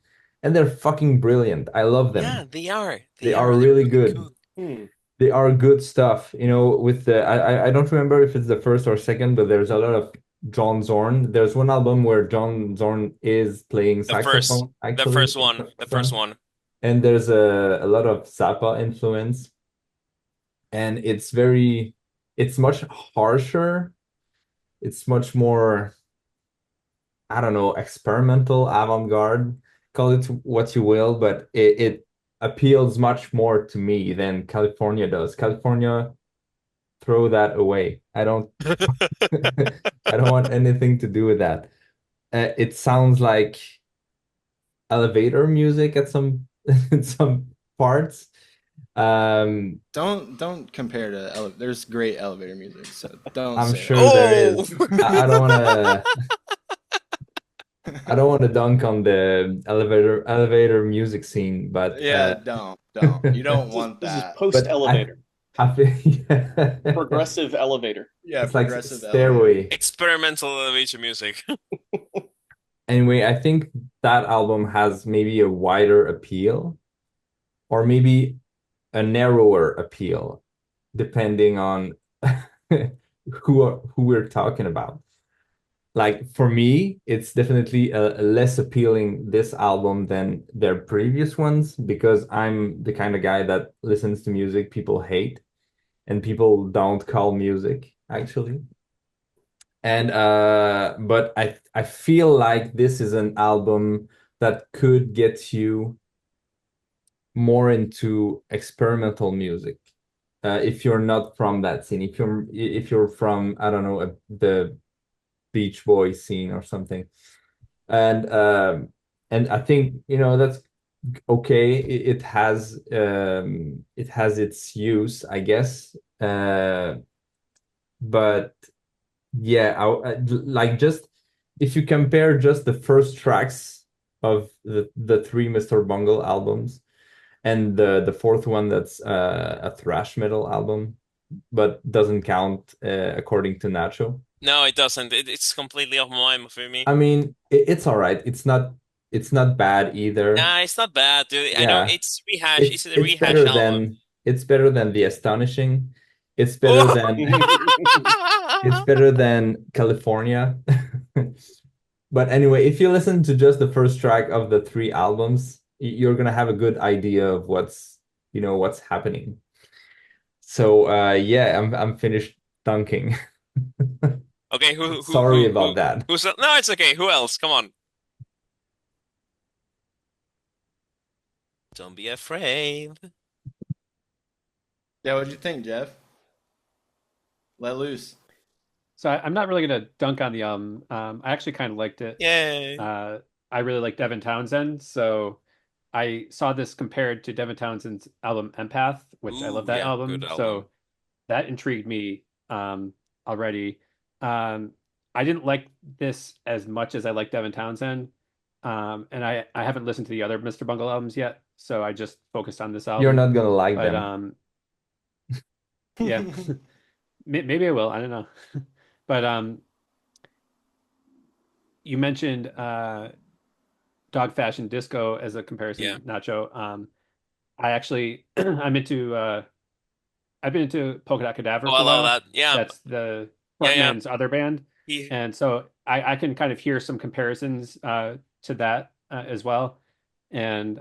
and they're fucking brilliant. I love Yeah, them. they are. They They are are. They're really really good. cool. Hmm. They are good stuff. With I don't remember if it's the first or second, but there's a lot of John Zorn. There's one album where John Zorn is playing The first, saxophone, actually, in the the first first one. one. And there's a lot of Zappa influence, and it's much harsher. It's much more, I don't know, experimental, avant-garde, call it what you will, but it appeals much more to me than California does. California, throw that away. I don't I don't want anything to do with that. It sounds like elevator music at some in some parts. Um, don't compare to there's great elevator music, so don't I'm say sure there Oh, is. I don't want to. I don't that. want to dunk on the elevator music scene, but Yeah, don't. You don't want This is that. post but elevator, I feel yeah. progressive elevator. Yeah, It's like progressive elevator. stairway. experimental elevator music. Anyway, I think that album has maybe a wider appeal, or maybe a narrower appeal, depending on who we're talking about. Like for me, it's definitely a less appealing this album than their previous ones because I'm the kind of guy that listens to music people hate and people don't call music actually. And but I feel like this is an album that could get you more into experimental music. If you're not from that scene, if you're from, I don't know, the Beach Boys scene or something. And I think that's okay. It has its use, I guess. But yeah, like, just if you compare just the first tracks of the three Mr. Bungle albums and the fourth one that's a thrash metal album, but doesn't count according to Nacho. No, it doesn't. It's completely off my mind for me. I mean, it's all right. It's not bad either. Nah, it's not bad, dude. I know Yeah, it's rehash. it's It's a it's rehash better album. than it's better than The Astonishing. It's better Oh! than it's better than California. But anyway, if you listen to just the first track of the three albums, you're gonna have a good idea of what's happening. So yeah, I'm finished dunking. Okay, Sorry about that. who's no, it's okay. Who else? Come on. Don't be afraid. Yeah, what'd you think, Jeff? Let loose. So I'm not really gonna dunk on the album. I actually kind of liked it. Yay. Uh, I really like Devin Townsend, so I saw this compared to Devin Townsend's album Empath, which I love Ooh, that yeah, good album. album. So that intrigued me already. I didn't like this as much as I like Devin Townsend, and I haven't listened to the other Mr. Bungle albums yet, so I just focused on this You're album. not gonna like But them. yeah, maybe I will. I don't know. But you mentioned Dog Fashion Disco as a Yeah. comparison, Nacho. I actually I've been into Polka Dot Cadaver Oh, I for a love while. that. Yeah. That's the Yeah, yeah. frontman's other band, He and so I can kind of hear some comparisons to that as well. And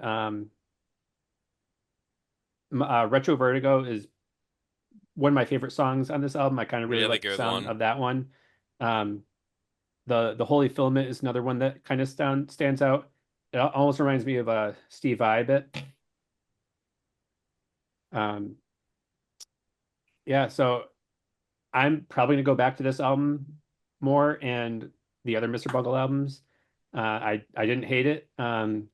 Retro Vertigo is one of my favorite songs on this album. I kind of really really like the good sound one. of that one. Um, the Holy Filament is another one that kind of stands out. It almost reminds me of Steve Vai a bit. Um, yeah, so I'm probably gonna go back to this album more and the other Mr. Bungle albums. I didn't hate it. I'm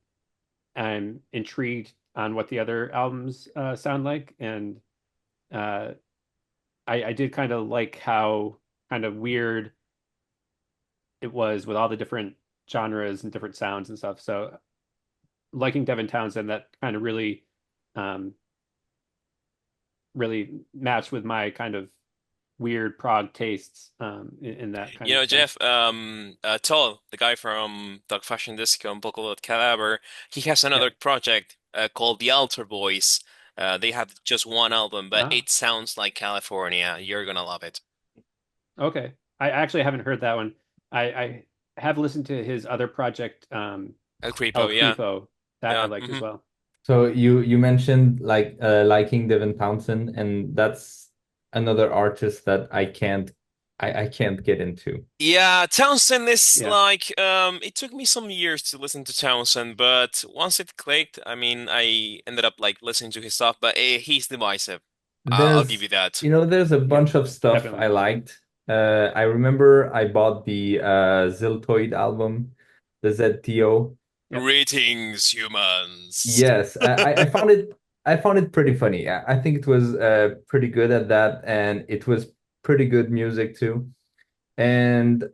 intrigued on what the other albums sound like, and uh, I did kind of like how kind of weird it was with all the different genres and different sounds and stuff. So liking Devin Townsend, that kind of um, really matched with my kind of weird prog tastes in that kind You of know, sense. Jeff, Toll, the guy from Dog Fashion Disco and Bungle at Cadaver, he has Yeah. another project called The Altar Boys. They have just one album, but Ah, it sounds like California. You're gonna love it. okay. I actually haven't heard that one. I have listened to his other project, El El Creepo, yeah, Creepo, that I yeah. liked as well. So you mentioned like liking Devin Townsend, and that's another artist that I can't get into. Yeah, Townsend is Yeah. like it took me some years to listen to Townsend, but once it clicked, I mean, I ended up like listening to his stuff, but he's divisive. I'll give There's you that. there's a Yeah. bunch of stuff I Definitely. liked. I remember I bought the Ziltoid album, the ZTO. Yep. Greetings, humans. Yes, I found it pretty funny. I think it was pretty good at that, and it was pretty good music too. And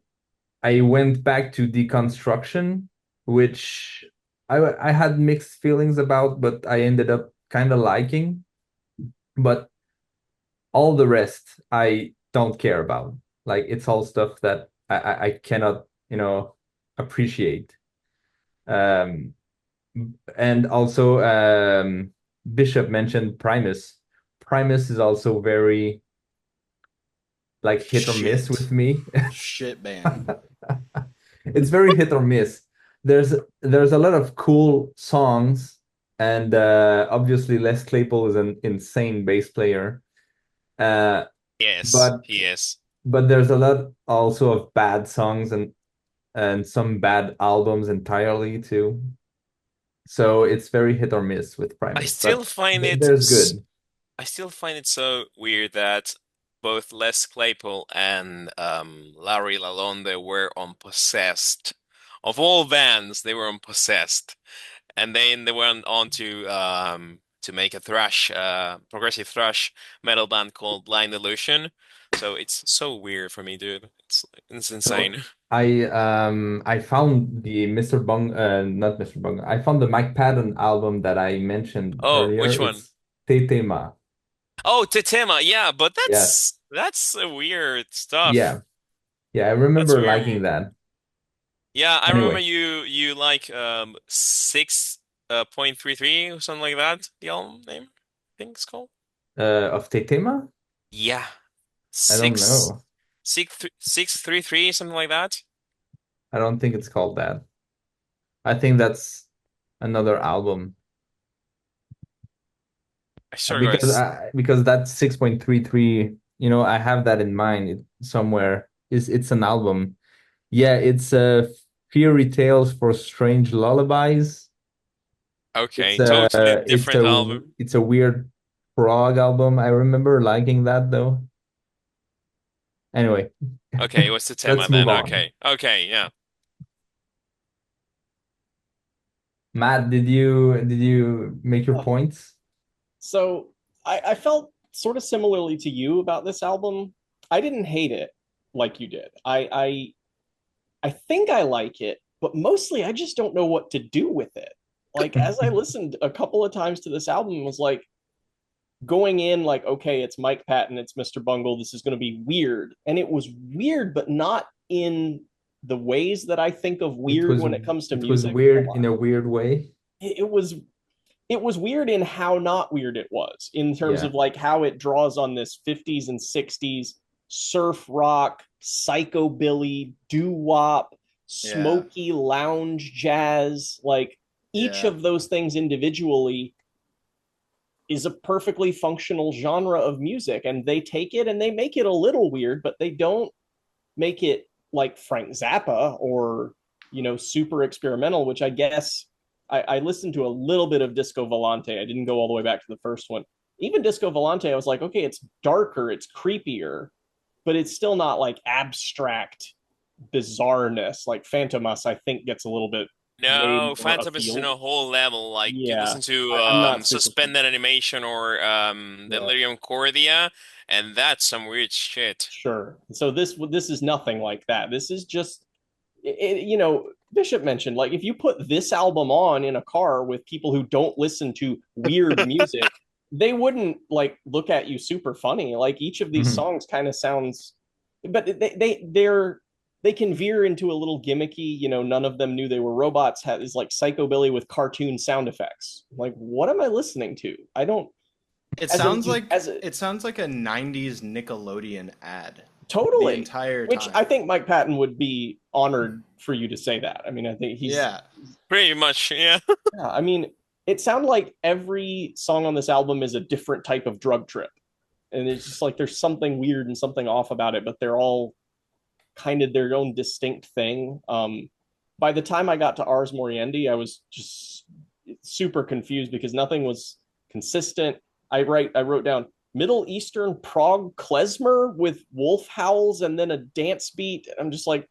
I went back to Deconstruction, which I had mixed feelings about, but I ended up kind of liking. But all the rest I don't care about. Like it's all stuff that I cannot, appreciate. Um, and also Bishop mentioned Primus. Primus is also very like hit or miss Shit. with me. Shit band. It's very hit or miss. There's a lot of cool songs, and obviously Les Claypool is an insane bass player. Uh, Yes, but he is. but there's a lot also of bad songs and some bad albums entirely too. So it's very hit or miss with I Primus, still but find it there's good. I still find it so weird that both Les Claypool and Larry Lalonde were on Possessed. Of all bands, they were on Possessed. And then they went on to make a progressive thrash metal band called Blind Illusion. So it's so weird for me, dude. It's So insane. I found the Mr. Bung not Mr. Bung. I found the Mike Patton album that I mentioned Oh, earlier. which one? It's Tetema. Oh, Tetema. Yeah, but Yes. that's a weird Yeah. stuff. Yeah, I That's remember liking weird. that. Yeah, I remember Anyway, you like 6.33 or something like that. The album name, I think it's called. of Tetema? Yeah, I don't six know. 633 something like that. I don't think it's called that. I think that's another album. I swear, Because guys. because that 6.33, I have that in mind somewhere. It's an album. Yeah, it's Fairy Tales for Strange Lullabies. It's Okay, a totally it's different a album. it's a weird prog album. I remember liking that though. Anyway, Okay, what's the let's tema move then? on. Okay, okay, yeah. Matt, did you make your Huh. points? So I felt sort of similarly to you about this album. I didn't hate it like you did. I think I like it, but mostly I just don't know what to do with it. Like as I listened a couple of times to this album, it was like going in like, okay, it's Mike Patton, it's Mr. Bungle, this is going to be weird. And it was weird, but not in the ways that I think of It weird was when it comes to it was music a weird in lot. a weird way. It was weird in how not weird it was in terms Yeah. of like how it draws on this 50s and 60s surf rock, psychobilly, doo-wop, Yeah. smoky lounge jazz. Like each Yeah. of those things individually is a perfectly functional genre of music, and they take it and they make it a little weird, but they don't make it like Frank Zappa or super experimental, which I guess I listened to a little bit of Disco Volante. I didn't go all the way back to the first one. Even Disco Volante, I was like, okay, it's darker, it's creepier, but it's still not like abstract bizarreness. Like Phantom Us, I think gets a little bit way No, more Phantom is in afield. a whole level. Like you Yeah, listen to I'm not super. Suspended Animation or Yeah, Delirium Cordia, and that's some weird shit. sure. So this is nothing like that. This is just Bishop mentioned, like, if you put this album on in a car with people who don't listen to weird music, they wouldn't like look at you super funny. Like each of these Mhm. songs kind of sounds, but they can veer into a little gimmicky. None of them knew they were robots. Is like Psychobilly with cartoon sound effects. Like, what am I listening to? I don't. It As a sounds like as a it sounds like a 90s Nickelodeon ad the Totally, entire which I time. think Mike Patton would be honored for you to say that. I mean, I think he's. Yeah. Pretty much, yeah. Yeah, I mean, it sounded like every song on this album is a different type of drug trip. And it's just like there's something weird and something off about it, but they're all kind of their own distinct thing. By the time I got to Ars Moriendi, I was just super confused because nothing was consistent. I wrote down Middle Eastern prog klezmer with wolf howls and then a dance beat. I'm just like,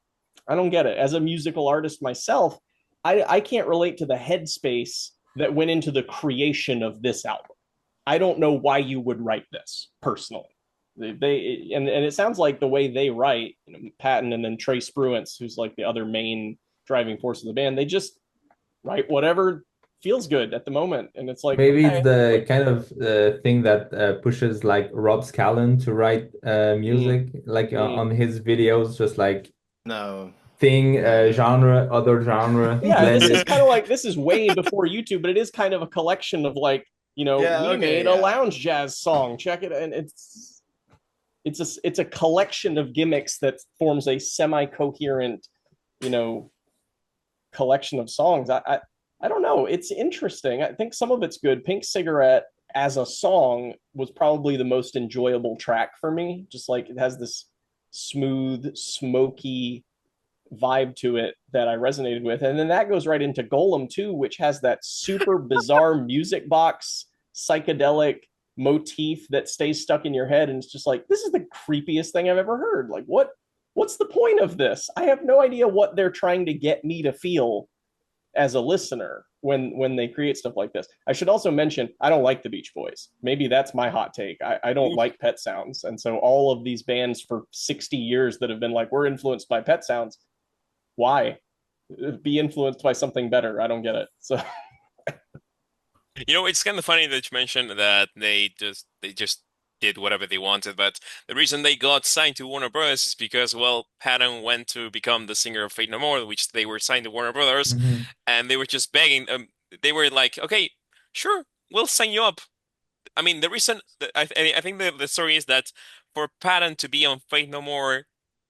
I don't get it. As a musical artist myself, I can't relate to the headspace that went into the creation of this album. I don't know why you would write this personally. And it sounds like the way they write, Patton and then Trey Spruance, who's like the other main driving force of the band, they just write whatever feels good at the moment, and it's like, Maybe it's okay, the like, kind of thing that pushes like Rob Scallon to write mm, music, like mm. on his videos, just like No. thing, No. genre, other genre, Yeah, this is blended. kind of like, this is way before YouTube, but it is kind of a collection of like, Yeah, we okay, made a yeah. lounge jazz song, check it, and it's a collection of gimmicks that forms a semi-coherent, you know collection of songs. I don't know. It's interesting. I think some of it's good. Pink Cigarette as a song was probably the most enjoyable track for me. Just like it has this smooth, smoky vibe to it that I resonated with. And then that goes right into Golem too, which has that super bizarre music box psychedelic motif that stays stuck in your head, and it's just like, this is the creepiest thing I've ever heard. Like, what's the point of this? I have no idea what they're trying to get me to feel as a listener when they create stuff like this. I should also mention, I don't like the Beach Boys. Maybe that's my hot take. I don't like Pet Sounds. And so all of these bands for 60 years that have been like, we're influenced by Pet Sounds, why? Be influenced by something better. I don't get it. So You know, it's kind of funny that you mentioned that they just did whatever they wanted, but the reason they got signed to Warner Brothers is because, well, Patton went to become the singer of Fate No More, which they were signed to Warner Brothers, Mhm. and they were just begging. They were like, "Okay, sure, we'll sign you up." I mean, the reason that I think the story is that for Patton to be on Fate No More,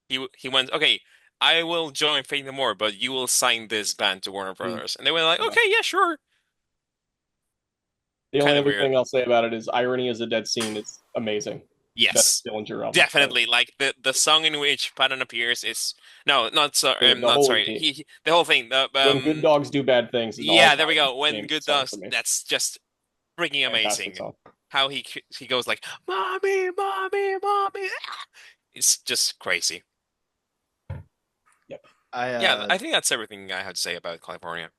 he went, "Okay, I will join Fate No More, but you will sign this band to Warner Brothers," and they were like, yeah. "Okay, yeah, sure." The only Kind of other weird. thing I'll say about it is Irony is a Dead Scene. It's amazing. Best Yes, Dillinger album. So, definitely. Like the song in which Patton appears is no, not sorry. the Not whole sorry. EP. The whole thing. The When Good Dogs Do Bad Things is an yeah, there we all-time go. When game good song for does, me. that's just freaking Fantastic amazing. song. How he goes like, "Mommy, mommy, mommy." It's just crazy. Yep. I Yeah, uh I think that's everything I had to say about California.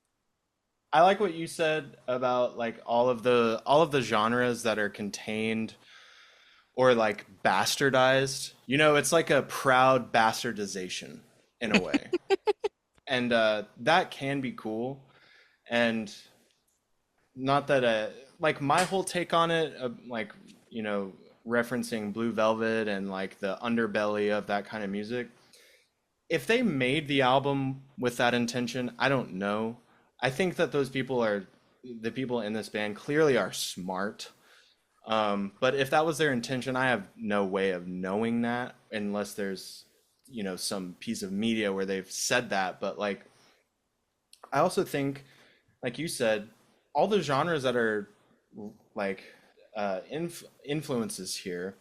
I like what you said about like all of the genres that are contained or like bastardized. It's like a proud bastardization in a way. And that can be cool. And not that like my whole take on it, like, you know, referencing Blue Velvet and like the underbelly of that kind of music. If they made the album with that intention, I don't know. I think that the people in this band clearly are smart. But if that was their intention, I have no way of knowing that unless there's, some piece of media where they've said that. But like, I also think, like you said, all the genres that are like influences here,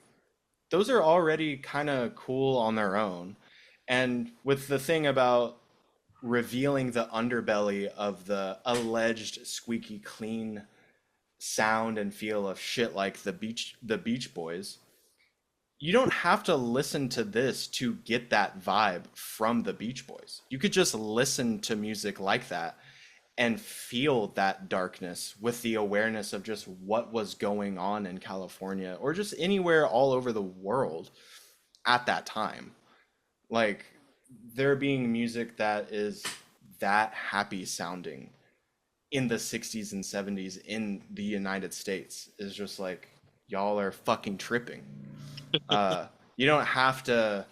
those are already kind of cool on their own. And with the thing about revealing the underbelly of the alleged squeaky clean sound and feel of shit like the Beach Boys, you don't have to listen to this to get that vibe from the Beach Boys. You could just listen to music like that and feel that darkness with the awareness of just what was going on in California or just anywhere all over the world at that time. Like there being music that is that happy sounding in the 60s and 70s in the United States is just like y'all are fucking tripping. Uh, you don't have to,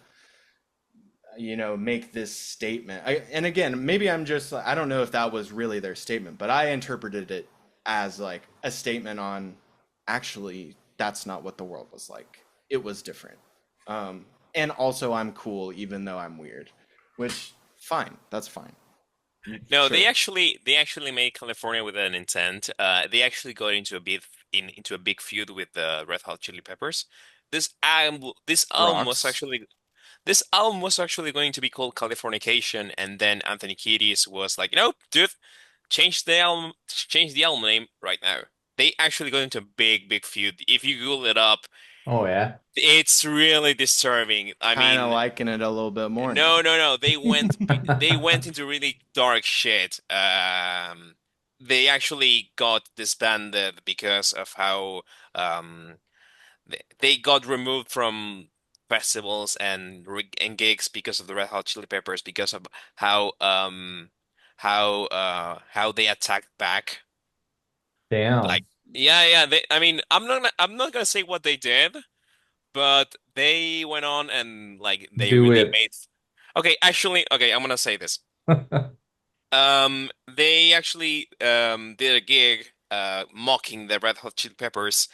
make this statement. And again, maybe I don't know if that was really their statement, but I interpreted it as like a statement on actually that's not what the world was like. It was different. And also I'm cool even though I'm weird, which fine, that's fine. No, Sure. they actually made California with an intent. They actually got into into a big feud with the Red Hot Chili Peppers. This album was Rocks. actually this album was actually going to be called Californication, and then Anthony Kiedis was like, dude, change the album name right now. They actually got into a big feud. If you Google it up, Oh yeah. it's really disturbing. I Kind of mean, liking it a little bit more no, now. no, no. They went into really dark shit. They actually got disbanded because of how they got removed from festivals and gigs because of the Red Hot Chili Peppers because of how how they attacked back. Like Damn. yeah, I mean, I'm not gonna say what they did, but they went on and like they Do really it. made. Okay, actually, okay, I'm gonna say this. They actually did a gig mocking the Red Hot Chili Peppers,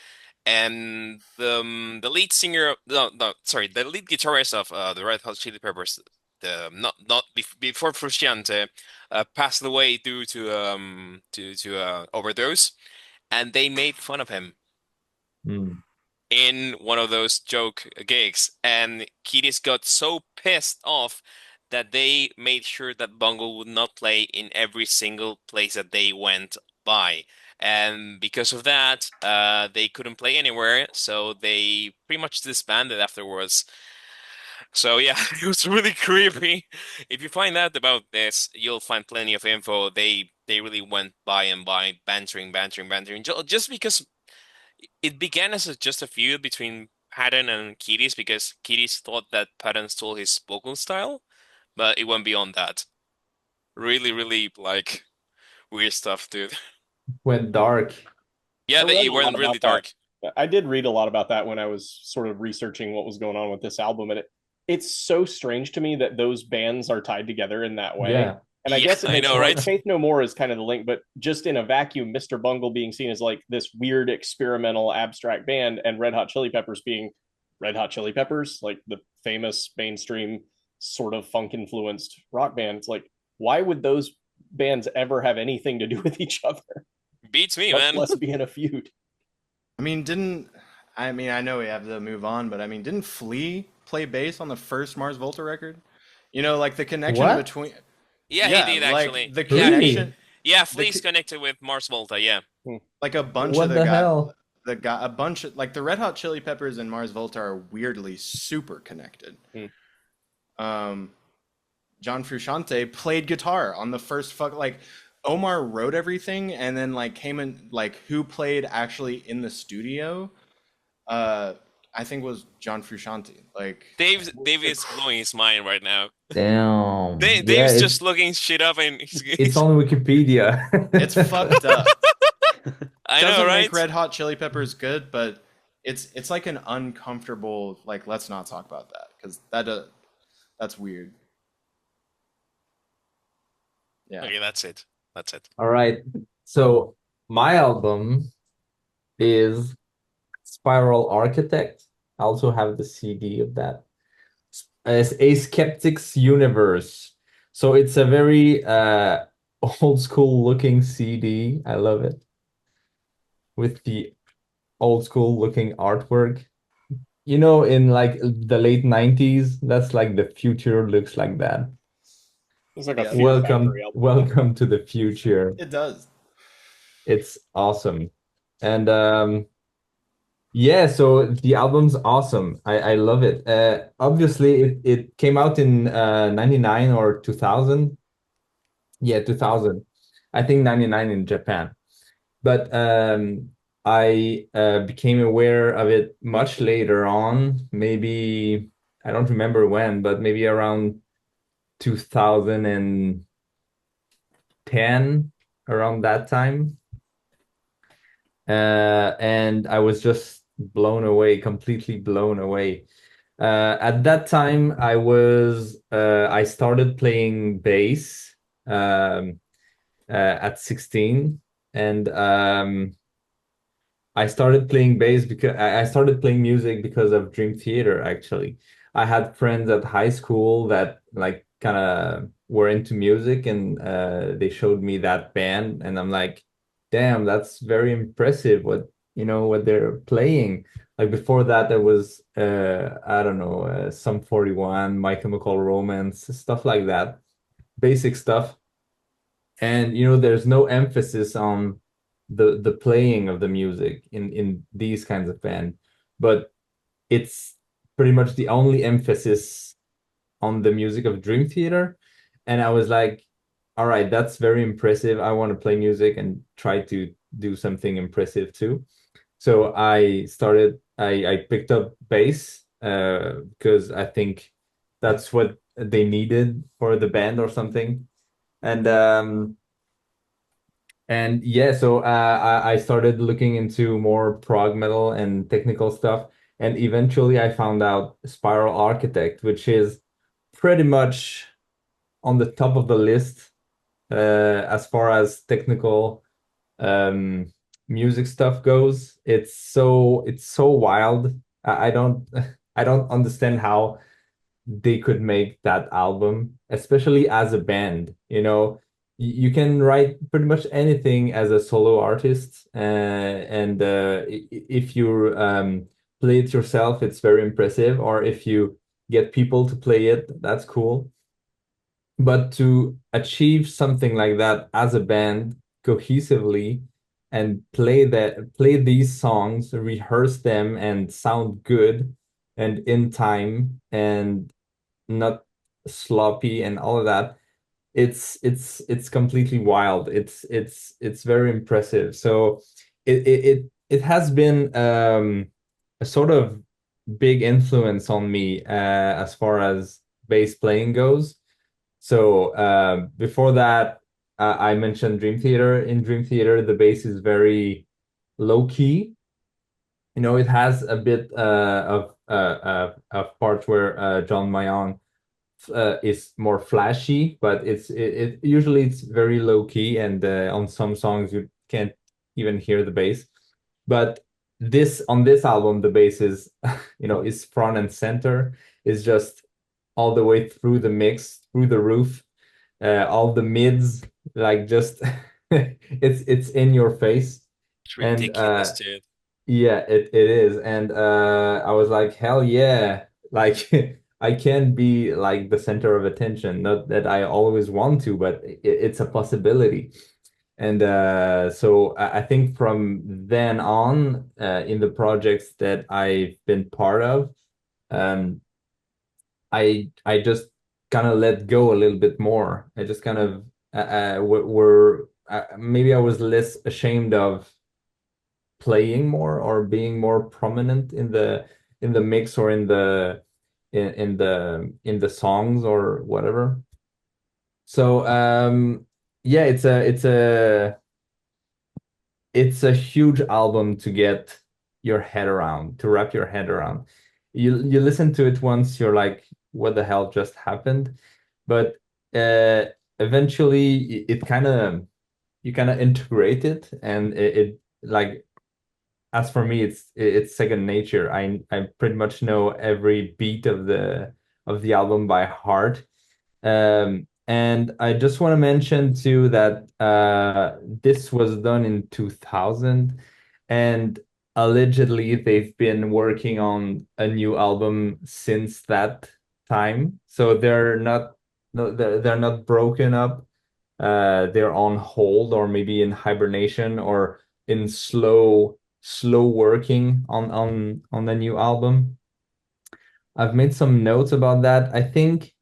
and the lead singer, no, sorry, the lead guitarist of the Red Hot Chili Peppers, the not before Frusciante, passed away due to overdose, and they made fun of him Hmm. in one of those joke gigs, and Kiedis got so pissed off that they made sure that Bungle would not play in every single place that they went by. And because of that, they couldn't play anywhere, so they pretty much disbanded afterwards. So yeah, it was really creepy. If you find out about this, you'll find plenty of info. They really went by and by, bantering, just because it began as just a feud between Patton and Kiedis because Kiedis thought that Patton stole his vocal style, but it went beyond that. Really, like weird stuff, dude. Went dark. I Yeah, read it a lot went really about that. dark. I did read a lot about that when I was sort of researching what was going on with this album, and it's so strange to me that those bands are tied together in that way. Yeah. And I Yeah, guess it I makes know, like right? Faith No More is kind of the link, but just in a vacuum, Mr. Bungle being seen as like this weird experimental abstract band, and Red Hot Chili Peppers being Red Hot Chili Peppers, like the famous mainstream sort of funk influenced rock band. It's like, why would those bands ever have anything to do with each other, Beats me, much man. less be in a feud? I know we have to move on, but I mean, didn't Flea play bass on the first Mars Volta record? Like the connection What? between, Yeah, he yeah, did like actually. the Yeah, Really? connection, yeah, the Flea's co- connected with Mars Volta. Yeah. Hmm. like a bunch of What the hell? a bunch of like the Red Hot Chili Peppers and Mars Volta are weirdly super connected. Hmm. Um, John Frusciante played guitar on the first like Omar wrote everything and then like came in like who played actually in the studio. Uh, I think was John Frusciante. Like Dave is blowing his mind right now. Damn. Yeah, Dave's just looking shit up and it's on Wikipedia. it's fucked up. I know, Doesn't make right? Red Hot Chili Peppers good, but it's like an uncomfortable like let's not talk about that because that's weird. Yeah. Okay, that's it. That's it. All right. So my album is Spiral Architect. I also have the CD of that. It's A Skeptic's Universe. So it's a very old school looking CD. I love it. With the old school looking artwork. In like the late 90s, that's like the future looks like that. It's like a Yeah. Fear Factory album. Welcome to the future. It does. It's awesome. And Yeah, so the album's awesome. I love it. Obviously it came out in 99 or 2000. Yeah, 2000. I think 99 in Japan. But I became aware of it much later on, maybe I don't remember when, but maybe around 2010, around that time. And I was just blown away, completely blown away. At that time, I started playing bass at 16, and I started playing bass because I started playing music because of Dream Theater, actually. I had friends at high school that like kind of were into music, and they showed me that band, and I'm like, damn, that's very impressive what what they're playing. Like before that there was I don't know, Sum 41, My Chemical Romance, stuff like that. Basic stuff. And there's no emphasis on the playing of the music in these kinds of band, but it's pretty much the only emphasis on the music of Dream Theater. And I was like, all right, that's very impressive. I want to play music and try to do something impressive too. So I picked up bass because I think that's what they needed for the band or something. And yeah, so I started looking into more prog metal and technical stuff. And eventually I found out Spiral Architect, which is pretty much on the top of the list as far as technical um, music stuff goes. It's so wild. I don't I don't understand how they could make that album, especially as a band. You can write pretty much anything as a solo artist, and if you play it yourself, it's very impressive. Or if you get people to play it, that's cool. But to achieve something like that as a band cohesively and play these songs, rehearse them and sound good and in time and not sloppy and all of that, it's completely wild. It's very impressive. So it has been a sort of big influence on me as far as bass playing goes. So before that, I mentioned Dream Theater. In Dream Theater, the bass is very low key. It has a bit of parts where John Mayong is more flashy, but it usually it's very low key, and on some songs you can't even hear the bass. But this on this album, the bass is is front and center, is just all the way through the mix, through the roof, all the mids, like just it's in your face. It's And ridiculous, dude. yeah, it is. And I was like, hell yeah. Like I can be like the center of attention. Not that I always want to, but it's a possibility. And so I think from then on, in the projects that I've been part of, um, I just kind of let go a little bit more. I just kind of were maybe I was less ashamed of playing more or being more prominent in the mix or in the songs or whatever. So yeah, it's a huge album to get your head around, to wrap your head around. You listen to it once, you're like, what the hell just happened? But uh eventually it kind of you kind of integrate it, and it like as for me, it's second nature. I pretty much know every beat of the album by heart. And I just want to mention too that this was done in 2000, and allegedly they've been working on a new album since that time. So they're not no, they're not broken up. They're on hold or maybe in hibernation or in slow slow working on the new album. I've made some notes about that. I think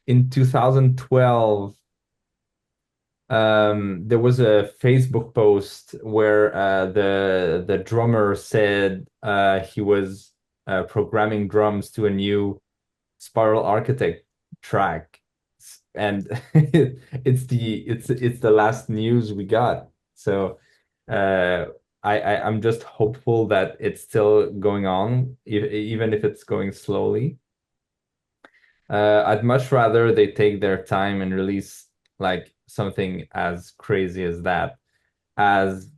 in 2012, there was a Facebook post where the drummer said he was programming drums to a new Spiral Architect track, and it's the last news we got. So uh, I'm just hopeful that it's still going on, even if it's going slowly. I'd much rather they take their time and release like something as crazy as that, as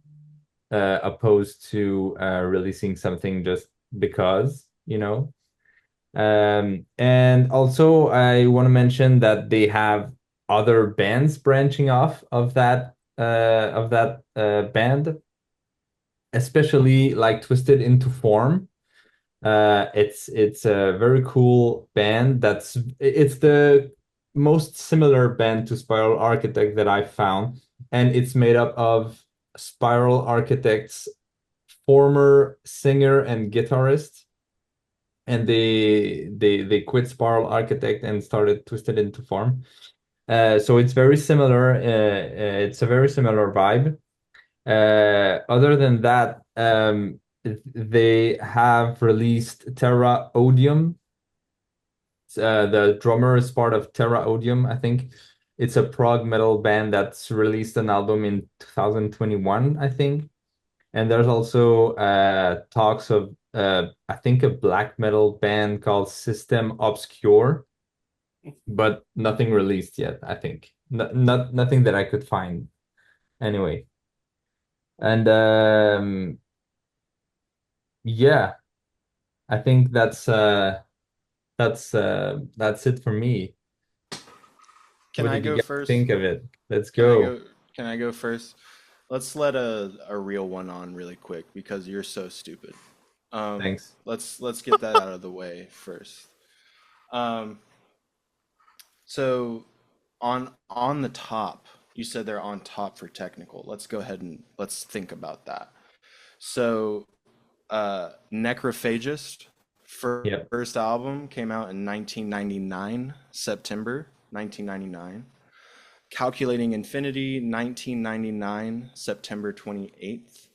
opposed to releasing something just because, you know. And also I want to mention that they have other bands branching off of that band, especially like Twisted Into Form. It's a very cool band. It's the most similar band to Spiral Architect that I've found, and it's made up of Spiral Architect's former singer and guitarist, and they quit Spiral Architect and started Twisted Into Form. So it's very similar. It's a very similar vibe. Other than that, they have released Terra Odium. The drummer is part of Terra Odium, I think. It's a prog metal band that's released an album in 2021, I think. And there's also talks of, I think, a black metal band called System Obscure, but nothing released yet, I think. Nothing that I could find. Anyway. And yeah, I think that's it for me. Can What I did you go guys first? think of it? Let's Can I go. go? Can I go first? Let's let a real one on really quick because you're so stupid. Thanks. Let's get that out of the way first. Um, so on the top, you said they're on top for technical. Let's go ahead and let's think about that. So, Necrophagist Yep. first album came out in 1999, September 1999. Calculating Infinity, 1999, September 28th.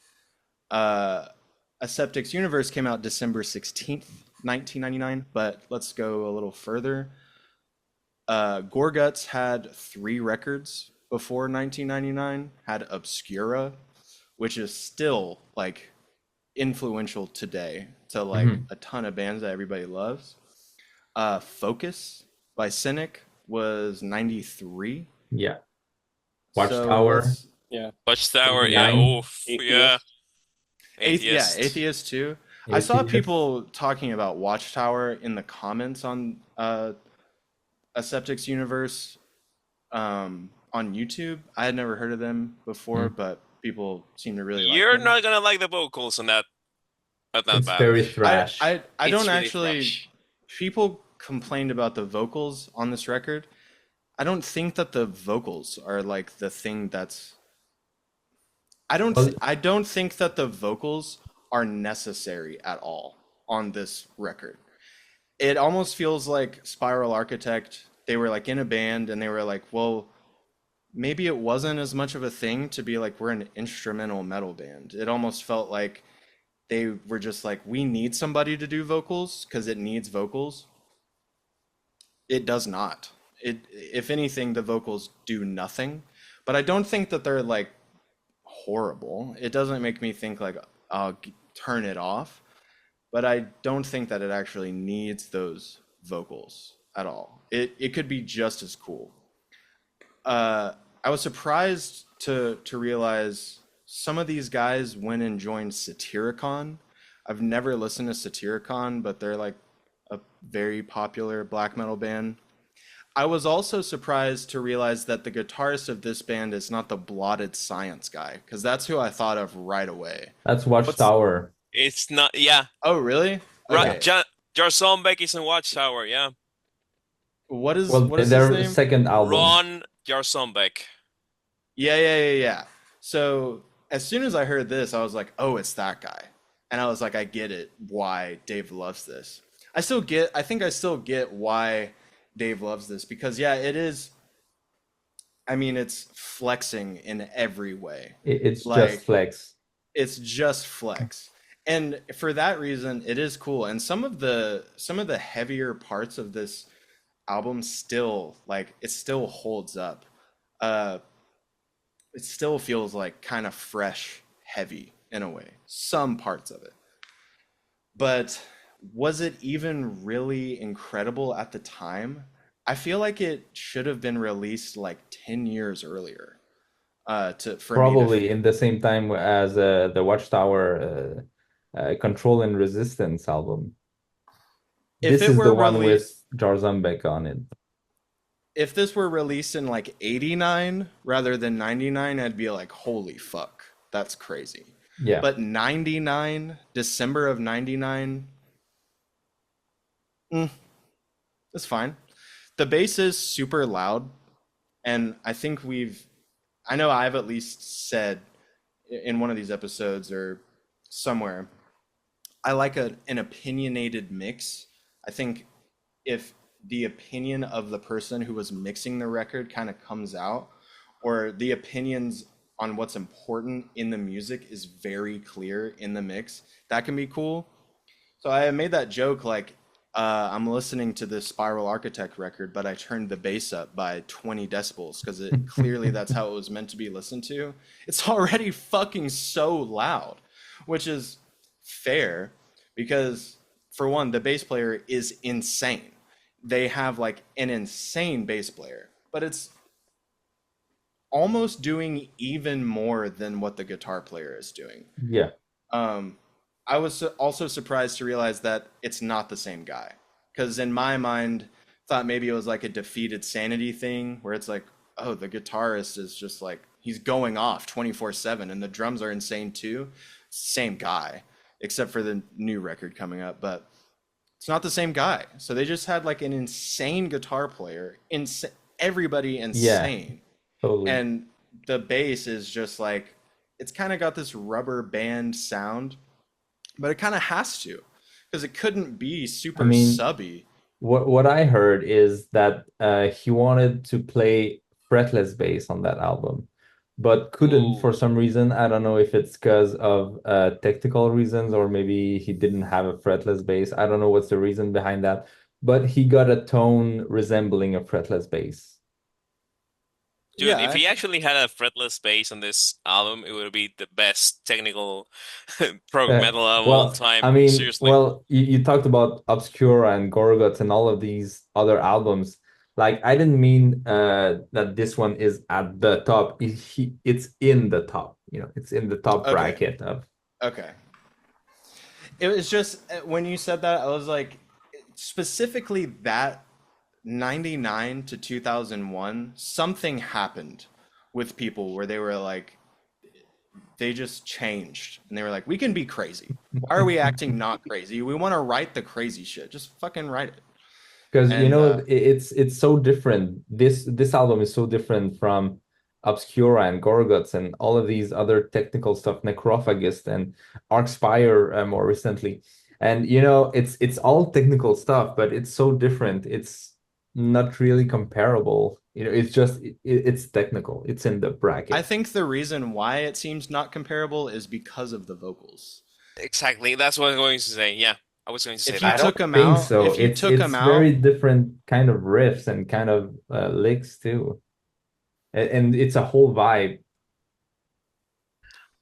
A Sceptic's Universe came out December 16th, 1999, but let's go a little further. Gorguts had 3 records before 1999, had Obscura, which is still like influential today to like Mhm. a ton of bands that everybody loves. Focus by Cynic was 93. Yeah. So Watchtower, let's Yeah. Watchtower, yeah, 89. oof, yeah. Atheist. Atheist. Atheist too. I saw Atheist. people talking about Watchtower in the comments on a Sceptic's Universe on YouTube. I had never heard of them before, Mm. but people seem to really like You're them. not gonna like the vocals on that It's band. very thrash. I It's don't really actually. thrash. People complained about the vocals on this record. I don't think that the vocals are like the thing that's. Well, I don't think that the vocals are necessary at all on this record. It almost feels like Spiral Architect. They were like in a band and they were like, well, maybe it wasn't as much of a thing to be like we're an instrumental metal band. It almost felt like they were just like we need somebody to do vocals because it needs vocals. It does not. It if anything the vocals do nothing, but I don't think that they're like horrible. It doesn't make me think like I'll turn it off, but I don't think that it actually needs those vocals at all. It could be just as cool. I was surprised to realize some of these guys went and joined Satyricon. I've never listened to Satyricon, but they're like a very popular black metal band. I was also surprised to realize that the guitarist of this band is not the blotted science guy, because that's who I thought of right away. that's What's Watchtower. It's not, yeah. Oh, really? Ra Okay. Jar Zombek is in Watchtower, yeah. Well, What is his their name? second album. Ron Jar Zombek. Yeah. So as soon as I heard this, I was like, oh, it's that guy. And I was like, I get it why Dave loves this. I think I still get why Dave loves this because, yeah, it is. I mean, it's flexing in every way. It's just Like, flex. it's just flex. And for that reason, it is cool. And some of the heavier parts of this album still, like, it still holds up. Uh, it still feels like kind of fresh, heavy in a way. Some parts of it. But was it even really incredible at the time? I feel like it should have been released like 10 years earlier. To for me to Probably feel. in the same time as the Watchtower Control and Resistance album. If This it is were the one with released, Jarzembek on it. if this were released in like 89 rather than 99, I'd be like, holy fuck, that's crazy. Yeah. But 99, December of 99, it's fine. The bass is super loud, and I know I've at least said in one of these episodes or somewhere, I like an opinionated mix. I think if the opinion of the person who was mixing the record kind of comes out, or the opinions on what's important in the music is very clear in the mix, that can be cool. So I made that joke like, I'm listening to this Spiral Architect record, but I turned the bass up by 20 decibels because it clearly that's how it was meant to be listened to. It's already fucking so loud, which is fair because for one, the bass player is insane. They have like an insane bass player, but it's almost doing even more than what the guitar player is doing. Yeah. Um, I was also surprised to realize that it's not the same guy. Because in my mind, thought maybe it was like a defeated sanity thing where it's like, oh, the guitarist is just like, he's going off 24/7 and the drums are insane too. Same guy, except for the new record coming up, but it's not the same guy. So they just had like an insane guitar player, everybody Yeah, insane. totally. And the bass is just like, it's kind of got this rubber band sound, but it kind of has to because it couldn't be I super mean, subby. what I heard is that he wanted to play fretless bass on that album, but couldn't for Ooh. some reason. I don't know if it's because of technical reasons or maybe he didn't have a fretless bass. I don't know what's the reason behind that, but he got a tone resembling a fretless bass. Dude, Yeah, if he actually had a fretless bass on this album, it would be the best technical prog Uh, metal of all well, I time. mean, Seriously. well, you talked about Obscura and Gorguts and all of these other albums. Like, I didn't mean that this one is at the top. It's in the top. It's in the top okay, bracket of. okay. It was just when you said that, I was like, specifically that 99 to 2001, something happened with people where they were like, they just changed and they were like, we can be crazy. Why are we acting not crazy? We want to write the crazy shit. Just fucking write it. Because And it's so different. This album is so different from Obscura and Gorguts and all of these other technical stuff, Necrophagist and Archspire more recently. And it's all technical stuff, but it's so different. It's not really comparable. It's just it's technical. It's in the I bracket. think the reason why it seems not comparable is because of the vocals. Exactly. That's what I was going to say. Yeah, I was going to say If you I that. don't took them think out, so. if you It's took it's them out, very different kind of riffs and kind of licks too. And it's a whole vibe.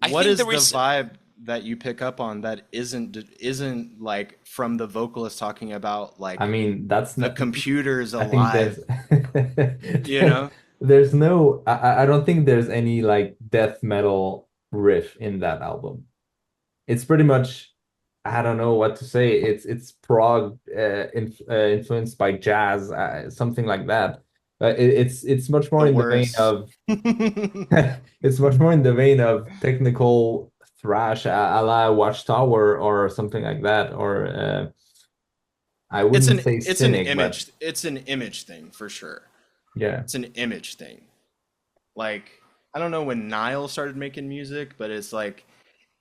I what think is there the is. vibe that you pick up on that isn't like from the vocalist talking about I like mean, that's the not. computer's I think alive, you know? there's no. I don't think there's any like death metal riff in that album. It's pretty much. I don't know what to say. It's prog influenced by jazz, something like that. It's much more The in the vein worst. of it's much more in the vein of technical thrash a la Watchtower or something like that. Or I It's wouldn't an say it's an cynic, but image thing for sure. yeah. It's an image thing. Like, I don't know when Nile started making music, but it's like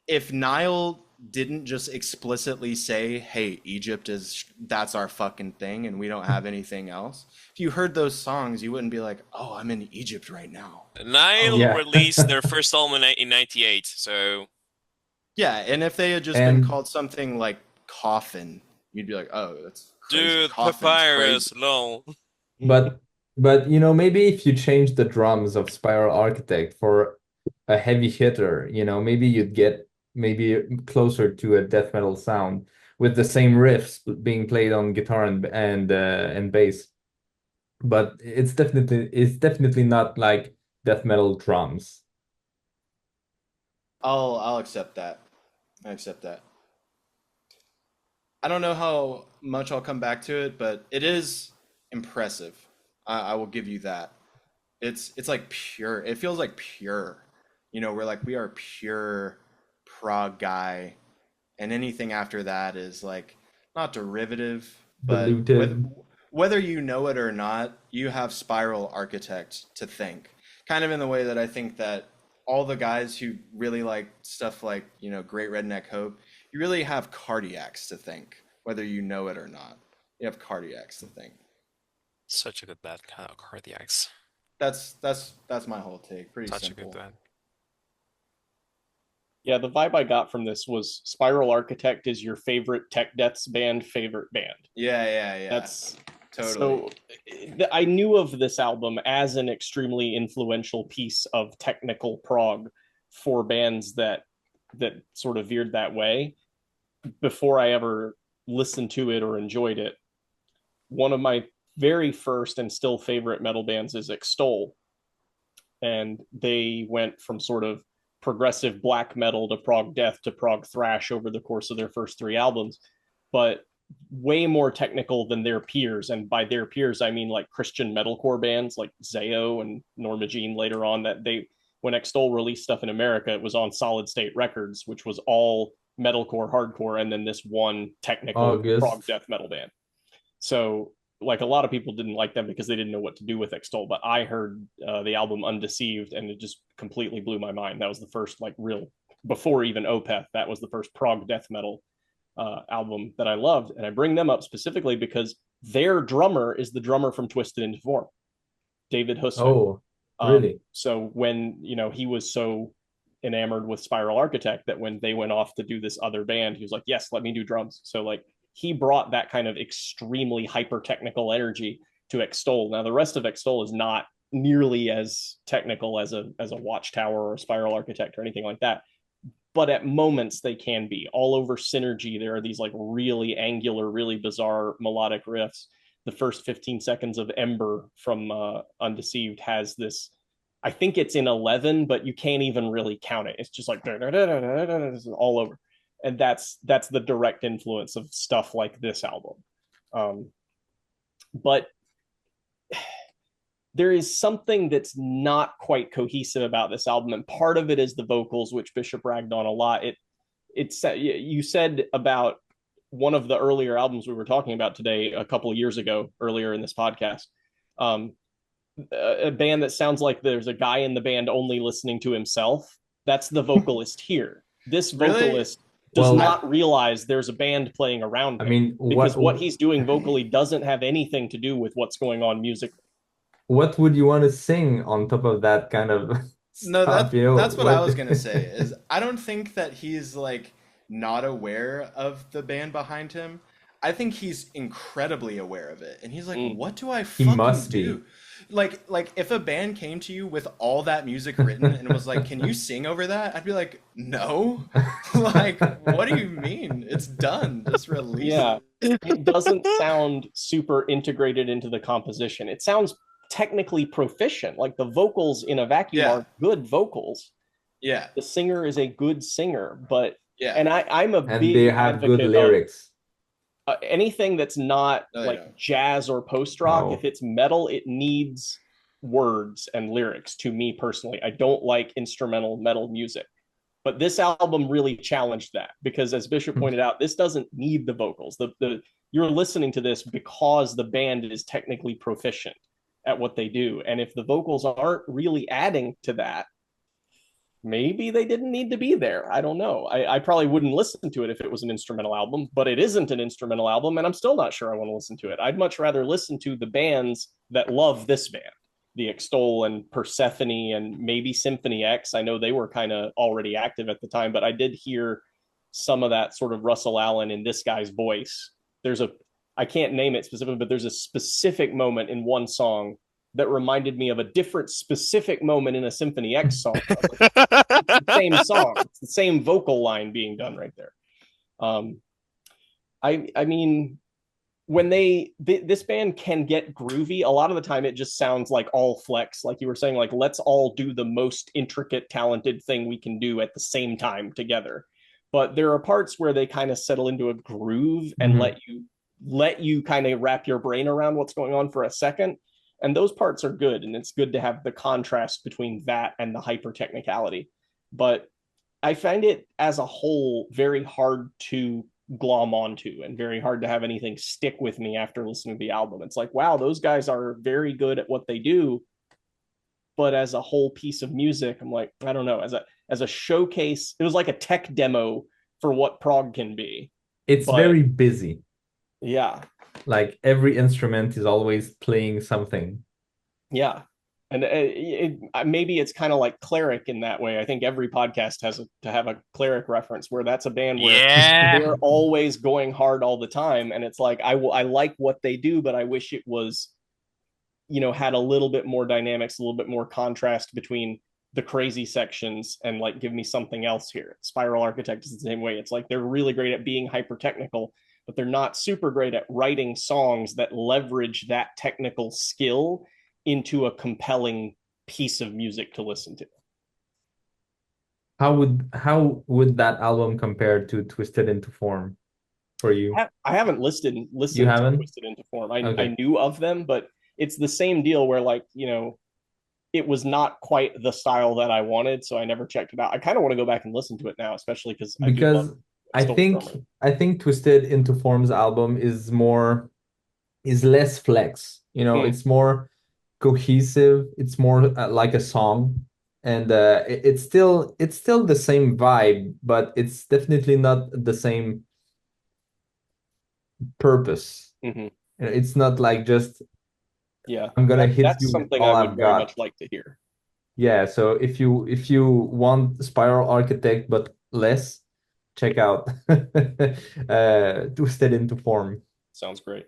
if Nile didn't just explicitly say, "Hey, Egypt is that's our fucking thing and we don't have anything else." If you heard those songs, you wouldn't be like, "Oh, I'm in Egypt right now." Nile Yeah. released their first album in '98, so Yeah, and if they had just been And called something like Coffin, you'd be like, "Oh, that's crazy. dude, Coffin's crazy." Papyrus, lol. but maybe if you change the drums of Spiral Architect for a heavy hitter, maybe you'd get maybe closer to a death metal sound with the same riffs being played on guitar and bass. But it's definitely not like death metal drums. I'll accept that. I accept that. I don't know how much I'll come back to it, but it is impressive. I will give you that. It's like pure. It feels like pure. We're like we are pure prog guy, and anything after that is like not derivative, but Diluted. whether you know it or not, you have Spiral Architect to thank. Kind of in the way that I think that all the guys who really like stuff like, Great Redneck Hope, you really have Cardiacs to thank, whether you know it or not. You have Cardiacs to thank. Such a good band, Cardiacs. That's my whole take. Pretty Such a simple. good band. Yeah, the vibe I got from this was Spiral Architect is your favorite tech deaths band favorite band. Yeah. That's Totally. So I knew of this album as an extremely influential piece of technical prog for bands that sort of veered that way before I ever listened to it or enjoyed it. One of my very first and still favorite metal bands is Extol, and they went from sort of progressive black metal to prog death to prog thrash over the course of their first three albums, but way more technical than their peers. And by their peers, I mean like Christian metalcore bands like Zao and Norma Jean later on. When Extol released stuff in America, it was on Solid State Records, which was all metalcore, hardcore, and then this one technical prog August. death metal band. So like a lot of people didn't like them because they didn't know what to do with Extol, but I heard the album Undeceived and it just completely blew my mind. That was the first like real, before even Opeth, that was the first prog death metal album that I loved. And I bring them up specifically because their drummer is the drummer from Twisted into Form, David Husvik. Oh, really? So when, he was so enamored with Spiral Architect that when they went off to do this other band, he was like, yes, let me do drums. So like he brought that kind of extremely hyper technical energy to Extol. Now the rest of Extol is not nearly as technical as a Watchtower or Spiral Architect or anything like that, but at moments they can be. All over Synergy there are these like really angular, really bizarre melodic riffs. The first 15 seconds of Ember from Undeceived has this, I think it's in 11, but you can't even really count it. It's just like all over. And that's the direct influence of stuff like this album. But there is something that's not quite cohesive about this album, and part of it is the vocals, which Bishop ragged on a lot. You said about one of the earlier albums we were talking about today, a couple of years ago, earlier in this podcast, a band that sounds like there's a guy in the band only listening to himself. That's the vocalist here. This vocalist does not realize there's a band playing around him. Because what he's doing vocally doesn't have anything to do with what's going on musically. What would you want to sing on top of that kind of No, stuff? that's what I was gonna say. Is I don't think that he's like not aware of the band behind him. I think he's incredibly aware of it, and he's like, "What do I fucking must do?" be. Like if a band came to you with all that music written and was like, "Can you sing over that?" I'd be like, "No." Like, what do you mean? It's done. Just release it. It doesn't sound super integrated into the composition. It sounds technically proficient. Like the vocals in a vacuum are good vocals. Yeah. The singer is a good singer, but yeah. And I'm a and big they have good lyrics. Anything that's not jazz or post rock, if it's metal, it needs words and lyrics. To me personally, I don't like instrumental metal music, but this album really challenged that because, as Bishop pointed out, this doesn't need the vocals. You're listening to this because the band is technically proficient at what they do, and if the vocals aren't really adding to that, maybe they didn't need to be there. I don't know. I probably wouldn't listen to it if it was an instrumental album, but it isn't an instrumental album, and I'm still not sure I want to listen to it. I'd much rather listen to the bands that love this band, the Extol and Persephone and maybe Symphony X. I know they were kind of already active at the time, but I did hear some of that sort of Russell Allen in this guy's voice. I can't name it specifically, but there's a specific moment in one song that reminded me of a different specific moment in a Symphony X song. It's the same song. It's the same vocal line being done right there. I mean, when this band can get groovy, a lot of the time it just sounds like all flex, like you were saying, like let's all do the most intricate, talented thing we can do at the same time together. But there are parts where they kind of settle into a groove and let you kind of wrap your brain around what's going on for a second. And those parts are good, and it's good to have the contrast between that and the hyper technicality. But I find it as a whole very hard to glom onto and very hard to have anything stick with me after listening to the album. It's like, wow, those guys are very good at what they do, but as a whole piece of music, I'm like, I don't know, as a showcase, it was like a tech demo for what prog can be. It's But very busy. yeah, Like every instrument is always playing something. yeah. And maybe it's kind of like Cleric in that way. I think every podcast has to have a Cleric reference where that's a band where Yeah. they're always going hard all the time. And it's like, I like what they do, but I wish it was, had a little bit more dynamics, a little bit more contrast between the crazy sections and like give me something else here. Spiral Architect is the same way. It's like they're really great at being hyper technical, but they're not super great at writing songs that leverage that technical skill into a compelling piece of music to listen to. How would that album compare to Twisted into Form for you? I haven't listened You to haven't? Twisted into Form. I Okay. knew of them, but it's the same deal where like, it was not quite the style that I wanted, so I never checked it out. I kind of want to go back and listen to it now, especially because I do Because love I Stone's think drummer. I think Twisted into Form's album is less flex. It's more cohesive. It's more like a song, and it's still the same vibe, but it's definitely not the same purpose. Mm-hmm. It's not like just Yeah, I'm gonna hit that's you with something all I would I've very got. much like to hear. Yeah, so if you want Spiral Architect but less, check out Twisted into Form. Sounds great.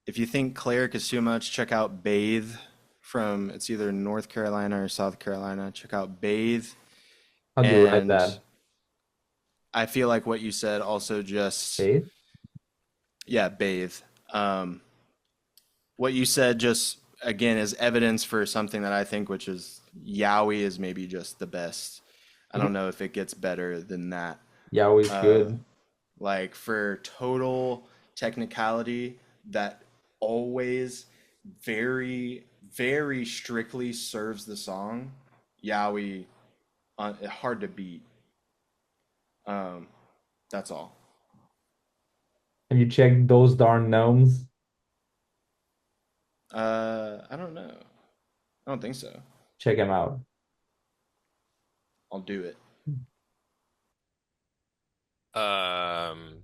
If you think Cleric is too much, check out Bathe from it's either North Carolina or South Carolina. Check out Bathe. How do you write And that? I feel like what you said also just Faith? yeah, Bathe. What you said just again is evidence for something that I think, which is Yowie is maybe just the best. I don't know if it gets better than that. Yeah, always good. Like for total technicality that always very, very strictly serves the song, Yowie, hard to beat. That's all. Have you checked Those Darn Gnomes? I don't know. I don't think so. Check them out. I'll do it.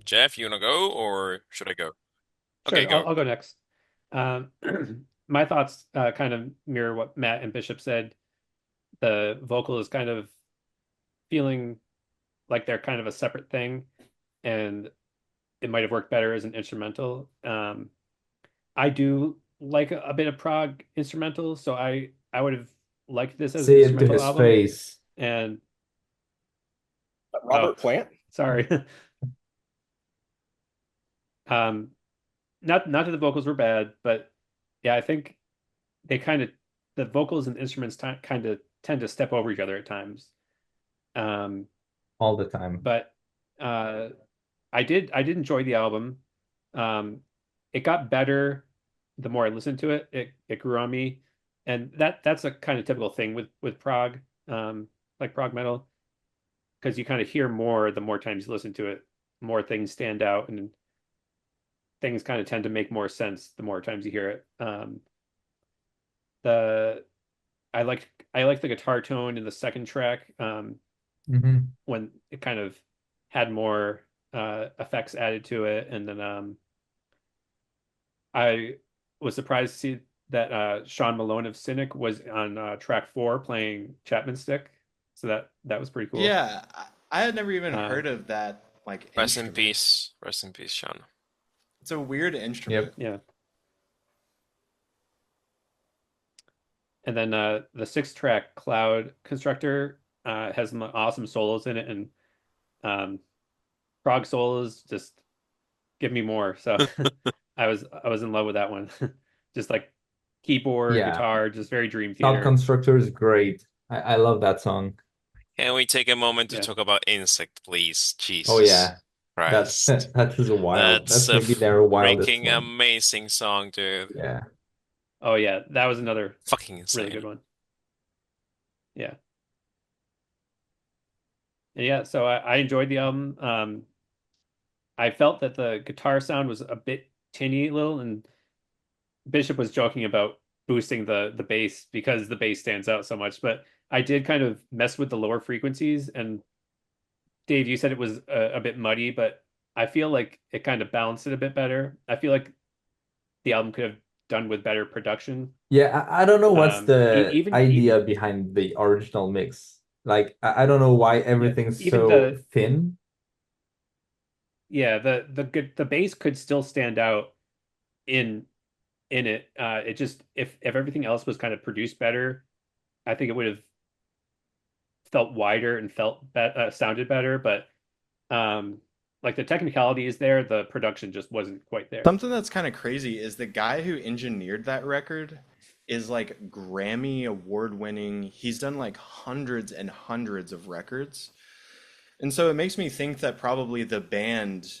Jeff, you wanna go or should I go? Sure, Okay, go. I'll go next. My thoughts kind of mirror what Matt and Bishop said. The vocal is kind of feeling like they're kind of a separate thing, and it might have worked better as an instrumental. I do like a bit of prog instrumental, so I would have liked this as an Say it to instrumental his album. face. And Robert Plant? sorry. Not that the vocals were bad, but yeah, I think they the vocals and instruments kind of tend to step over each other at times. All the time. But I did enjoy the album. It got better the more I listened to it. It grew on me, and that's a kind of typical thing with prog, like prog metal, because you kind of hear more the more times you listen to it, more things stand out, and things kind of tend to make more sense the more times you hear it. The I like the guitar tone in the second track, Hmm. when it kind of had more effects added to it, and then I was surprised to see that Sean Malone of Cynic was on track 4 playing Chapman Stick, so that was pretty cool. Yeah, I had never even Uh, heard of that like Rest in instrument. peace. Rest in peace, Sean. It's a weird instrument. Yep. yeah, and then the sixth track Cloud Constructor has some awesome solos in it, and um, prog solos just give me more. So I was in love with that one. Just like keyboard, Yeah. guitar, just very Dream Cloud Theater. Constructor is great. I love that song. Can we take a moment to Yeah. talk about Insect, please? Oh Jesus yeah. That Christ. that is a wild. That's That's a maybe their wildest freaking one. amazing song, dude. Yeah. Oh yeah, that was another Fucking really insane. good one. Yeah. And yeah, so I enjoyed the album. I felt that the guitar sound was a bit tinny little, and Bishop was joking about boosting the bass because the bass stands out so much, but I did kind of mess with the lower frequencies. And Dave, you said it was a bit muddy, but I feel like it kind of balanced it a bit better. I feel like the album could have done with better production. Yeah, I don't know what's the Even idea behind the original mix. Like I don't know why yeah, everything's even so thin. the bass could still stand out in it. It just if everything else was kind of produced better, I think it would have felt wider and sounded better. But um, like the technicality is there, the production just wasn't quite there. Something that's kind of crazy is the guy who engineered that record is like Grammy award winning. He's done like hundreds and hundreds of records. And so it makes me think that probably the band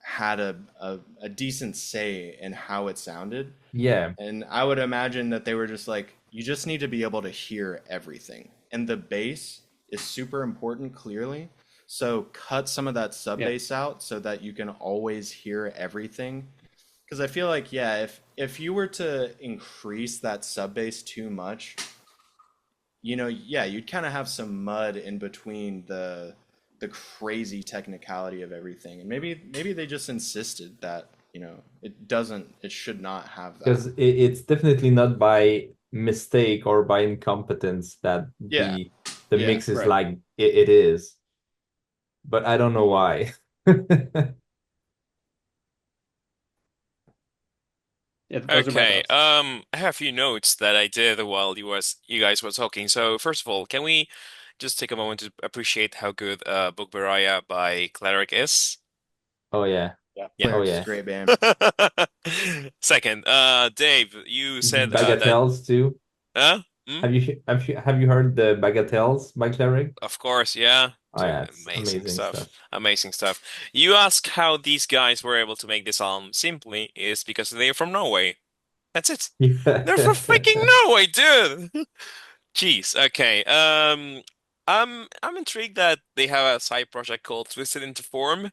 had a decent say in how it sounded. Yeah, And I would imagine that they were just like, you just need to be able to hear everything. And the bass is super important, clearly. So cut some of that sub Yeah, bass out so that you can always hear everything. Because I feel like, yeah, if you were to increase that sub bass too much, yeah, you'd kind of have some mud in between the crazy technicality of everything. And maybe they just insisted that, it should not have that. because it's definitely not by mistake or by incompetence that Yeah. the Yeah. mix is right. like it is. But I don't know why. Yeah, those are my Okay, thoughts. I have a few notes that I did while you guys were talking. So first of all, can we just take a moment to appreciate how good Book Beriah by Cleric is? Oh yeah. Yeah. Yeah. Oh Cleric's a yeah. great band. Second, Dave, you said that Bagatelles too. huh? Hmm? Have you heard the Bagatelles by Cleric? Of course, yeah. Oh Dude, yeah, it's amazing amazing stuff. stuff. Amazing stuff. You ask how these guys were able to make this album simply is because they're from Norway. That's it. They're from freaking Yeah. Norway, dude. Jeez. Okay. I'm intrigued that they have a side project called Twisted into Form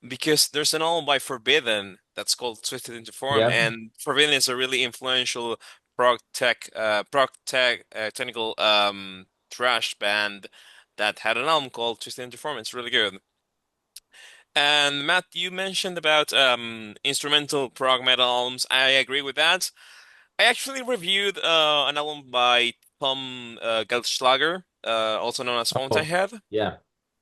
because there's an album by Forbidden that's called Twisted into Form, Yep. and Forbidden is a really influential technical thrash band that had an album called Twisted into Form. It's really good. And Matt, you mentioned about instrumental prog metal albums. I agree with that. I actually reviewed an album by Tom Geldschlager, also known as Oh, Fountainhead. yeah.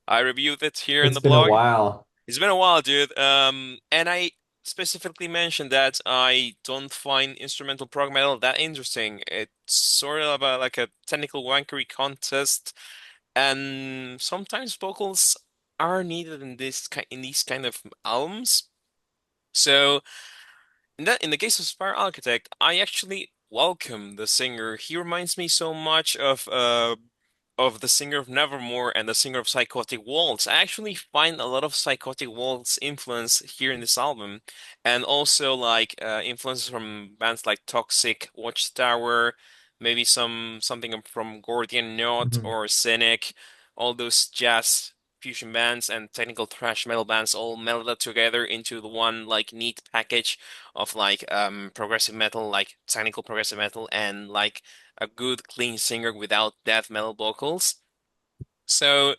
I reviewed it here in It's the been a blog. while. It's been a while, dude. And I specifically mentioned that I don't find instrumental prog metal that interesting. It's sort of like a technical wankery contest, and sometimes vocals are needed in these kind of albums. So. In the case of Spire Architect, I actually welcome the singer. He reminds me so much of the singer of Nevermore and the singer of Psychotic Waltz. I actually find a lot of Psychotic Waltz influence here in this album, and also like influences from bands like Toxic, Watchtower, maybe something from Gordian Knot Mhm. or Cynic, all those jazz fusion bands and technical thrash metal bands all melded together into the one like neat package of like progressive metal, like technical progressive metal, and like a good clean singer without death metal vocals. So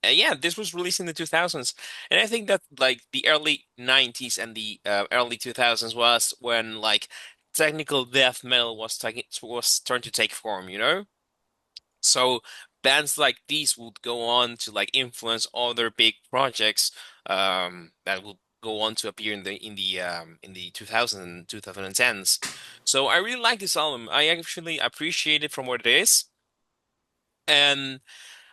yeah, this was released in the 2000s, and I think that like the early 90s and the early 2000s was when like technical death metal was starting to take form, you know? So bands like these would go on to like influence other big projects that will go on to appear in the 2000 2010s. So I really like this album. I actually appreciate it from what it is. And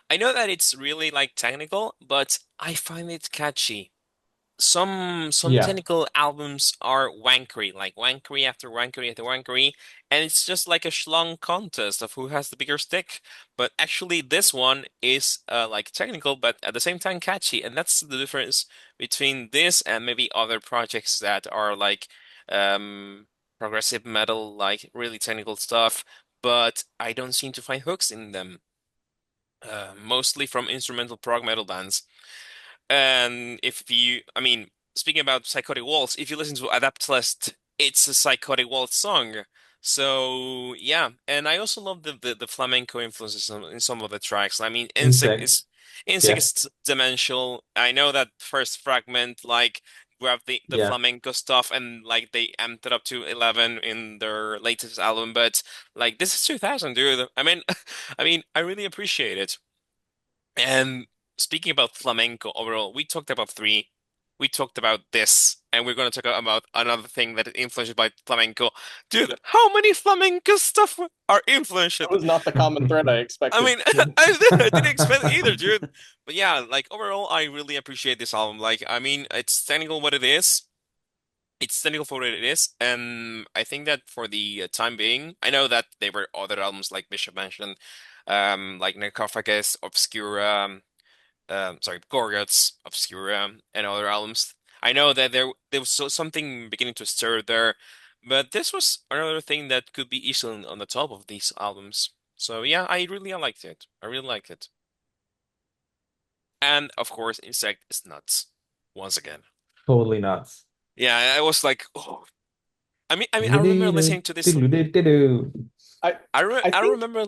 I know that it's really like technical, but I find it catchy. Some Yeah. technical albums are wankery, like wankery after wankery after wankery, and it's just like a schlong contest of who has the bigger stick. But actually, this one is like technical, but at the same time catchy, and that's the difference between this and maybe other projects that are like um progressive metal, like really technical stuff. But I don't seem to find hooks in them. Mostly from instrumental prog metal bands. And if you, I mean, speaking about Psychotic Waltz, if you listen to Adapt List, it's a Psychotic Waltz song. So yeah, and I also love the flamenco influences in some of the tracks. I mean, Insect. Insect Yeah. is dimensional. I know that first fragment like grabbed the Yeah. flamenco stuff and like they amped it up to 11 in their latest album, but like this is 2000, dude. I mean, I mean, I really appreciate it. And speaking about flamenco overall, we talked about three, we talked about this, and we're going to talk about another thing that is influenced by flamenco. Dude, how many flamenco stuff are influenced? That was not the common thread I I expected. mean, I didn't expect it either, dude. But yeah, like overall, I really appreciate this album. Like, I mean, it's technical what it is. It's technical for what it is, and I think that for the time being, I know that there were other albums like Bishop mentioned, like Necrophagus, Obscura, sorry, Gorguts, Obscura, and other albums. I know that there was something beginning to stir there, but this was another thing that could be easily on the top of these albums. So yeah, I really liked it. I really liked it. And of course, Insect is nuts once again. Totally nuts. Yeah, I was like, oh. I remember listening to this. I I I think remember.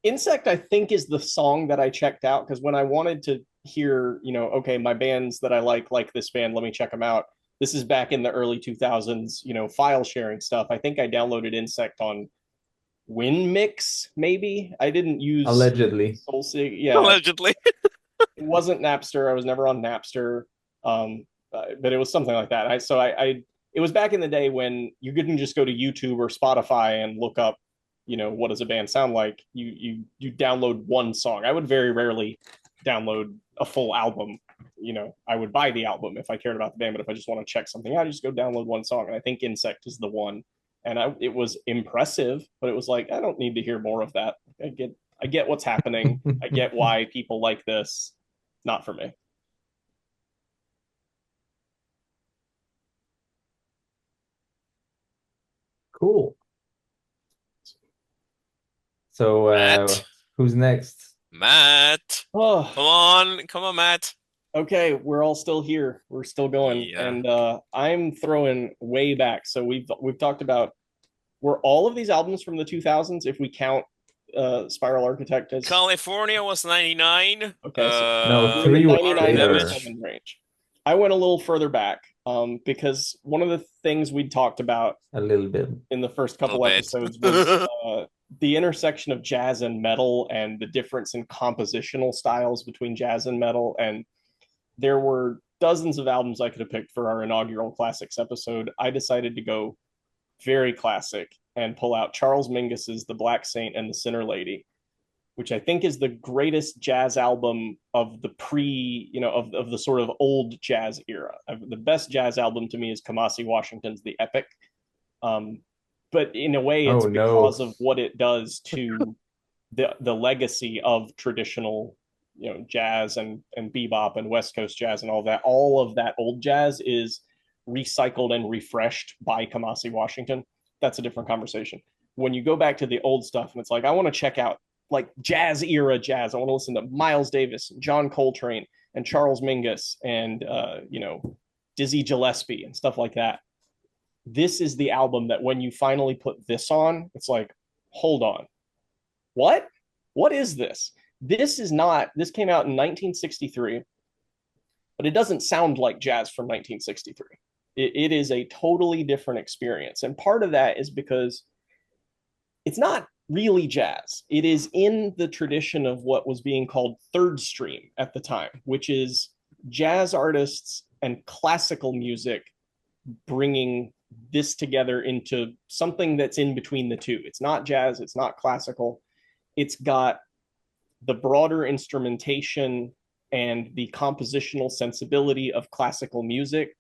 Insect, I think, is the song that I checked out because when I wanted to hear, okay, my bands that I like this band, let me check them out. This is back in the early 2000s, file sharing stuff. I think I downloaded Insect on WinMix, maybe. I didn't use Allegedly. SoulSig. Yeah, Allegedly. it wasn't Napster. I was never on Napster, but it was something like that. It was back in the day when you couldn't just go to YouTube or Spotify and look up, what does a band sound like. You download one song. I would very rarely download a full album. I would buy the album if I cared about the band, but if I just want to check something out, I just go download one song. And I think Insect is the one. And it was impressive, but it was like I don't need to hear more of that. I get what's happening. I get why people like this. Not for me. Cool. So Matt. who's next? Matt. Oh, Come on, Matt. okay. We're all still here. We're still going, Yeah. and I'm throwing way back. So we've talked about were all of these albums from the 2000s if we count Spiral Architect as California was 99. okay. So No, we're in the three were 99 later. 97 range. I went a little further back because one of the things we talked about A little bit. in the first A little couple bit. episodes was the intersection of jazz and metal and the difference in compositional styles between jazz and metal. And there were dozens of albums I could have picked for our inaugural classics episode. I decided to go very classic and pull out Charles Mingus's The Black Saint and the Sinner Lady, which I think is the greatest jazz album of the of the sort of old jazz era. The best jazz album to me is Kamasi Washington's The Epic. But in a way, it's Oh no. because of what it does to the legacy of traditional, jazz and bebop and West Coast jazz and all that. All of that old jazz is recycled and refreshed by Kamasi Washington. That's a different conversation. When you go back to the old stuff and it's like, I want to check out like jazz era jazz. I want to listen to Miles Davis and John Coltrane and Charles Mingus and Dizzy Gillespie and stuff like that. This is the album that when you finally put this on, it's like, hold on, what is this? This came out in 1963, but it doesn't sound like jazz from 1963. It is a totally different experience. And part of that is because it's not really jazz. It is in the tradition of what was being called third stream at the time, which is jazz artists and classical music bringing this together into something that's in between the two. It's not jazz, it's not classical. It's got the broader instrumentation and the compositional sensibility of classical music,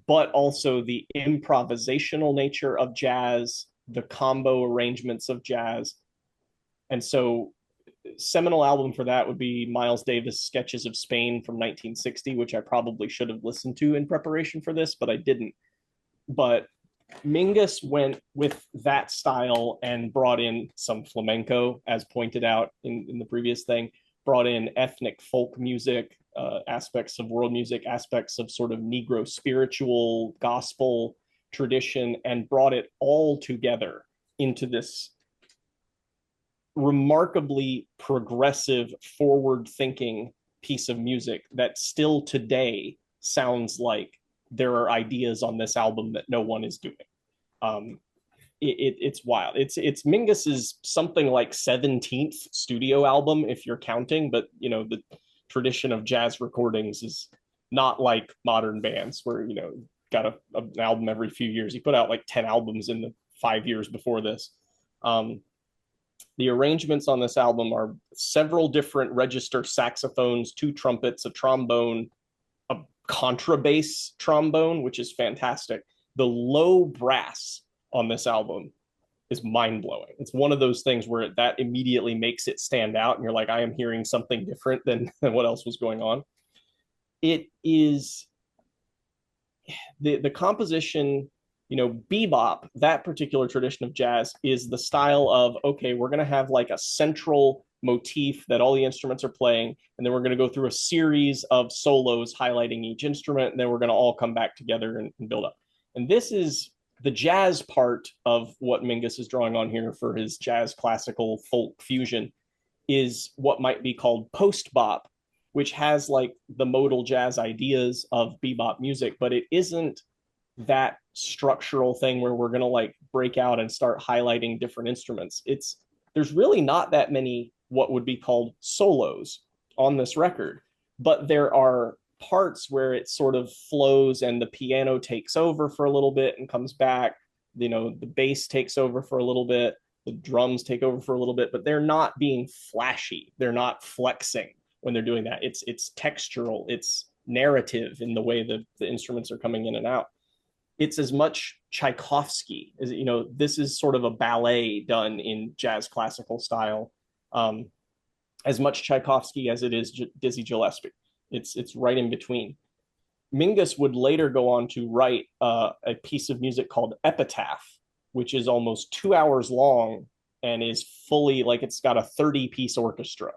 but also the improvisational nature of jazz, the combo arrangements of jazz. And so seminal album for that would be Miles Davis' Sketches of Spain from 1960, which I probably should have listened to in preparation for this, but I didn't. But Mingus went with that style and brought in some flamenco, as pointed out in the previous thing, brought in ethnic folk music, aspects of world music, aspects of sort of Negro spiritual gospel tradition, and brought it all together into this remarkably progressive, forward-thinking piece of music that still today sounds like there are ideas on this album that no one is doing. It's wild. It's Mingus's something like 17th studio album, if you're counting, but the tradition of jazz recordings is not like modern bands where got an album every few years. He put out like 10 albums in the 5 years before this. The arrangements on this album are several different register saxophones, 2 trumpets, a trombone, a contrabass trombone, which is fantastic. The low brass on this album is mind-blowing. It's one of those things where that immediately makes it stand out, and you're like, I am hearing something different than what else was going on. It is the composition, bebop, that particular tradition of jazz, is the style of, okay, we're going to have like a central motif that all the instruments are playing, and then we're going to go through a series of solos highlighting each instrument, and then we're going to all come back together and build up. And this is the jazz part of what Mingus is drawing on here for his jazz classical folk fusion, is what might be called post-bop, which has like the modal jazz ideas of bebop music, but it isn't that structural thing where we're going to like break out and start highlighting different instruments. There's really not that many what would be called solos on this record, but there are parts where it sort of flows and the piano takes over for a little bit and comes back. The bass takes over for a little bit, the drums take over for a little bit, but they're not being flashy. They're not flexing when they're doing that. It's textural, it's narrative in the way that the instruments are coming in and out. It's as much Tchaikovsky as, this is sort of a ballet done in jazz classical style, as much Tchaikovsky as it is Dizzy Gillespie. It's right in between. Mingus would later go on to write a piece of music called Epitaph, which is almost 2 hours long and is fully, like, it's got a 30-piece orchestra.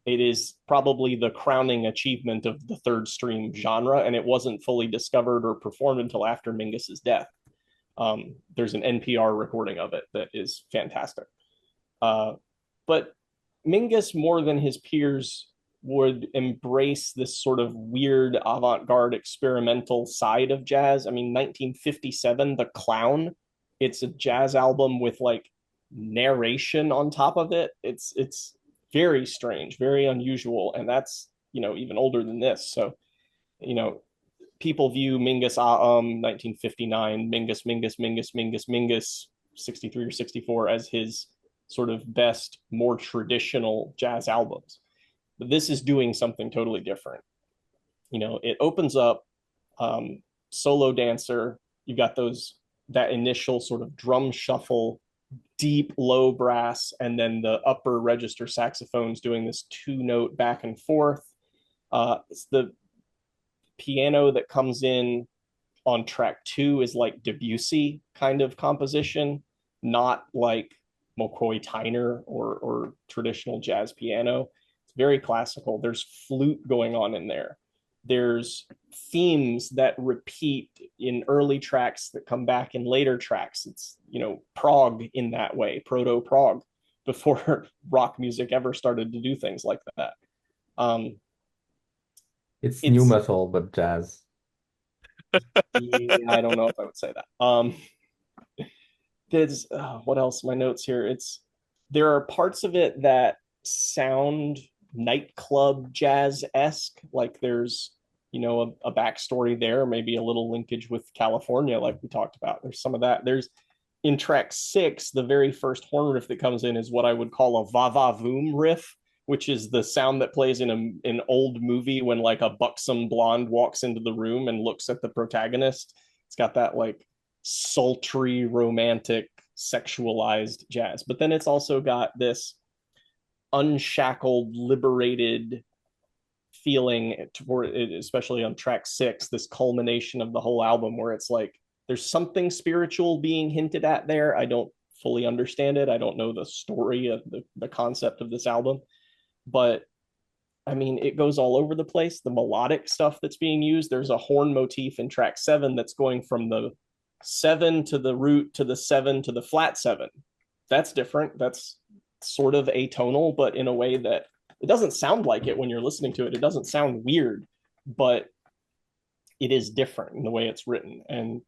It is probably the crowning achievement of the third stream genre, and it wasn't fully discovered or performed until after Mingus's death. There's an NPR recording of it that is fantastic. But Mingus, more than his peers, would embrace this sort of weird avant-garde experimental side of jazz. I mean, 1957, The Clown, it's a jazz album with like narration on top of it. It's very strange, very unusual, and that's even older than this. So people view Mingus 1959, Mingus 63 or 64 as his sort of best, more traditional jazz albums. But this is doing something totally different. It opens up, solo dancer. You got that initial sort of drum shuffle, deep low brass, and then the upper register saxophones doing this 2-note back and forth. It's the piano that comes in on track 2 is like Debussy kind of composition, not like McCoy Tyner or traditional jazz piano. It's very classical. There's flute going on in there. There's themes that repeat in early tracks that come back in later tracks. It's, prog in that way, proto prog, before rock music ever started to do things like that. Um, It's new it's metal, but jazz. I don't know if I would say that. There's what else? My notes here. There are parts of it that sound nightclub jazz-esque, like there's a backstory there, maybe a little linkage with California, like we talked about. There's some of that. There's in track 6, the very first horn riff that comes in is what I would call a va-va-voom riff, which is the sound that plays in an old movie when like a buxom blonde walks into the room and looks at the protagonist. It's got that like sultry, romantic, sexualized jazz. But then it's also got this unshackled, liberated feeling toward it, especially on track 6, this culmination of the whole album where it's like there's something spiritual being hinted at there. I don't fully understand it. I don't know the story of the concept of this album, but I mean, it goes all over the place. The melodic stuff that's being used, there's a horn motif in track 7 that's going from the 7 to the root to the 7 to the flat 7. That's different. That's sort of atonal, but in a way that it doesn't sound like it when you're listening to it. It doesn't sound weird, but it is different in the way it's written. And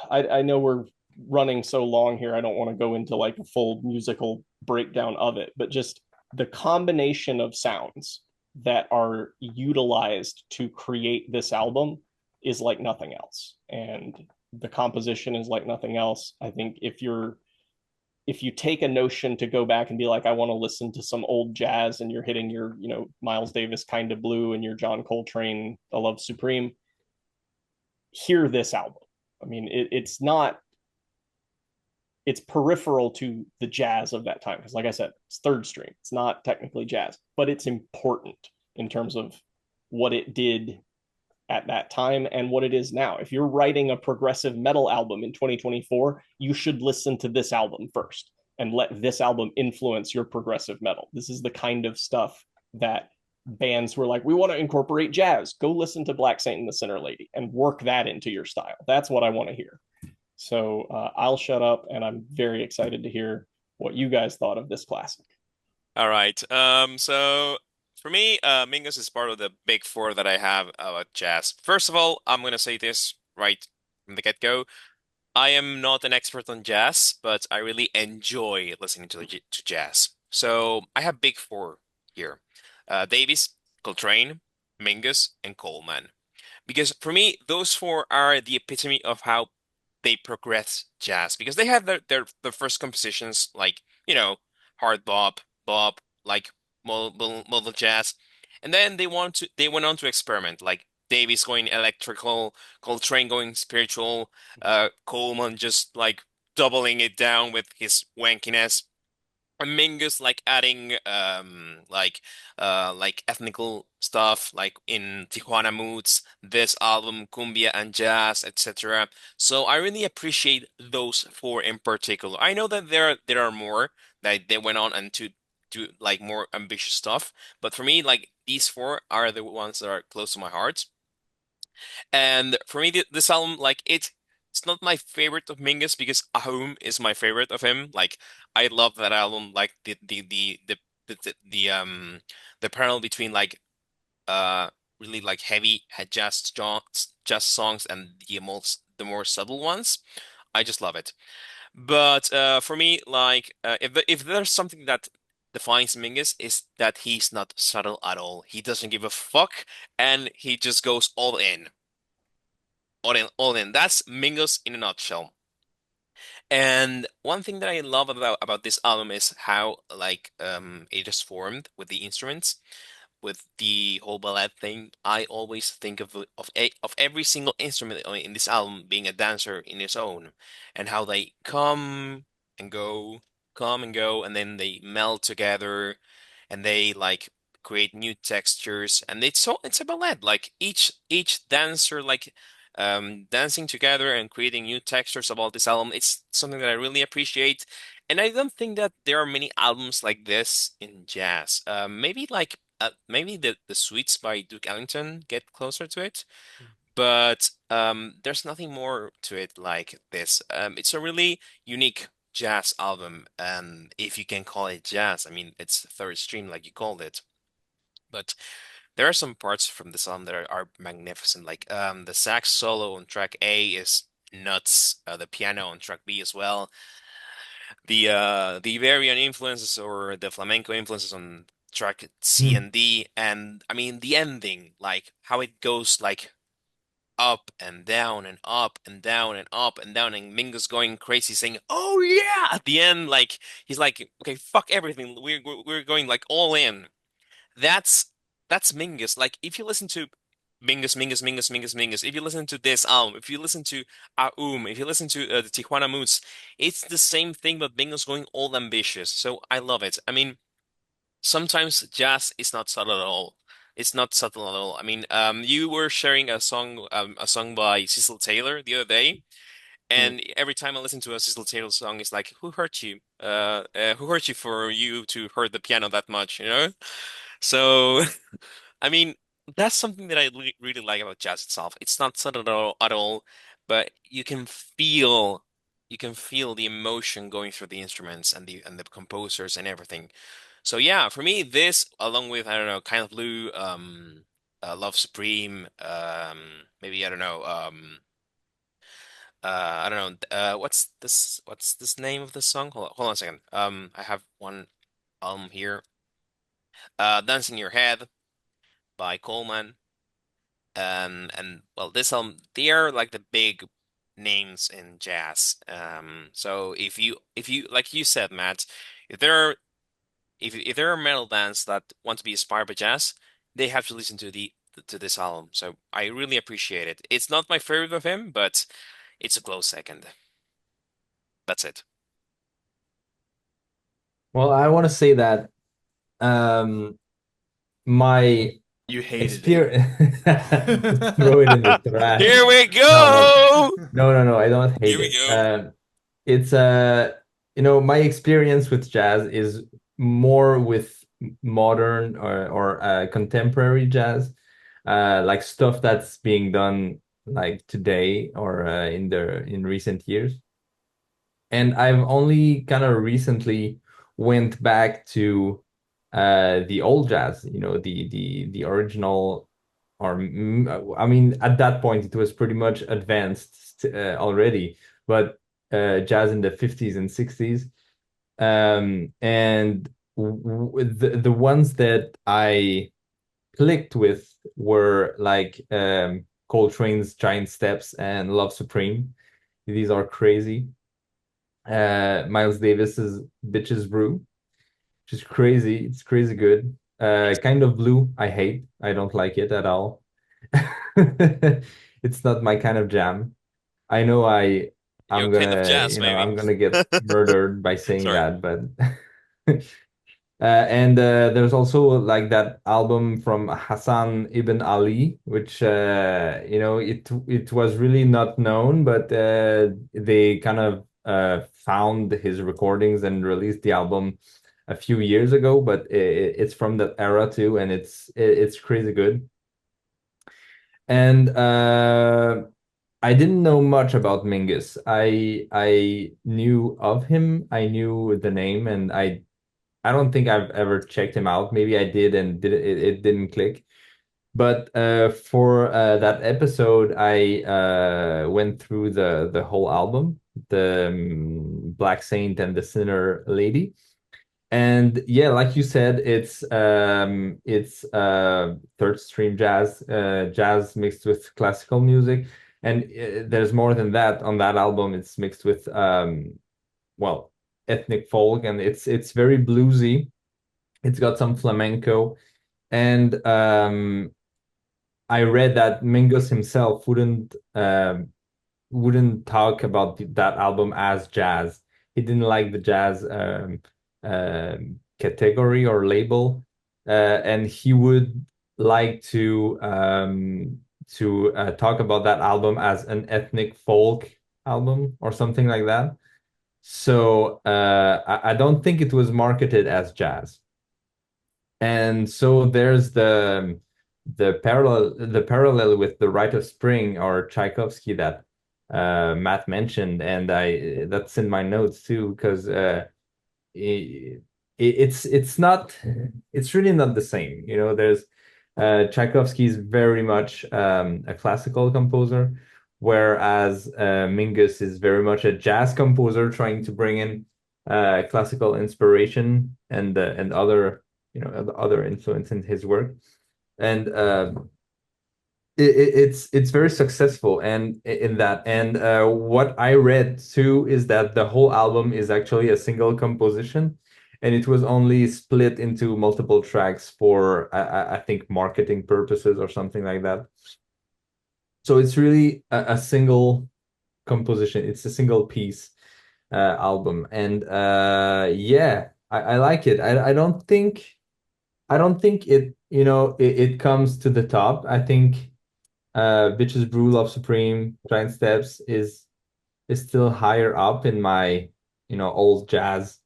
I know we're running so long here. I don't want to go into like a full musical breakdown of it, but just the combination of sounds that are utilized to create this album is like nothing else. And the composition is like nothing else. I think if you take a notion to go back and be like, I want to listen to some old jazz, and you're hitting your, Miles Davis Kind of Blue and your John Coltrane, A Love Supreme, hear this album. I mean, it's peripheral to the jazz of that time. Because like I said, it's third string. It's not technically jazz, but it's important in terms of what it did at that time and what it is now. If you're writing a progressive metal album in 2024, you should listen to this album first and let this album influence your progressive metal. This is the kind of stuff that bands were like, we want to incorporate jazz. Go listen to Black Saint and the Sinner Lady and work that into your style. That's what I want to hear. So I'll shut up, and I'm very excited to hear what you guys thought of this classic. All right. So for me, Mingus is part of the big four that I have about jazz. First of all, I'm gonna say this right from the get-go. I am not an expert on jazz, but I really enjoy listening to jazz. So I have big four here: Davis, Coltrane, Mingus, and Coleman. Because for me, those four are the epitome of how they progress jazz. Because they had their first compositions like, hard bop, like modal jazz, and then they went on to experiment, like Davies going electrical, Coltrane going spiritual, Coleman just like doubling it down with his wankiness. Mingus like adding like ethnical stuff like in Tijuana moods, this album cumbia and jazz, etc. So I really appreciate those four in particular. I know that there are more that they went on and to do like more ambitious stuff, but for me like these four are the ones that are close to my heart. And for me, this album, like it's not my favorite of Mingus because Ahum is my favorite of him. Like I love that album. Like the parallel between like uh really like heavy jazz songs and the more subtle ones. I just love it. But for me, like if there's something that defines Mingus is that he's not subtle at all. He doesn't give a fuck and he just goes all in. All in. That's Mingus in a nutshell. And one thing that I love about this album is how like it is formed with the instruments, with the whole ballet thing. I always think of every single instrument in this album being a dancer in its own, and how they come and go, and then they meld together, and they like create new textures. And it's a ballet. Like each dancer like dancing together and creating new textures about this album. It's something that I really appreciate. And I don't think that there are many albums like this in jazz. Maybe the Suites by Duke Ellington get closer to it, but there's nothing more to it like this. It's a really unique jazz album, if you can call it jazz. I mean, it's third stream like you called it, but there are some parts from this album that are magnificent. Like the sax solo on track A is nuts. The piano on track B as well. The Iberian influences or the flamenco influences on track C Hmm. and D, and I mean the ending, like how it goes like up and down and up and down and up and down, and Mingus going crazy saying, "Oh yeah!" at the end, like he's like, "Okay, fuck everything. We're going like all in." That's that's Mingus. Like if you listen to Mingus, if you listen to this album, if you listen to if you listen to the Tijuana Moods, it's the same thing, but Mingus going all ambitious. So I love it. I mean, sometimes jazz is not subtle at all. It's not subtle at all. I mean, you were sharing a song by Cecil Taylor the other day, Hmm. and every time I listen to a Cecil Taylor song, it's like, who hurt you? Who hurt you for you to hurt the piano that much, you know? So, I mean, that's something that I really like about jazz itself. It's not subtle at all, but you can feel the emotion going through the instruments and the composers and everything. So yeah, for me, this along with I don't know, Kind of Blue, Love Supreme, maybe I don't know, I don't know, what's this name of the song? Hold on a second. I have one here. Dance in Your Head by Coleman. And well, this they are like the big names in jazz. So if you like you said, Matt, if there are if there are metal bands that want to be inspired by jazz, they have to listen to this album. So I really appreciate it. It's not my favorite of him, but it's a close second. That's it. Well, I want to say that um, my You hated it. experience. Throw it in the trash. Here we No, no, go. no. I don't Here hate we it. go. It's my experience with jazz is more with modern or contemporary jazz, like stuff that's being done like today or in recent years. And I've only kind of recently went back to the old jazz, the original, I mean, at that point it was pretty much advanced already, but jazz in the 50s and 60s. And the ones that I clicked with were like Coltrane's Giant Steps and Love Supreme. These are crazy. Miles Davis's Bitches Brew, which is crazy. It's crazy good. Kind of Blue, I hate. I don't like it at all. It's not my kind of jam. I know Your I'm kind of gonna, jazz, maybe. I'm gonna get murdered by saying Sorry. that, but and there's also like that album from Hassan Ibn Ali, which it was really not known, but they kind of found his recordings and released the album a few years ago. But it's from that era too, and it's crazy good. And I didn't know much about Mingus. I knew of him, I knew the name, and I don't think I've ever checked him out. Maybe I did and it didn't click. But for that episode, I went through the whole album, the Black Saint and the Sinner Lady. And yeah, like you said, it's third stream jazz, jazz mixed with classical music. And there's more than that on that album. It's mixed with well, ethnic folk, and it's very bluesy. It's got some flamenco, and I read that Mingus himself wouldn't talk about that album as jazz. He didn't like the jazz category or label, and he would like to to talk about that album as an ethnic folk album or something like that. So I don't think it was marketed as jazz. And so there's the parallel with the Rite of Spring or Tchaikovsky that Matt mentioned, and I that's in my notes too, because it's really not the same. There's Tchaikovsky is very much a classical composer, whereas Mingus is very much a jazz composer trying to bring in classical inspiration and other influence in his work. And it's very successful and in that. And what I read too is that the whole album is actually a single composition, and it was only split into multiple tracks for I think marketing purposes or something like that. So it's really a single composition. It's a single piece album, and yeah, I like it. I don't think it comes to the top. I think Bitches Brew Love Supreme, Giant Steps is still higher up in my old jazz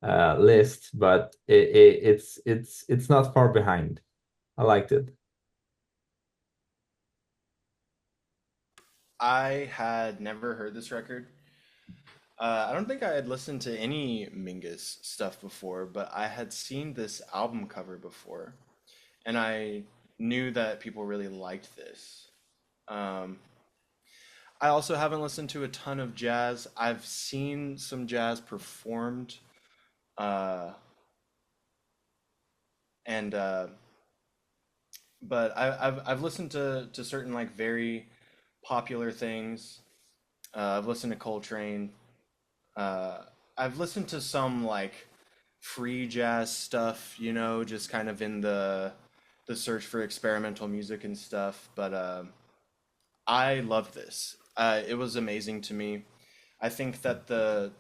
list, but it's not far behind. I liked it. I had never heard this record. I don't think I had listened to any Mingus stuff before, but I had seen this album cover before, and I knew that people really liked this. Um, I also haven't listened to a ton of jazz. I've seen some jazz performed, uh, and but I've listened to certain like very popular things. I've listened to Coltrane. Uh, I've listened to some like free jazz stuff, just kind of in the search for experimental music and stuff. But I love this. It was amazing to me. I think that the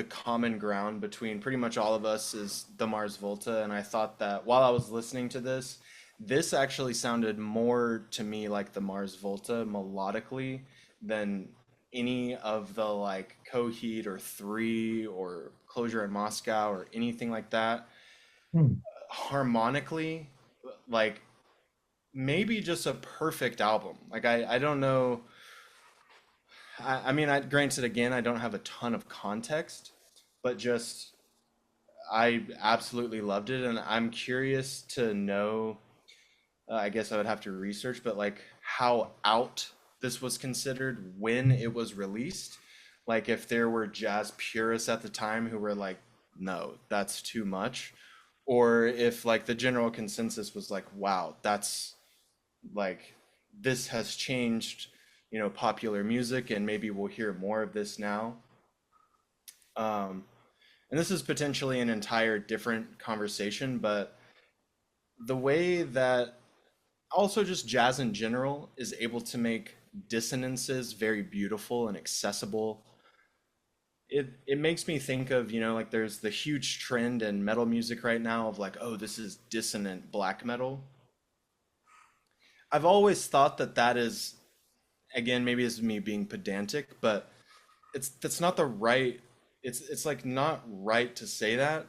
common ground between pretty much all of us is the Mars Volta, and I thought that while I was listening to this, this actually sounded more to me like the Mars Volta melodically than any of the like Coheed or Three or Closure in Moscow or anything like that. Hmm. Harmonically, like maybe just a perfect album. Like I don't know. I mean, granted, again, I don't have a ton of context, but just I absolutely loved it, and I'm curious to know. I guess I would have to research, but like how out this was considered when it was released. Like if there were jazz purists at the time who were like, no, that's too much. Or if like the general consensus was like, wow, that's like this has changed, popular music, and maybe we'll hear more of this now. Um, and this is potentially an entire different conversation, but the way that also just jazz in general is able to make dissonances very beautiful and accessible. It makes me think of, like there's the huge trend in metal music right now of like, oh, this is dissonant black metal. I've always thought that that is, again, maybe it's me being pedantic, but that's not the right, it's like not right to say that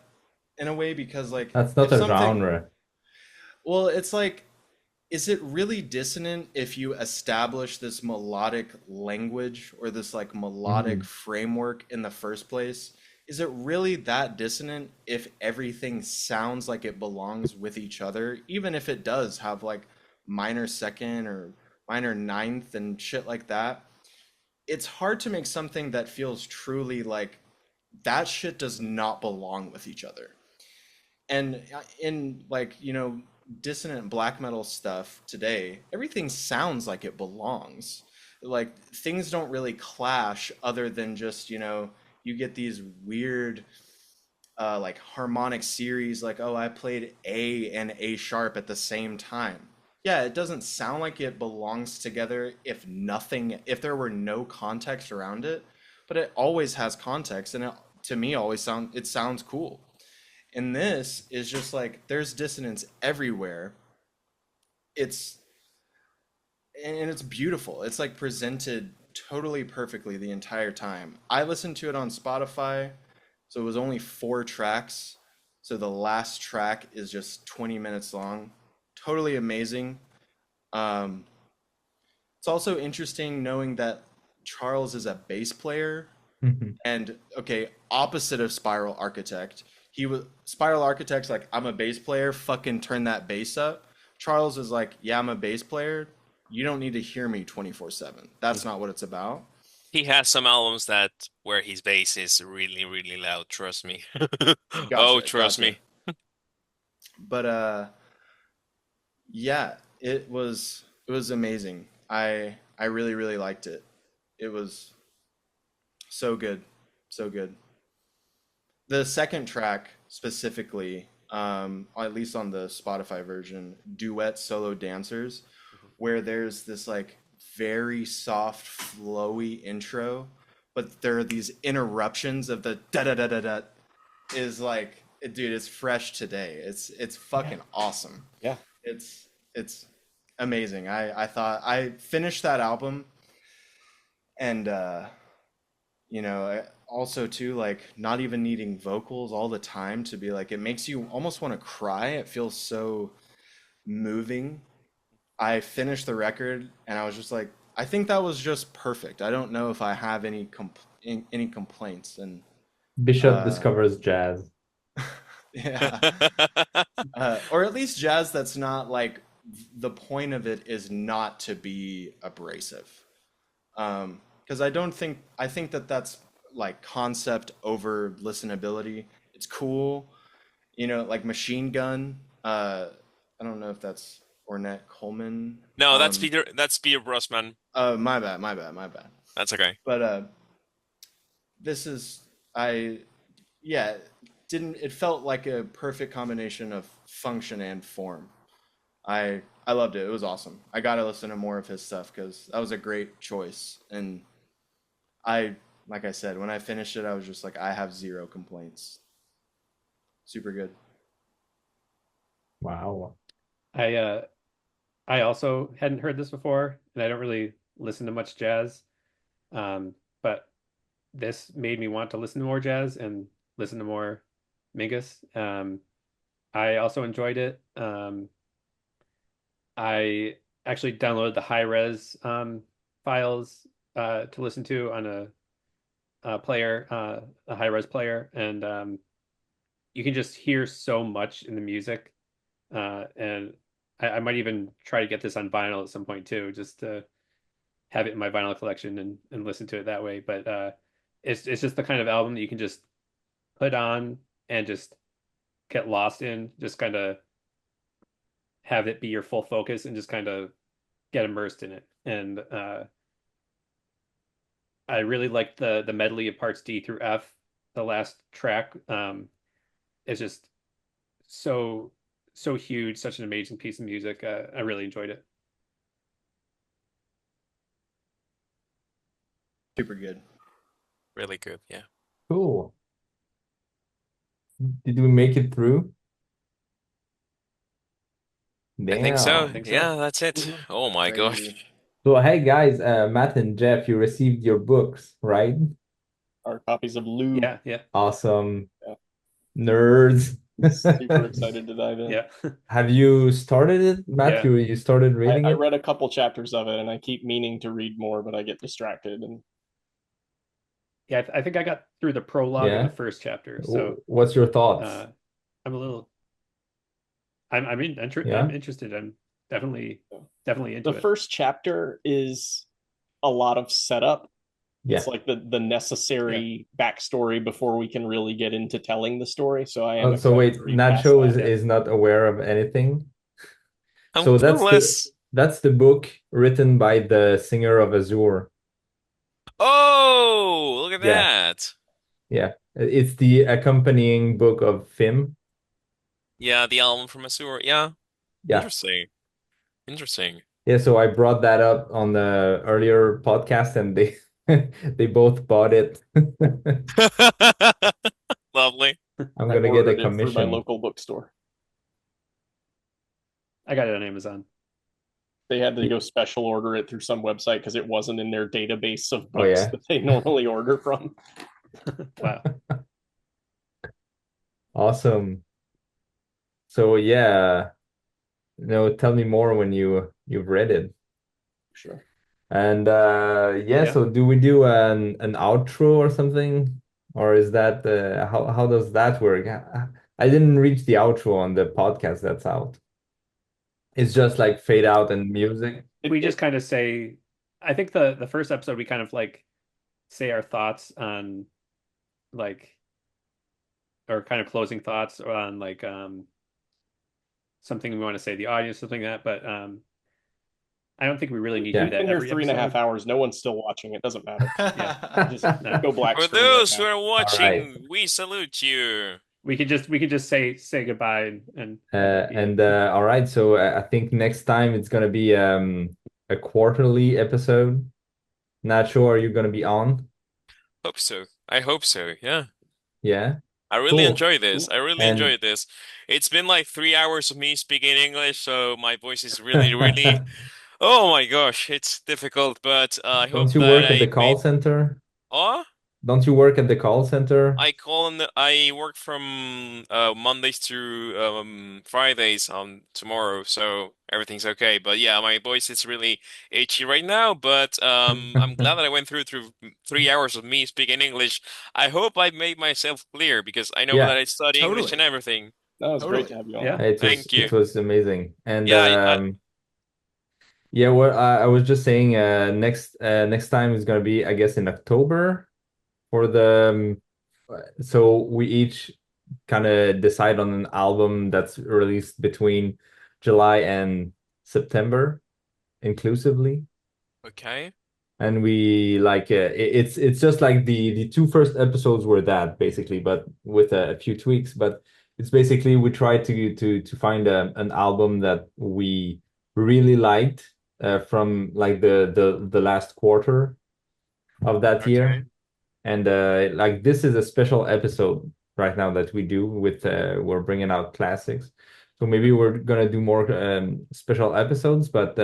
in a way, because like That's not if a something, genre. well, it's like, is it really dissonant if you establish this melodic language or this like melodic Mhm. framework in the first place? Is it really that dissonant if everything sounds like it belongs with each other, even if it does have like minor second or minor ninth and shit like that? It's hard to make something that feels truly like that shit does not belong with each other. And in like, dissonant black metal stuff today, everything sounds like it belongs. Like things don't really clash other than just, you get these weird like harmonic series like, oh, I played A and A sharp at the same time. Yeah, it doesn't sound like it belongs together if there were no context around it, but it always has context, and to me it sounds cool. And this is just like there's dissonance everywhere. It's and it's beautiful. It's like presented totally perfectly the entire time. I listened to it on Spotify, so it was only 4 tracks. So the last track is just 20 minutes long. Totally amazing. Um, it's also interesting knowing that Charles is a bass player Mhm. and okay, opposite of Spiral Architect. He was Spiral Architect's like, I'm a bass player, fucking turn that bass up. Charles is like, yeah, I'm a bass player. You don't need to hear me 24/7. That's not what it's about. He has some albums that where his bass is really, really loud, trust me. Oh, Gotcha, trust gotcha. me. But yeah, it was amazing. I really really liked it. It was so good. So good. The second track specifically, at least on the Spotify version, Duet Solo Dancers, where there's this like very soft, flowy intro, but there are these interruptions of the da da da da da is like, dude, it's fresh today. It's Yeah. fucking awesome. Yeah. It's amazing. I thought I finished that album and also too, like not even needing vocals all the time to be like, it makes you almost want to cry. It feels so moving. I finished the record and I was just like, I think that was just perfect. I don't know if I have any complaints. And Bishop uh discovers jazz. yeah, or at least jazz that's not like, the point of it is not to be abrasive. Because I think that that's like concept over listenability. It's cool, like Machine Gun. I don't know if that's Ornette Coleman. No, that's Peter Brosman. My bad, my bad, my bad. That's okay. But this is I yeah, didn't it felt like a perfect combination of function and form. I loved it. It was awesome. I gotta listen to more of his stuff because that was a great choice. And I, like I said, when I finished it, I was just like, I have zero complaints. Super good. Wow. I I also hadn't heard this before, and I don't really listen to much jazz. But this made me want to listen to more jazz and listen to more Mingus. I also enjoyed it. I actually downloaded the high res files to listen to on a player, a high res player, and you can just hear so much in the music. And I might even try to get this on vinyl at some point too, just to have it in my vinyl collection and listen to it that way. But it's just the kind of album that you can just put on and just get lost in, just kind of have it be your full focus and just kind of get immersed in it. And I really liked the medley of parts D through F. The last track is just so so huge, such an amazing piece of music. I really enjoyed it. Super good. Really good, yeah. Cool. Did we make it through? I think so. Damn. Think so. Yeah, that's it. Oh my gosh. Crazy. So, hey guys, Matt and Jeff, you received your books, right? Our copies of Lou. Yeah, yeah, Awesome. Yeah. Nerds. Super excited to dive in. yeah. Have you started it, Matt? Yeah. You started reading I it? read a couple chapters of it and I keep meaning to read more, but I get distracted. And Yeah, I think I got through the prologue Yeah. in the first chapter, so What's your thoughts? I'm a little. Yeah. I'm interested. I'm definitely into the it. first chapter is a lot of setup. Yeah. It's like the necessary backstory before we can really get into telling the story. So I am Oh, so excited wait, to read past Nacho that. is not aware of anything. I'm So clueless. that's the book written by the singer of Azure. Oh, look at Yeah. that. Yeah. It's the accompanying book of Fim. Yeah, the album from Azure. Yeah. Yeah. Interesting. Interesting. Yeah, so I brought that up on the earlier podcast and they they both bought it. Lovely. I'm I gonna get a ordered it through my commission. local bookstore. I got it on Amazon. They had to go special order it through some website because it wasn't in their database of Oh books yeah. that they normally order from. Wow. Awesome. So yeah, tell me more when you've read it. Sure. And yeah, Yeah. so do we do an outro or something? Or is that how does that work? I didn't reach the outro on the podcast that's out. It's just like fade out and music. We just kind of say, I think the first episode we kind of like say our thoughts on like or kind of closing thoughts on like something we want to say to the audience, something like that. But I don't think we really need to Yeah. do that Been here every 3.5 episode. hours. No one's still watching. It doesn't matter. Yeah. Just No. go black For screen right those who now. are All right. watching, we salute you. We could just say goodbye and have that be it. All right, so I think next time it's gonna be a quarterly episode. Not sure, are you gonna be on? Hope so. I hope so. Yeah. Yeah, I really cool. enjoy this. Cool. I really And enjoy this. It's been like 3 hours of me speaking English, so my voice is really, really. Oh my gosh, it's difficult, but I hope don't you that work at the I call made. center? Oh, Don't you work at the call center? I work from Mondays through Fridays on tomorrow, so everything's okay. But yeah, my voice is really itchy right now, but I'm glad that I went through 3 hours of me speaking English. I hope I made myself clear because I know that Yeah, I study English and Totally. everything. No, it's great Totally. to have you on. Yeah. Thank it you. was amazing. And Yeah, yeah, well, I was just saying next time is gonna be, I guess, in October for the so we each kind of decide on an album that's released between July and September inclusively. okay. And we like it's just like the two first episodes were that basically, but with a few tweaks. But it's basically we tried to find an album that we really liked from like the last quarter of that Okay. year. And like this is a special episode right now that we do with we're bringing out classics. So maybe we're gonna do more special episodes, but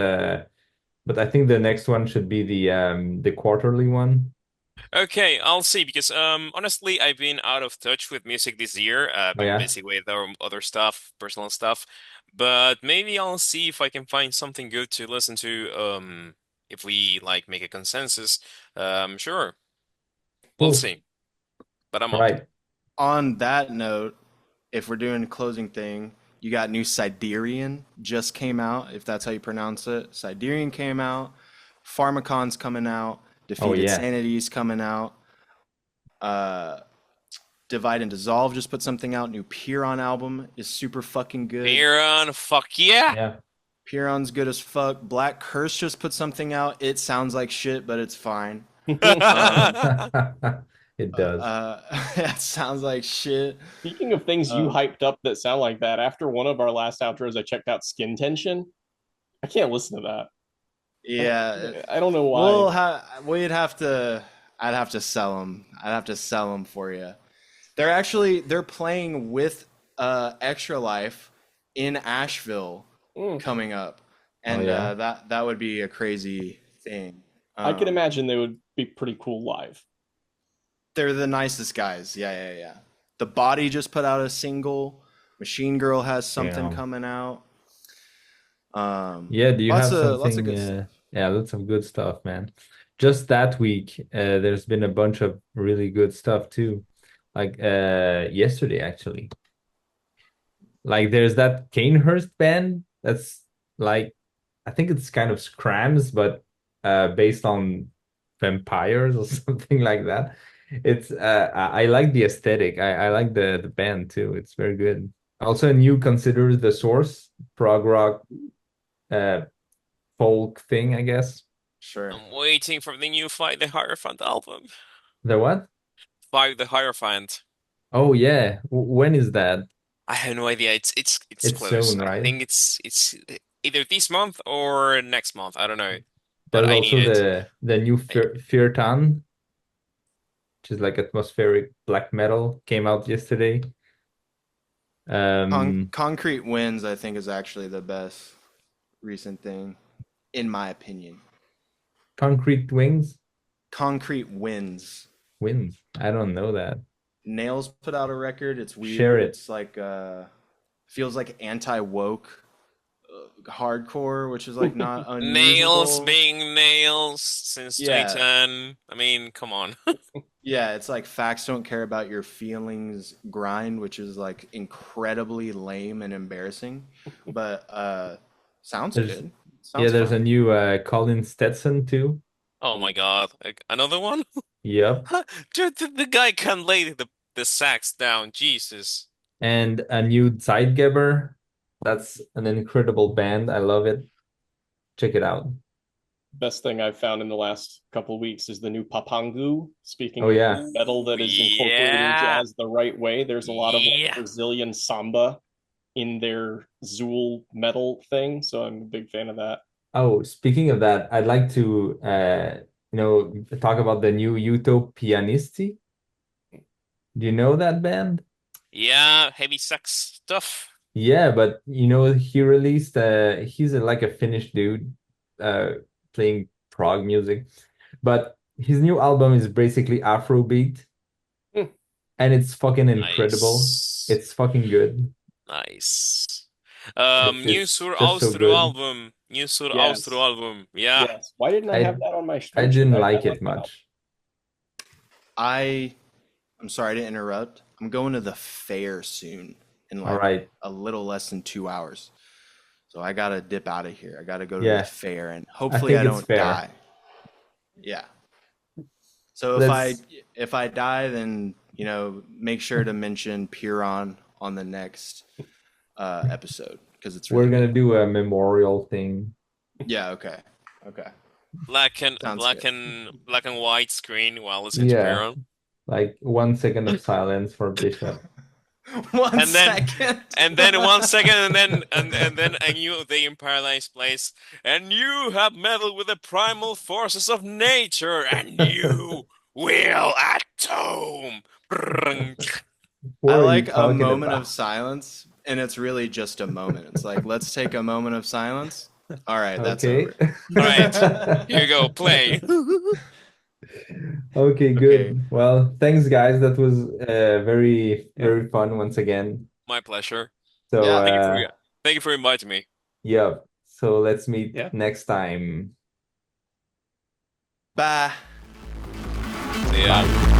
I think the next one should be the quarterly one. Okay, I'll see because honestly I've been out of touch with music this year. I've Oh been yeah, busy with other stuff, personal stuff. But maybe I'll see if I can find something good to listen to. If we like make a consensus. Sure. We'll cool. see. But I'm All up. right. On that note, if we're doing a closing thing, you got new Siderian just came out, if that's how you pronounce it. Siderian came out. Pharmacon's coming out. Oh Defeated yeah. Sanity's coming out. Uh, Divide and Dissolve just put something out. New Piron album is super fucking good. Aaron, fuck yeah. Yeah. Piron's good as fuck. Black Curse just put something out. It sounds like shit, but it's fine. It does. It sounds like shit. Speaking of things you Uh, hyped up that sound like that, after one of our last outros, I checked out Skin Tension. I can't listen to that. Yeah, I don't know why. we'd have to. I'd have to sell them. I'd have to sell them for you. They're playing with Extra Life in Asheville Mm. coming up, Oh and yeah. that would be a crazy thing. I can Um, imagine they would be pretty cool live. They're the nicest guys. Yeah. The Body just put out a single. Machine Girl has something Damn. coming out. Yeah, do you have Lots of something good stuff. yeah, lots of good stuff, man. Just that week, there's been a bunch of really good stuff too. Like yesterday actually. Like there's that Kanehurst band that's like I think it's kind of Scrams, but based on vampires or something like that. It's I like the aesthetic. I like the band too. It's very good. Also, and you consider the Source prog rock uh folk thing, I guess. Sure. I'm waiting for the new Fight the Hierophant album. The what? Fight the Hierophant. Oh yeah. When is that? I have no idea. It's It's close. soon, I right? think it's either this month or next month. I don't know, but There's I need also it. the new I, Firtan, which is like atmospheric black metal, came out yesterday. Con Um, Concrete Winds, I think, is actually the best recent thing. in my opinion. Concrete Wings? Concrete Winds. Wins. I don't know that. Nails put out a record. It's Share weird. it. It's like feels like anti-woke hardcore, which is like not Nails unusual. being nails since Yeah. 2010. I mean, come on. Yeah, it's like facts don't care about your feelings grind, which is like incredibly lame and embarrassing. But sounds There's- good. Yeah, Sounds there's a fun. new Colin Stetson too. Oh my God. Like, another one? Yep. Dude, the guy can lay the sax down. Jesus. And a new Zeitgeber. That's an incredible band. I love it. Check it out. Best thing I've found in the last couple of weeks is the new Papangu. Speaking Oh, of yeah. metal that is incorporating Yeah. jazz the right way, there's a lot of like Yeah. Brazilian samba in their Zool metal thing, so I'm a big fan of that. Oh, speaking of that, I'd like to talk about the new Utopianisti. Do you know that band? Yeah, heavy sax stuff. Yeah, but he released he's like a Finnish dude uh playing prog music. But his new album is basically Afrobeat Hmm. and it's fucking incredible. Nice. It's fucking good. Nice. New It's Sur just so Austro good. album. New Sur Yes. Austro album. Yeah. Yes. Why didn't I I have that on my I stream sheet? didn't like like it that much. I'm sorry to interrupt. I'm going to the fair soon in All like right. a little less than 2 hours. So I gotta dip out of here. I gotta go to Yeah. the fair and hopefully think I it's don't fair. die. Yeah. So Let's if I die, then make sure to mention Piron on the next episode because it's we're really gonna good. do a memorial thing. Yeah. Okay. Okay. Black and Sounds black good. and black and white screen while listening to Yeah. Peron. Like 1 second of silence for Bishop. One And then- second. And then 1 second, and then the Imperialized place, and you have meddled with the primal forces of nature, and you will atone. What I are you like a talking moment about? of silence, and it's really just a moment. It's like, let's take a moment of silence. All right, that's Okay. over. All right, here you go, play. Okay, good. Okay. Well, thanks, guys. That was very, Yeah. very fun once again. My pleasure. So, Yeah. Thank you for inviting me. yeah. So let's meet Yeah. next time. Bye. See ya. Bye.